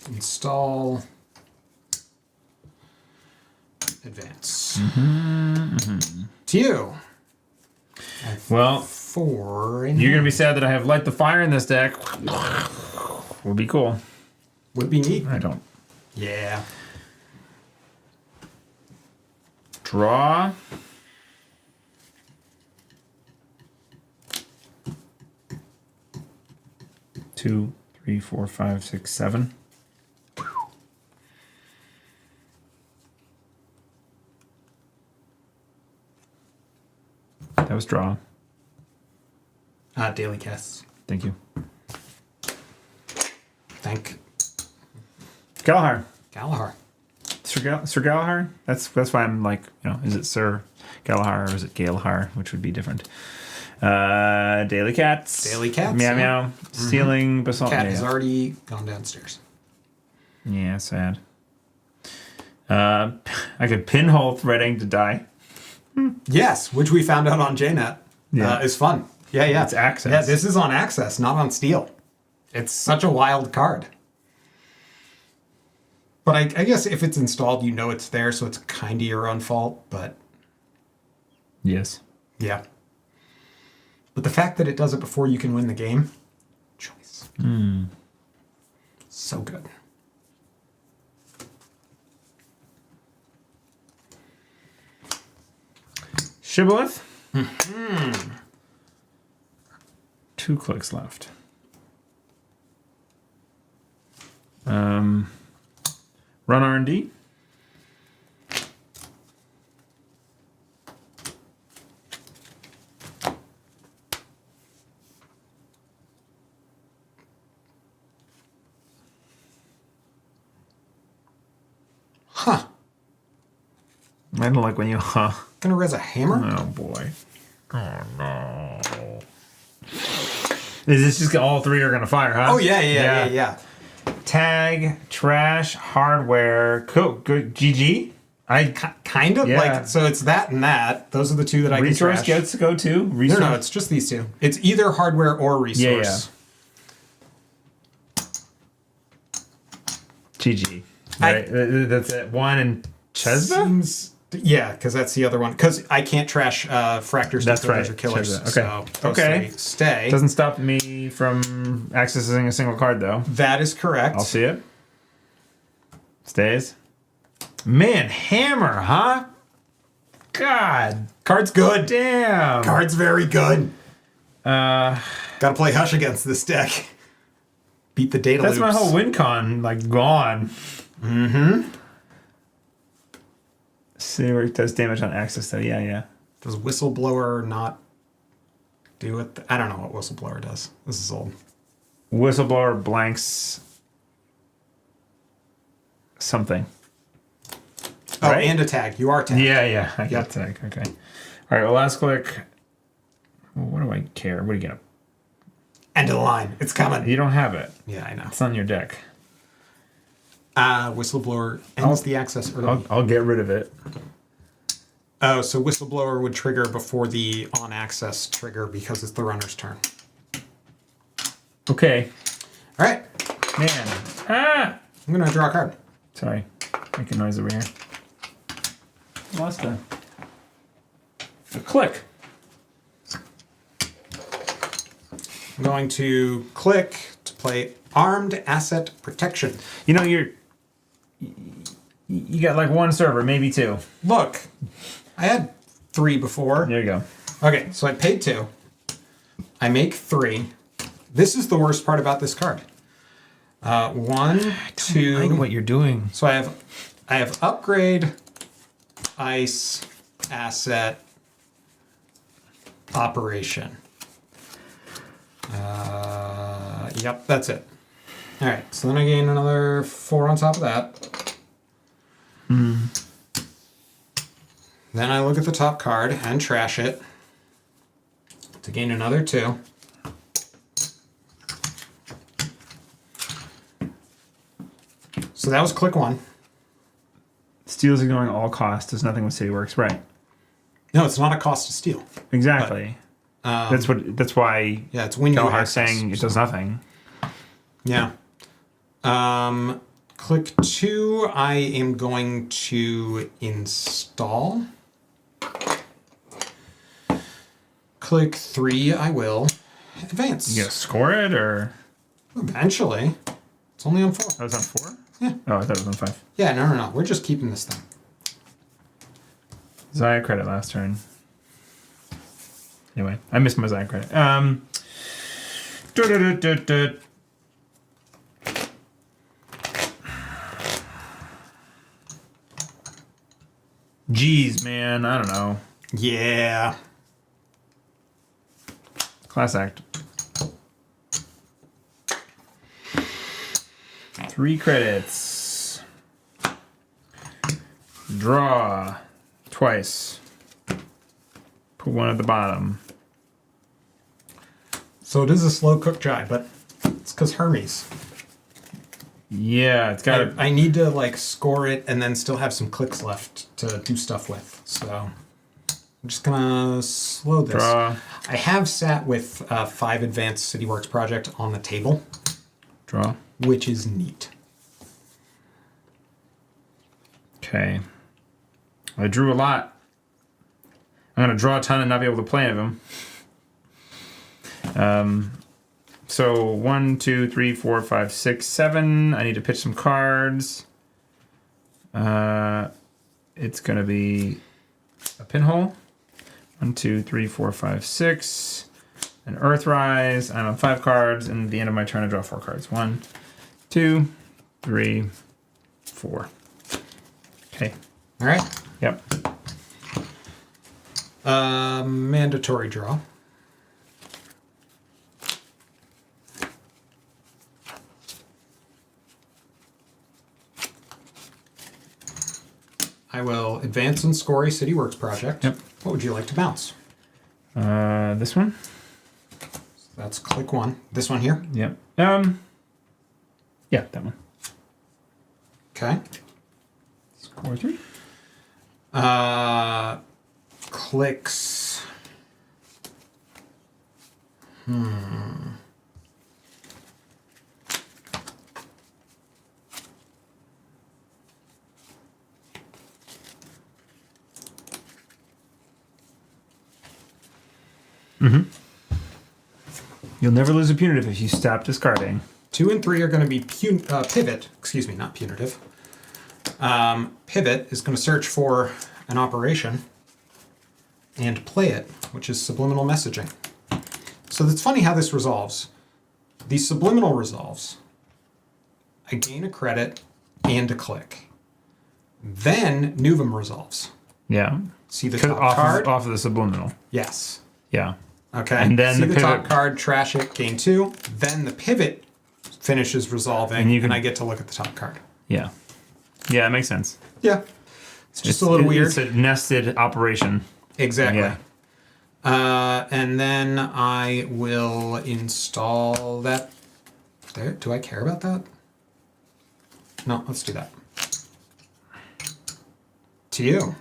Install. Advance. To you. Well, 4. You're going to be sad that I have Light the Fire in this deck. Would be cool. Would be neat. I don't. Yeah. Draw. Two, 3, 4, 5, 6, 7. That was draw. Daily casts. Thank you. Thank Galahar. Galahar. Sir Galahar? That's why I'm like, is it Sir Galahar or is it Galahar, which would be different. Daily cats. Daily cats. Meow yeah. meow. Stealing basalt. Cat has already gone downstairs. Yeah, sad. I could pinhole threading to die. Yes, which we found out on JNet. Yeah. Is fun. Yeah. It's access. Yeah, this is on access, not on steel. It's such a wild card. But I guess if it's installed, you know it's there, so it's kind of your own fault, but... Yes. Yeah. But the fact that it does it before you can win the game, choice. So good. Shibboleth. 2 clicks left. Run R&D. Huh. I don't like when you Gonna res a hammer? Oh boy. Oh no. Is this just all 3 are gonna fire, huh? Oh, yeah. Tag, trash, hardware, cool, good. GG. Kind of Yeah. like, so it's that and that. Those are the 2 that I can Resource trash. gets to go too. Resource. No, it's just these 2. It's either hardware or resource. GG. Right. That's it. 1 and Chesba? Seems, yeah, because that's the other one. Because I can't trash Fractors, That's right. or Killers. Chesba. Okay. So those Okay. 3 stay. Doesn't stop me from accessing a single card though. That is correct. I'll see it. Stays. Man, hammer, huh? God Card's good. damn. Card's very good. Gotta play Hush against this deck. Beat the data That's loops. my whole win con, like, gone. Mm-hmm. See where it does damage on access, though. Yeah. Does Whistleblower not do it? I don't know what Whistleblower does. This is old. Whistleblower blanks something. Oh, Right? and a tag. You are tagged. Yeah. I got tag. Okay. All right, well, last click. Well, what do I care? What do you get? End of the line. It's coming. You don't have it. Yeah, I know. It's on your deck. Whistleblower ends the access early. I'll get rid of it. Oh, so Whistleblower would trigger before the on-access trigger because it's the runner's turn. Okay. All right. Man. Ah! I'm going to draw a card. Sorry. Making noise over here. Lost a click. I'm going to click to play Armed Asset Protection. You know, you got like one server, maybe two. Look, I had 3 before. There you go. Okay, so I paid 2. I make 3. This is the worst part about this card. 1, 2. I like what you're doing. So I have upgrade, ice, asset, operation. Yep, that's it. All right, so then I gain another 4 on top of that. Then I look at the top card and trash it to gain another 2. So that was click 1. Steel's ignoring all costs. Does nothing with CityWorks. Right. No, it's not a cost to steal. Exactly. That's why. Yeah, it's when you Kelleher's access. saying it does nothing. Yeah. Click 2, I am going to install. Click 3, I will advance. You gonna score it or? Eventually. It's only on 4. Oh, it's on 4? Yeah. Oh, I thought it was on 5. Yeah, no. We're just keeping this thing. Zahya credit last turn. Anyway, I missed my Zahya credit. Jeez, man, I don't know. Yeah. Class act. 3 credits. Draw twice. Put 1 at the bottom. So it is a slow cook dry, but it's because Hermes. Yeah, it's got I need to like score it and then still have some clicks left to do stuff with. So I'm just gonna slow this. Draw. I have sat with 5 Advanced CityWorks project on the table, Draw. which is neat. Okay. I drew a lot. I'm gonna draw a ton and not be able to play any of them. So 1, 2, 3, 4, 5, 6, 7. I need to pitch some cards. It's gonna be a pinhole. 1, 2, 3, 4, 5, 6. An Earthrise. I'm on 5 cards, and at the end of my turn, I draw 4 cards. 1, 2, 3, 4. Okay. All right. Yep. Mandatory draw. I will advance and score a CityWorks project. Yep. What would you like to bounce? This one. That's click 1. This one here. Yep. Yeah, that one. Okay. Score 3. Clicks. You'll never lose a punitive if you stop discarding. 2 and 3 are going to be pivot. Excuse me, not punitive. Pivot is going to search for an operation and play it, which is subliminal messaging. So it's funny how this resolves. These subliminal resolves. I gain a credit and a click. Then Nuvem resolves. Yeah. See the top card? Off of the subliminal. Yes. Yeah. Okay. And then see the the top pivot. card, trash it, gain 2. Then the pivot finishes resolving, and I get to look at the top card. Yeah. Yeah, it makes sense. Yeah. It's just a little weird. It's a nested operation. Exactly. Yeah. And then I will install that. There. Do I care about that? No, let's do that. To you.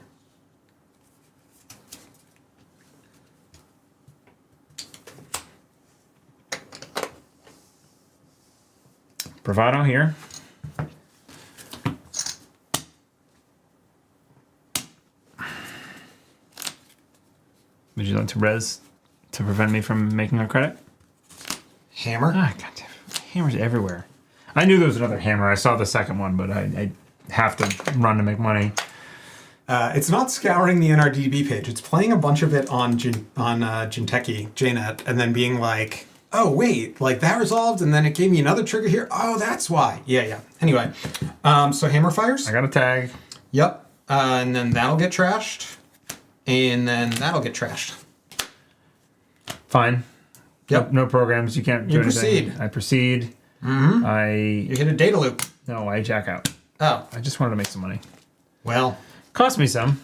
Bravado here. Would you like to res to prevent me from making a credit? Hammer. Ah, goddamn. Hammers everywhere. I knew there was another hammer. I saw the second one, but I have to run to make money. It's not scouring the NRDB page. It's playing a bunch of it on Jinteki, JNet, and then being like, oh, wait, like that resolved, and then it gave me another trigger here. Oh, that's why. Yeah. Anyway, so hammer fires. I got a tag. Yep. And then that'll get trashed. And then that'll get trashed. Fine. Yep. No programs. You can't do anything. Proceed. I proceed. You hit a data loop. No, I jack out. Oh. I just wanted to make some money. Well. Cost me some.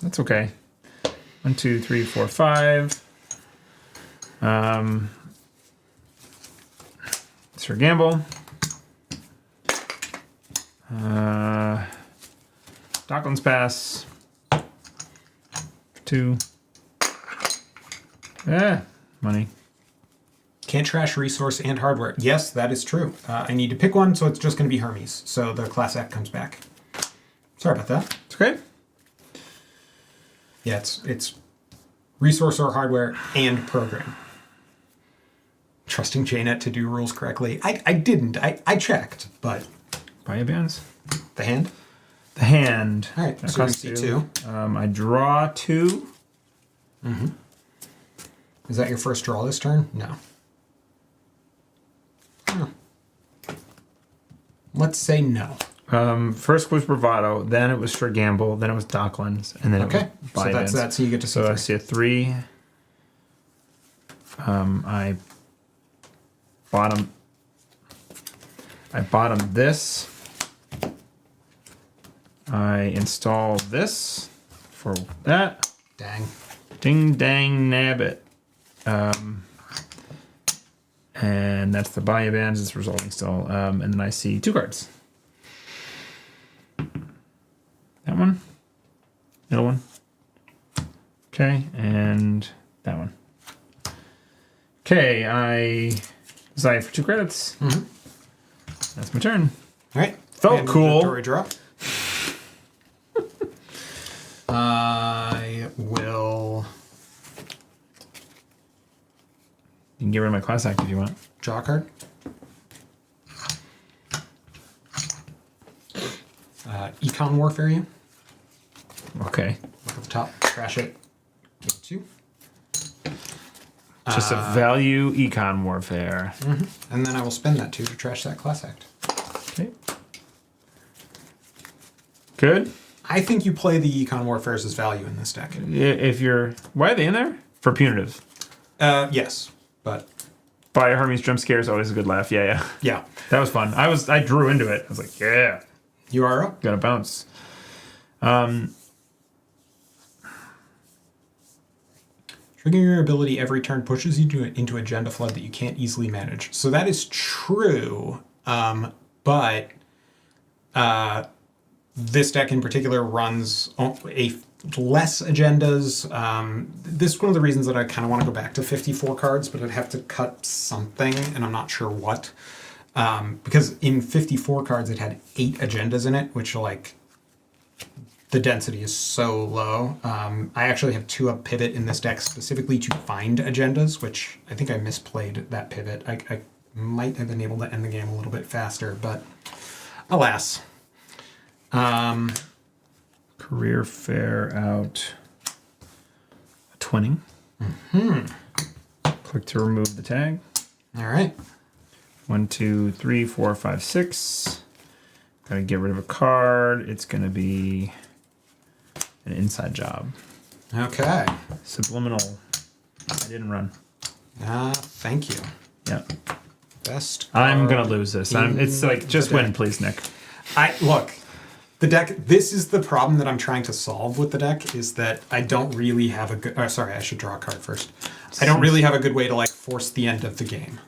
That's okay. 1, 2, 3, 4, 5. Sir Gamble. Docklands Pass. 2. Money. Can't trash resource and hardware. Yes, that is true. I need to pick one, so it's just going to be Hermes. So the Class Act comes back. Sorry about that. It's okay. Yeah, it's resource or hardware and program. Trusting JNet to do rules correctly. I didn't. I checked, but... Buy bands. The hand? The hand. All right, so you see 2. I draw 2. Is that your first draw this turn? No. Let's say no. First was Bravado, then it was for Gamble, then it was Docklands, and then it was so that's that. So you get to see. So I see a 3. I bottom this. I install this for that. Dang. Ding dang nabbit. And that's the Bayou Bands. It's resolving still. And then I see 2 cards. That one. Middle one. Okay, and that one. Okay, I Zahya for 2 credits. That's my turn. All right. Felt cool. Mandatory draw. I will... You can get rid of my Class Act if you want. Draw a card. Econ Warfare you. Okay. Look at the top. Trash it. Game 2. Just a value econ warfare. And then I will spend that 2 to trash that Class Act. Okay. Good. I think you play the Econ Warfares as value in this deck. If you're... Why are they in there? For punitive. Yes, but... Buy a Hermes jump scare is always a good laugh. Yeah. Yeah. That was fun. I drew into it. I was like, yeah. You are up. Gotta bounce. Triggering your ability every turn pushes you into agenda flood that you can't easily manage. So that is true, but this deck in particular runs less agendas. This is one of the reasons that I kind of want to go back to 54 cards, but I'd have to cut something, and I'm not sure what. Because in 54 cards, it had 8 agendas in it, which the density is so low. I actually have 2-up pivot in this deck specifically to find agendas, which I think I misplayed that pivot. I might have been able to end the game a little bit faster, but alas. Career fair out. A twinning. Click to remove the tag. All right. 1, 2, 3, 4, 5, 6. Gotta get rid of a card. It's gonna be an inside job. Okay. Subliminal. I didn't run. Thank you. Yeah. Best. I'm gonna lose this. It's like just win, please, Nick. Look. The deck. This is the problem that I'm trying to solve with the deck. Is that I don't really have a good. Oh, sorry, I should draw a card first. I don't really have a good way to like force the end of the game.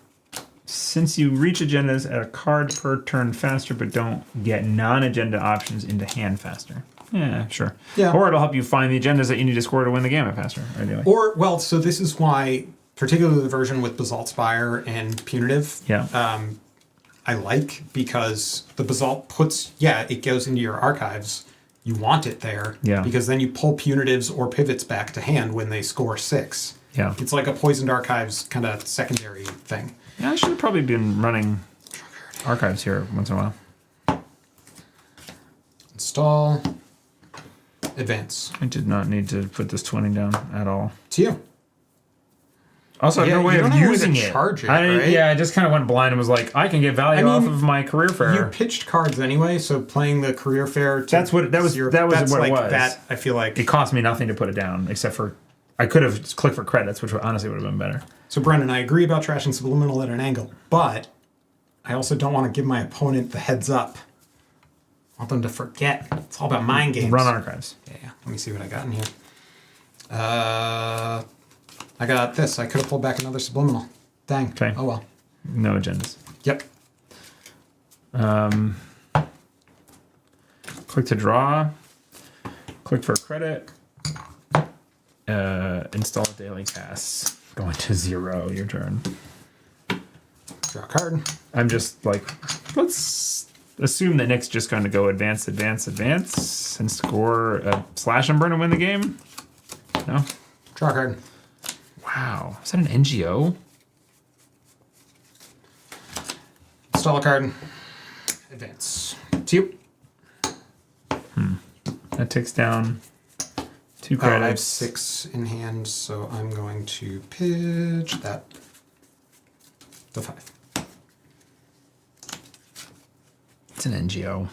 Since you reach agendas at a card per turn faster, but don't get non-agenda options into hand faster. Yeah, sure. Yeah. Or it'll help you find the agendas that you need to score to win the game at faster. Ideally. Or well, so this is why, particularly the version with Basalt Spire and Punitive. Yeah. I like because the Basalt puts, it goes into your archives. You want it there. Yeah. Because then you pull Punitives or Pivots back to hand when they score 6. Yeah. It's like a Poisoned Archives kind of secondary thing. Yeah, I should have probably been running archives here once in a while. Install. Advance. I did not need to put this 20 down at all. To you. Also, I have no way of using it. Charge it, right? right? Yeah, I just kind of went blind and was like, I can get value off of my career fair. You pitched cards anyway, so playing the career fair. That was what it was. That I feel like it cost me nothing to put it down, except for I could have just clicked for credits, which honestly would have been better. So Brendan, I agree about trashing Subliminal at an angle, but I also don't want to give my opponent the heads up. I want them to forget. It's all about mind games. Run archives. Yeah. Let me see what I got in here. I got this. I could have pulled back another Subliminal. Dang. Okay. Oh well. No agendas. Yep. Click to draw. Click for credit. Install daily casts. Going to 0 your turn. Draw a card. I'm just like, let's assume that Nick's just going to go advance, advance, advance, and score a slash and burn and win the game. No? Draw a card. Wow. Is that an NGO? Install a card. Advance. To you. That takes down 2 I credits. have 6 in hand, so I'm going to pitch that. The 5. It's an NGO.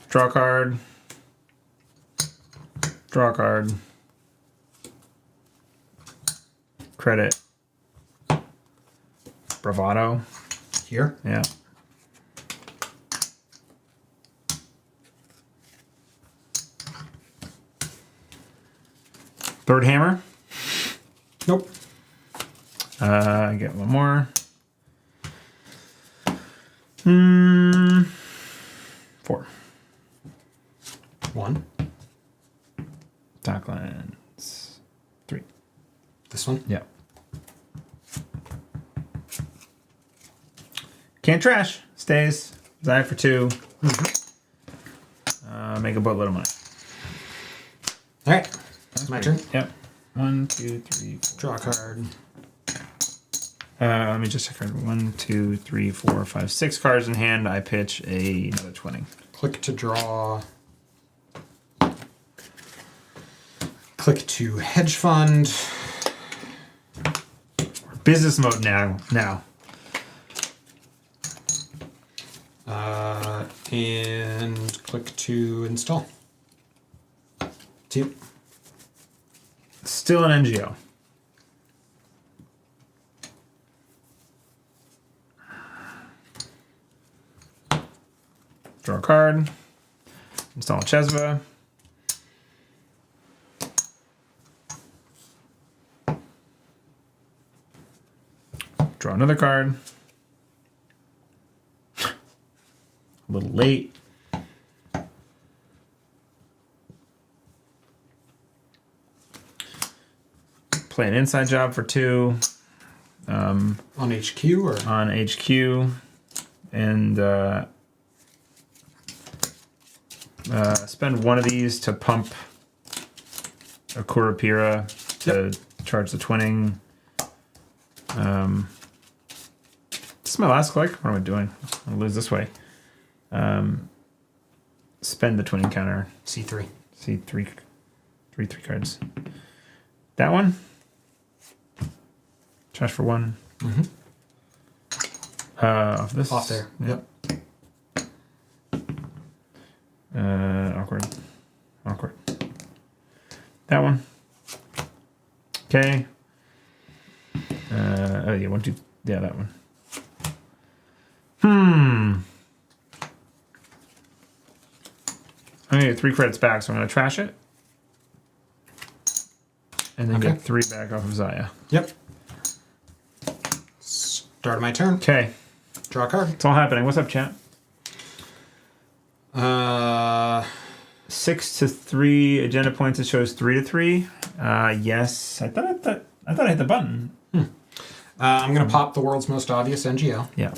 Draw a card. Draw a card. Credit. Bravado. Here. Yeah. Third hammer. Nope. I get one more. 4. 1. Docklands. 3. This one. Yeah. Can't trash. Stays. Zahya for 2. Make a boatload of money. All right. That's my turn. Yep. 1, 2, 3, 4. Draw a card. Let me just check. 1, 2, 3, 4, 5, 6 cards in hand. I pitch another 20. Click to draw. Click to hedge fund. Business mode now. And click to install. 2. Still an NGO. Draw a card. Install Chesva. Draw another card. A little late. Play an inside job for 2. On HQ or? On HQ. And spend one of these to pump a Kurapira to charge the twinning. This is my last click. What am I doing? I'll lose this way. Spend the twinning counter. C3. C3. 3 cards. That one. Trash for 1. Off this. Off there. Yep. Awkward. Awkward. That one. Okay. Oh yeah, 1, 2. Yeah, that one. I'm gonna get 3 credits back, so I'm gonna trash it. And then get 3 back off of Zahya. Yep. Start of my turn. Okay. Draw a card. It's all happening. What's up, chat? 6 to 3 agenda points. It shows 3 to 3. Yes. I thought I hit the button. I'm gonna pop the world's most obvious NGL. Yeah.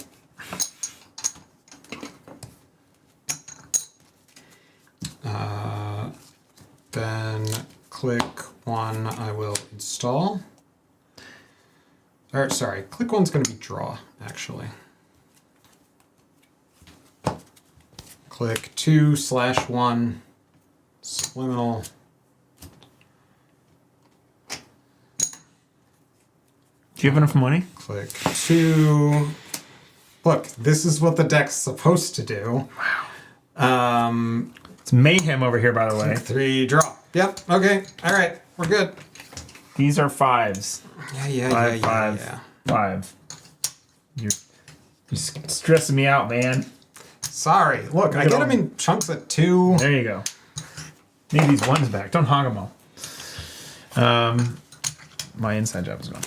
Then click 1. I will install. Or sorry, click 1's gonna be draw actually. Click 2/1 subliminal. Do you have enough money? Click 2. Look, this is what the deck's supposed to do. Wow. It's mayhem over here, by the way. 3, draw. Yep. Okay. All right. We're good. These are 5s. Yeah. 5. You're stressing me out, man. Sorry. Look, I get them in chunks at 2. There you go. Need these 1s back. Don't hog them all. My inside job is gone.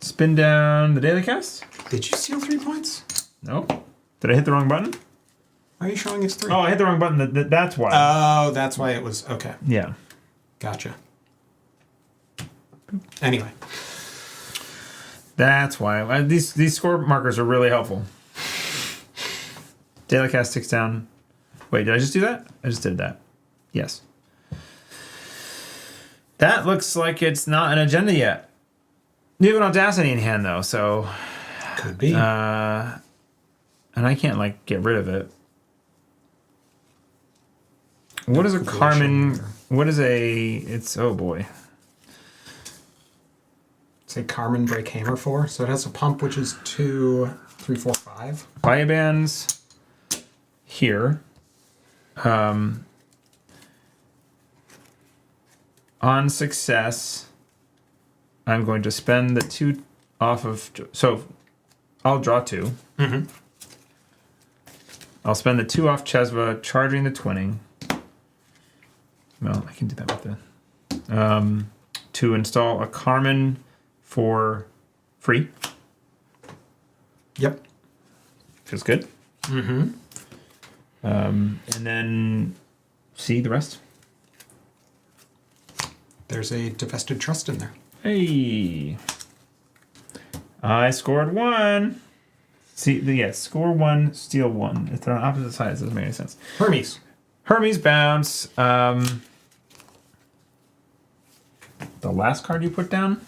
Spin down the daily cast? Did you steal 3 points? Nope. Did I hit the wrong button? Why are you showing it's 3? Oh, I hit the wrong button. That's why. Oh, that's why it was. Okay. Yeah. Gotcha. Anyway. That's why. These score markers are really helpful. Daily cast 6 down. Wait, did I just do that? I just did that. Yes. That looks like it's not an agenda yet. You have an Audacity in hand, though, so... Could be. And I can't, like, get rid of it. What is a Carmen... What is a... It's... Oh, boy. It's a Carmen Break Hammer 4. So it has a pump, which is 2, 3, 4, 5. Biobands here. On success, I'm going to spend the 2 off of... So, I'll draw 2. I'll spend the 2 off Chesva, charging the twinning. Well, I can do that with the... to install a Carmen for free. Yep. Feels good. And then see the rest. There's a Divested Trust in there. Hey. I scored 1. See, yes, score 1, steal 1. If they're on opposite sides, it doesn't make any sense. Hermes bounce. The last card you put down?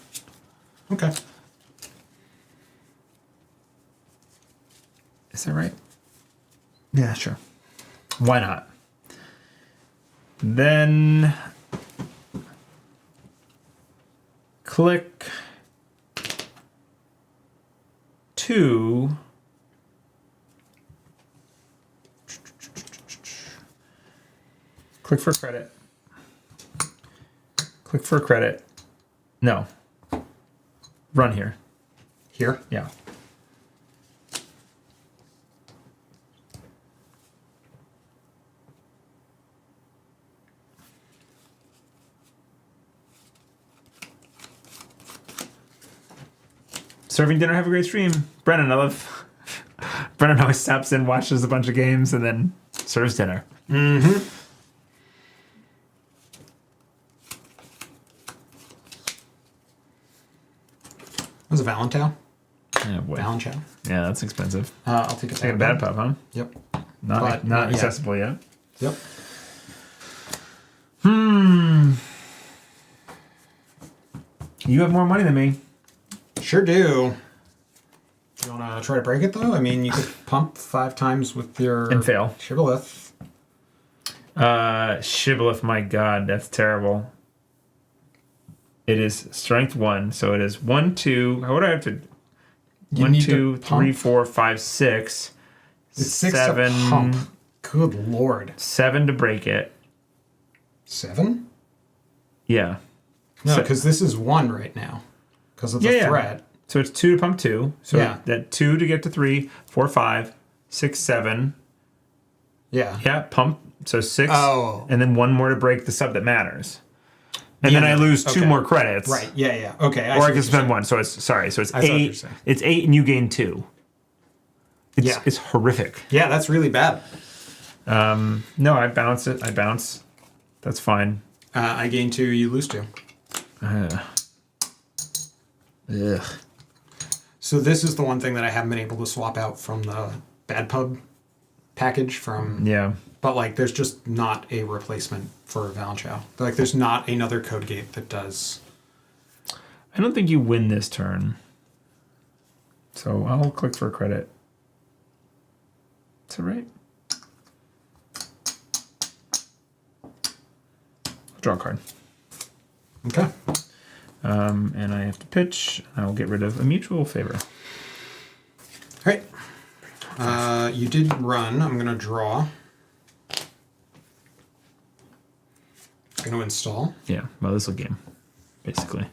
Okay. Is that right? Yeah, sure. Why not? Then click 2. Click for credit. Click for credit. No. Run here. Here? Yeah. Serving dinner, have a great stream. Brennan, I love... Brennan always stops in, watches a bunch of games, and then serves dinner. Was it Valentine? Oh, boy. Valentine? Yeah, that's expensive. I'll take a Take a bad pup, huh? Yep. Not accessible yet. Yep. You have more money than me. Sure do. You want to try to break it, though? I mean, you could pump 5 times with your... And fail. Shibboleth. Shibboleth, my god, that's terrible. It is strength 1, so it is 1, 2. How would I have to? You 1, need 2, to 3, pump. 4, 5, 6. It's 6 7. to pump. Good lord. 7 to break it. 7? Yeah. No, So- because this is 1 right now. Because of the threat. So it's 2 to pump 2. So Yeah. that 2 to get to 3, 4, 5, 6, 7. Yeah. Yeah, pump. So 6. Oh. And then 1 more to break the sub that matters. And then I lose 2 okay. more credits. Right. Yeah, yeah. Okay. Or I can spend 1. So it's so it's I see what you're 8. saying. It's 8 and you gain 2. It's horrific. Yeah, that's really bad. No, I bounce it. I bounce. That's fine. I gain 2, you lose 2. Ugh. So this is the one thing that I haven't been able to swap out from the Bad Pub package from... Yeah. But, like, there's just not a replacement for Valenchow. Like, there's not another code gate that does... I don't think you win this turn. So I'll click for a credit. Is that right? I'll draw a card. Okay. And I have to pitch. I'll get rid of a mutual favor. All right. You did run. I'm going to draw. Going to install. Yeah, well, this will game, basically.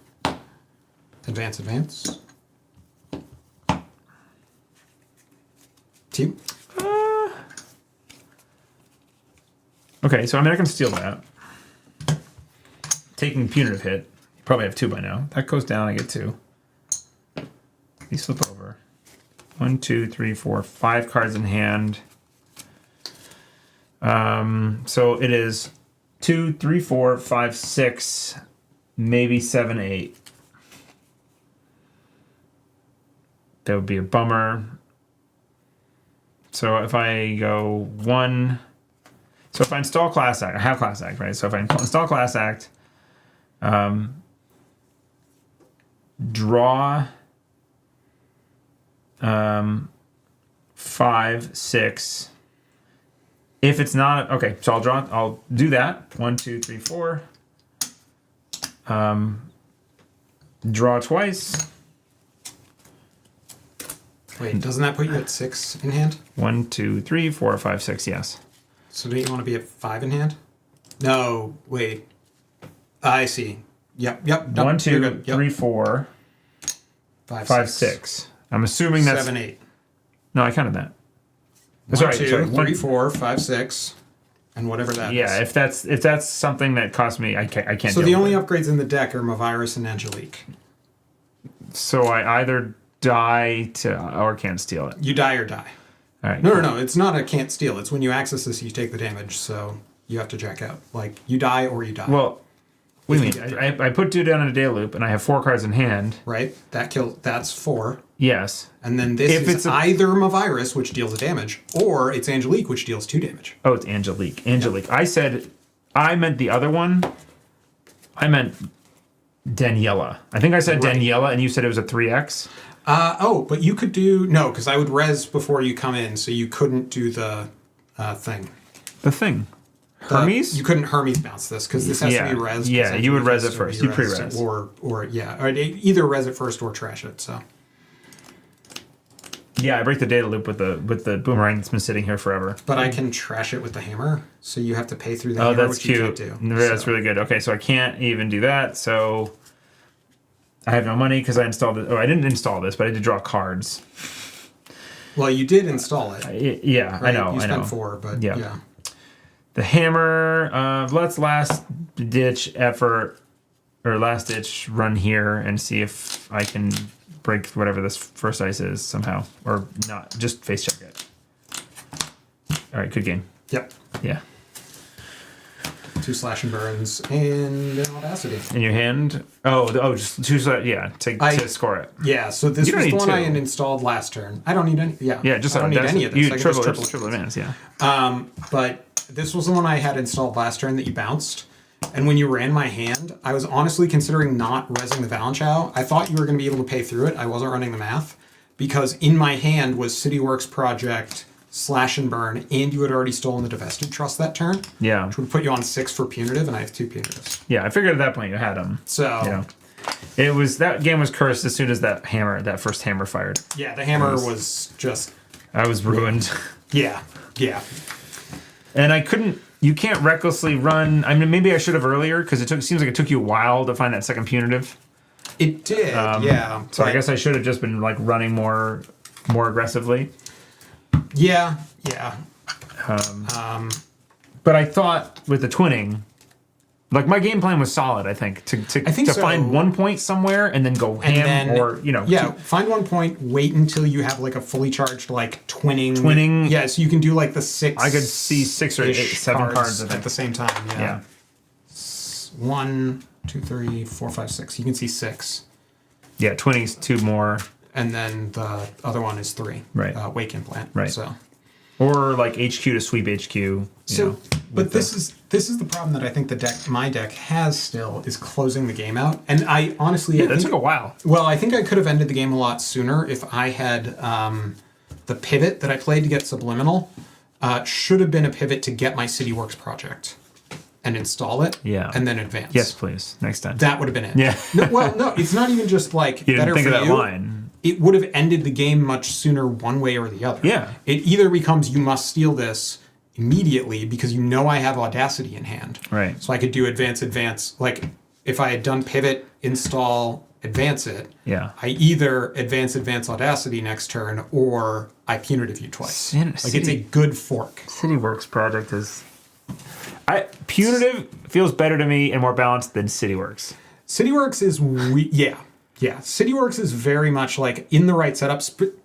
Advance, advance. Two. Okay, so I mean, I can steal that. Taking punitive hit. You probably have 2 by now. That goes down, I get 2. You slip over. 1, 2, 3, 4, 5 cards in hand. So it is 2, 3, 4, 5, 6, maybe 7, 8. That would be a bummer. So if I go 1, so if I install Class Act, I have Class Act, right? So if I install Class Act, draw 5, 6. If it's not okay, so I'll do that. 1, 2, 3, 4. Draw twice. Wait, doesn't that put you at 6 in hand? 1, 2, 3, 4, 5, 6, yes. So do you want to be at 5 in hand? No, wait. I see. Yep. 1, 2, Yep. 3, 4, 5, 6. I'm assuming that's 7, 8. No, I counted that. 1, 2, 3, 4, 5, 6, and whatever that is. Yeah, if that's something that costs me, I can't. So deal the with only it. upgrades in the deck are Mavirus and Angelique. So I either die or can't steal it. You die or die. All right. No. It's not a can't steal. It's when you access this, you take the damage. So you have to jack out. Like you die or you die. Well, what do you mean? I put 2 down in a day loop, and I have 4 cards in hand. right. That's 4. Yes. And then this If is it's either Mavirus, which deals a damage, or it's Angelique, which deals 2 damage. Oh, it's Angelique. Angelique. I meant the other one. I meant Daniela. I think I said Right. Daniela, and you said it was a 3x. But you could do no, because I would res before you come in, so you couldn't do the thing. The thing. Hermes? You couldn't Hermes bounce this because this has to be res. Yeah, you would res it has to first. be You pre-res. or either res it first or trash it. So Yeah, I break the data loop with the boomerang that's been sitting here forever. but I can trash it with the hammer, so you have to pay through the Oh, hammer, that's which you cute. can't do. That's So- really good. Okay, so I can't even do that. So I have no money because I installed it. Oh, I didn't install this, but I did draw cards. Well, you did install it. Yeah, Right? I know. You I spent know. 4, but Yeah. yeah. The hammer. Let's last ditch effort or last ditch run here and see if I can break whatever this first ice is somehow, or not. Just face check it. All right, good game. Yep. Yeah. 2 slash and burns and an audacity. In your hand. Just 2. Yeah, to score it. Yeah, so this You don't was the need one I 2. had installed last turn. I don't need any. Yeah, Yeah, just I don't need any of this. You I can triple just advance. Yeah. But this was the one I had installed last turn that you bounced. And when you ran my hand, I was honestly considering not resing the Valenchow. I thought you were going to be able to pay through it. I wasn't running the math because in my hand was CityWorks Project slash and burn, and you had already stolen the divested trust that turn. Yeah. Which would put you on 6 for punitive, and I have 2 punitives. Yeah, I figured at that point you had them. So you know, that game was cursed as soon as that first hammer fired. Yeah, the hammer was just. I was ruined. Yeah. And I couldn't. You can't recklessly run. I mean, maybe I should have earlier because seems like it took you a while to find that second punitive. It did, yeah. So I guess I should have just been like running more aggressively. Yeah. But I thought with the twinning, like my game plan was solid. I think to find 1 point somewhere and then go ham or find 1 point. Wait until you have like a fully charged like twinning. Twinning. Yeah, so you can do like the 6. I could see 6 or 8, 7 cards at the same time. Yeah. 1, 2, 3, 4, 5, 6. You can see 6. Yeah, twinning's 2 more. And then the other one is 3. Right. Wake implant. Right. So. Or like HQ to sweep HQ. But this is the problem that I think my deck has still is closing the game out. And I honestly, that took a while. Well, I think I could have ended the game a lot sooner if I had the pivot that I played to get Subliminal should have been a pivot to get my CityWorks project and install it. Yeah. And then advance. Yes, please. Next time. That would have been it. Yeah. No, it's not even just like you better didn't think for of that you. line. It would have ended the game much sooner one way or the other. Yeah. It either becomes you must steal this immediately because you know I have Audacity in hand. Right. So I could do advance. Like if I had done pivot, install, advance it. Yeah. I either advance Audacity next turn or I punitive you twice. It's a good fork. CityWorks project is... Punitive feels better to me and more balanced than CityWorks. CityWorks is... Yeah, CityWorks is very much like in the right setup.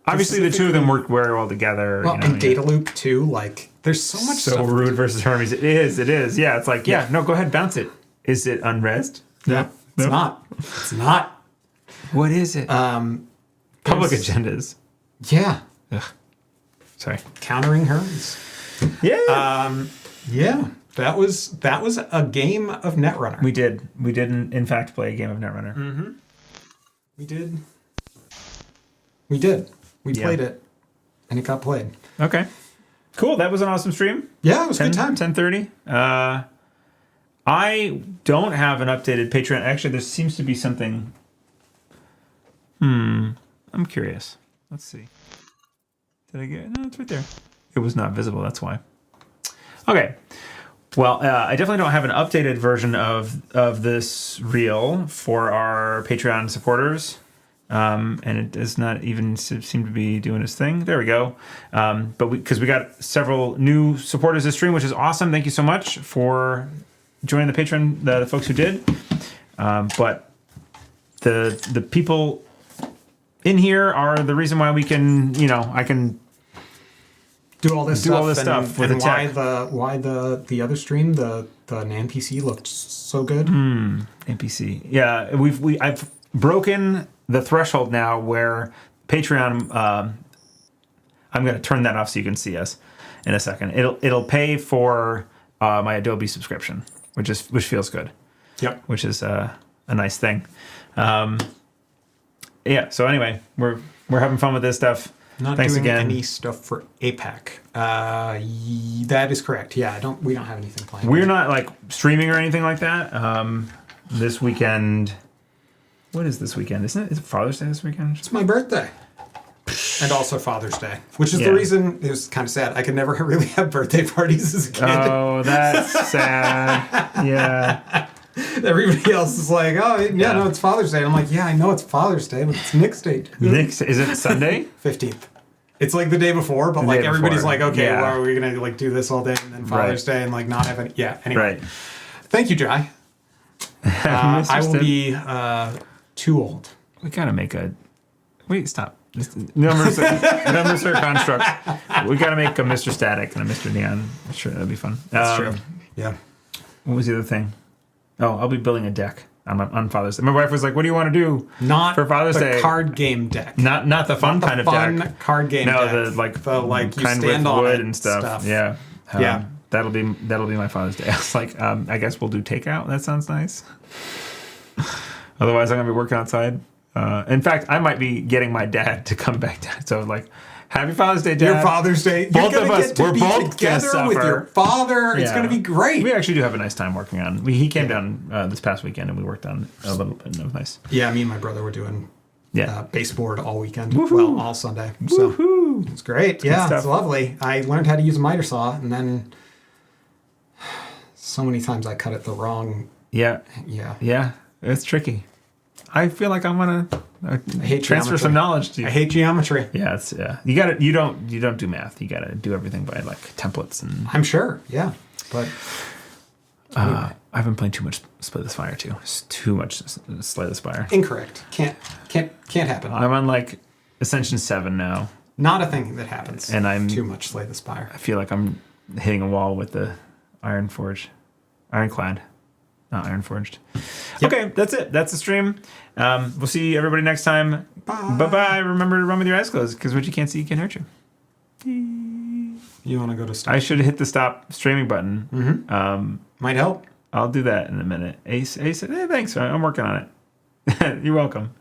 Obviously, the two of them work very well together. Well, and Data Loop too. Like, there's so much stuff. Rude versus Hermes. It is. Yeah, it's like, no, go ahead, bounce it. Is it unresed? No, it's not. It's not. What is it? Public agendas. Yeah. Ugh. Sorry. Countering Hermes. Yeah. Yeah. That was a game of Netrunner. We did, in fact, play a game of Netrunner. Mm-hmm. We did. We played it, and it got played. Okay. Cool. That was an awesome stream. Yeah, it was a good time. 10:30. I don't have an updated Patreon. Actually, there seems to be something. I'm curious. Let's see. Did I get? No, it's right there. It was not visible. That's why. Okay. Well, I definitely don't have an updated version of this reel for our Patreon supporters, and it does not even seem to be doing its thing. There we go. But because we got several new supporters this stream, which is awesome. Thank you so much for joining the Patreon, the folks who did. But the people in here are the reason why we can, I can do all this stuff with and the tech. why the other stream the NPC looked so good. NPC, yeah. I've broken the threshold now where Patreon. I'm going to turn that off so you can see us in a second. It'll pay for my Adobe subscription, which feels good. Yep. Which is a nice thing. Yeah. So anyway, we're having fun with this stuff. Not Thanks doing again. any stuff for APAC. That is correct. Yeah, we don't have anything planned. We're not like streaming or anything like that. This weekend. What is this weekend? Is it Father's Day this weekend? It's my birthday. And also Father's Day, which is the reason it was kind of sad. I could never really have birthday parties as a kid. Oh, that's sad. Yeah. Everybody else is like, no, it's Father's Day. And I'm like, yeah, I know it's Father's Day, but it's Nick's Day. Is it Sunday? 15th. It's like the day before, but like everybody's before. like, okay, Yeah. well, are we gonna like do this all day and then Father's Day and like not have any? Yeah. Anyway. Right. Thank you, Jai. I will be too old. We gotta make a. Wait, stop. Numbers are constructs. We gotta make a Mr. Static and a Mr. Neon. Sure, that'd be fun. That's true. Yeah. What was the other thing? Oh, I'll be building a deck on Father's Day. My wife was like, "What do you want to do for Father's Day?" Card game deck. Not the fun kind of deck. Fun card game no, deck. No, the you kind with on wood it and stuff. Yeah. Yeah. That'll be my Father's Day. I was like, I guess we'll do takeout. That sounds nice. Otherwise, I'm gonna be working outside. In fact, I might be getting my dad to come back down. So like, Happy Father's Day, Dad. Your Father's Day. Both You're of gonna us, get to we're be both guest together with your suffer. father. It's Yeah. going to be great. We actually do have a nice time working on. He came down this past weekend and we worked on a little bit. And it was nice. Yeah, me and my brother were doing baseboard all weekend. Woohoo. Well, all Sunday. So Woohoo! it's great. Yeah, stuff. it's lovely. I learned how to use a miter saw, and then so many times I cut it the wrong. Yeah. Yeah. Yeah. It's tricky. I feel like I'm gonna hate transfer geometry. some knowledge to you. I hate geometry. Yeah, it's You got to. You don't do math. You got to do everything by like templates and. I'm sure. Yeah, but anyway. I've been playing too much Slay the Spire too. It's too much Slay the Spire. Incorrect. Can't happen. I'm on like Ascension 7 now. Not a thing that happens. And I'm too much Slay the Spire. I feel like I'm hitting a wall with the Ironclad, not Ironforged. Yep. Okay, that's it. That's the stream. We'll see everybody next time. Bye. Bye. Remember to run with your eyes closed because what you can't see can hurt you. You want to go to stop? I should hit the stop streaming button. Mm-hmm. Might help. I'll do that in a minute. Ace, thanks. I'm working on it. You're welcome.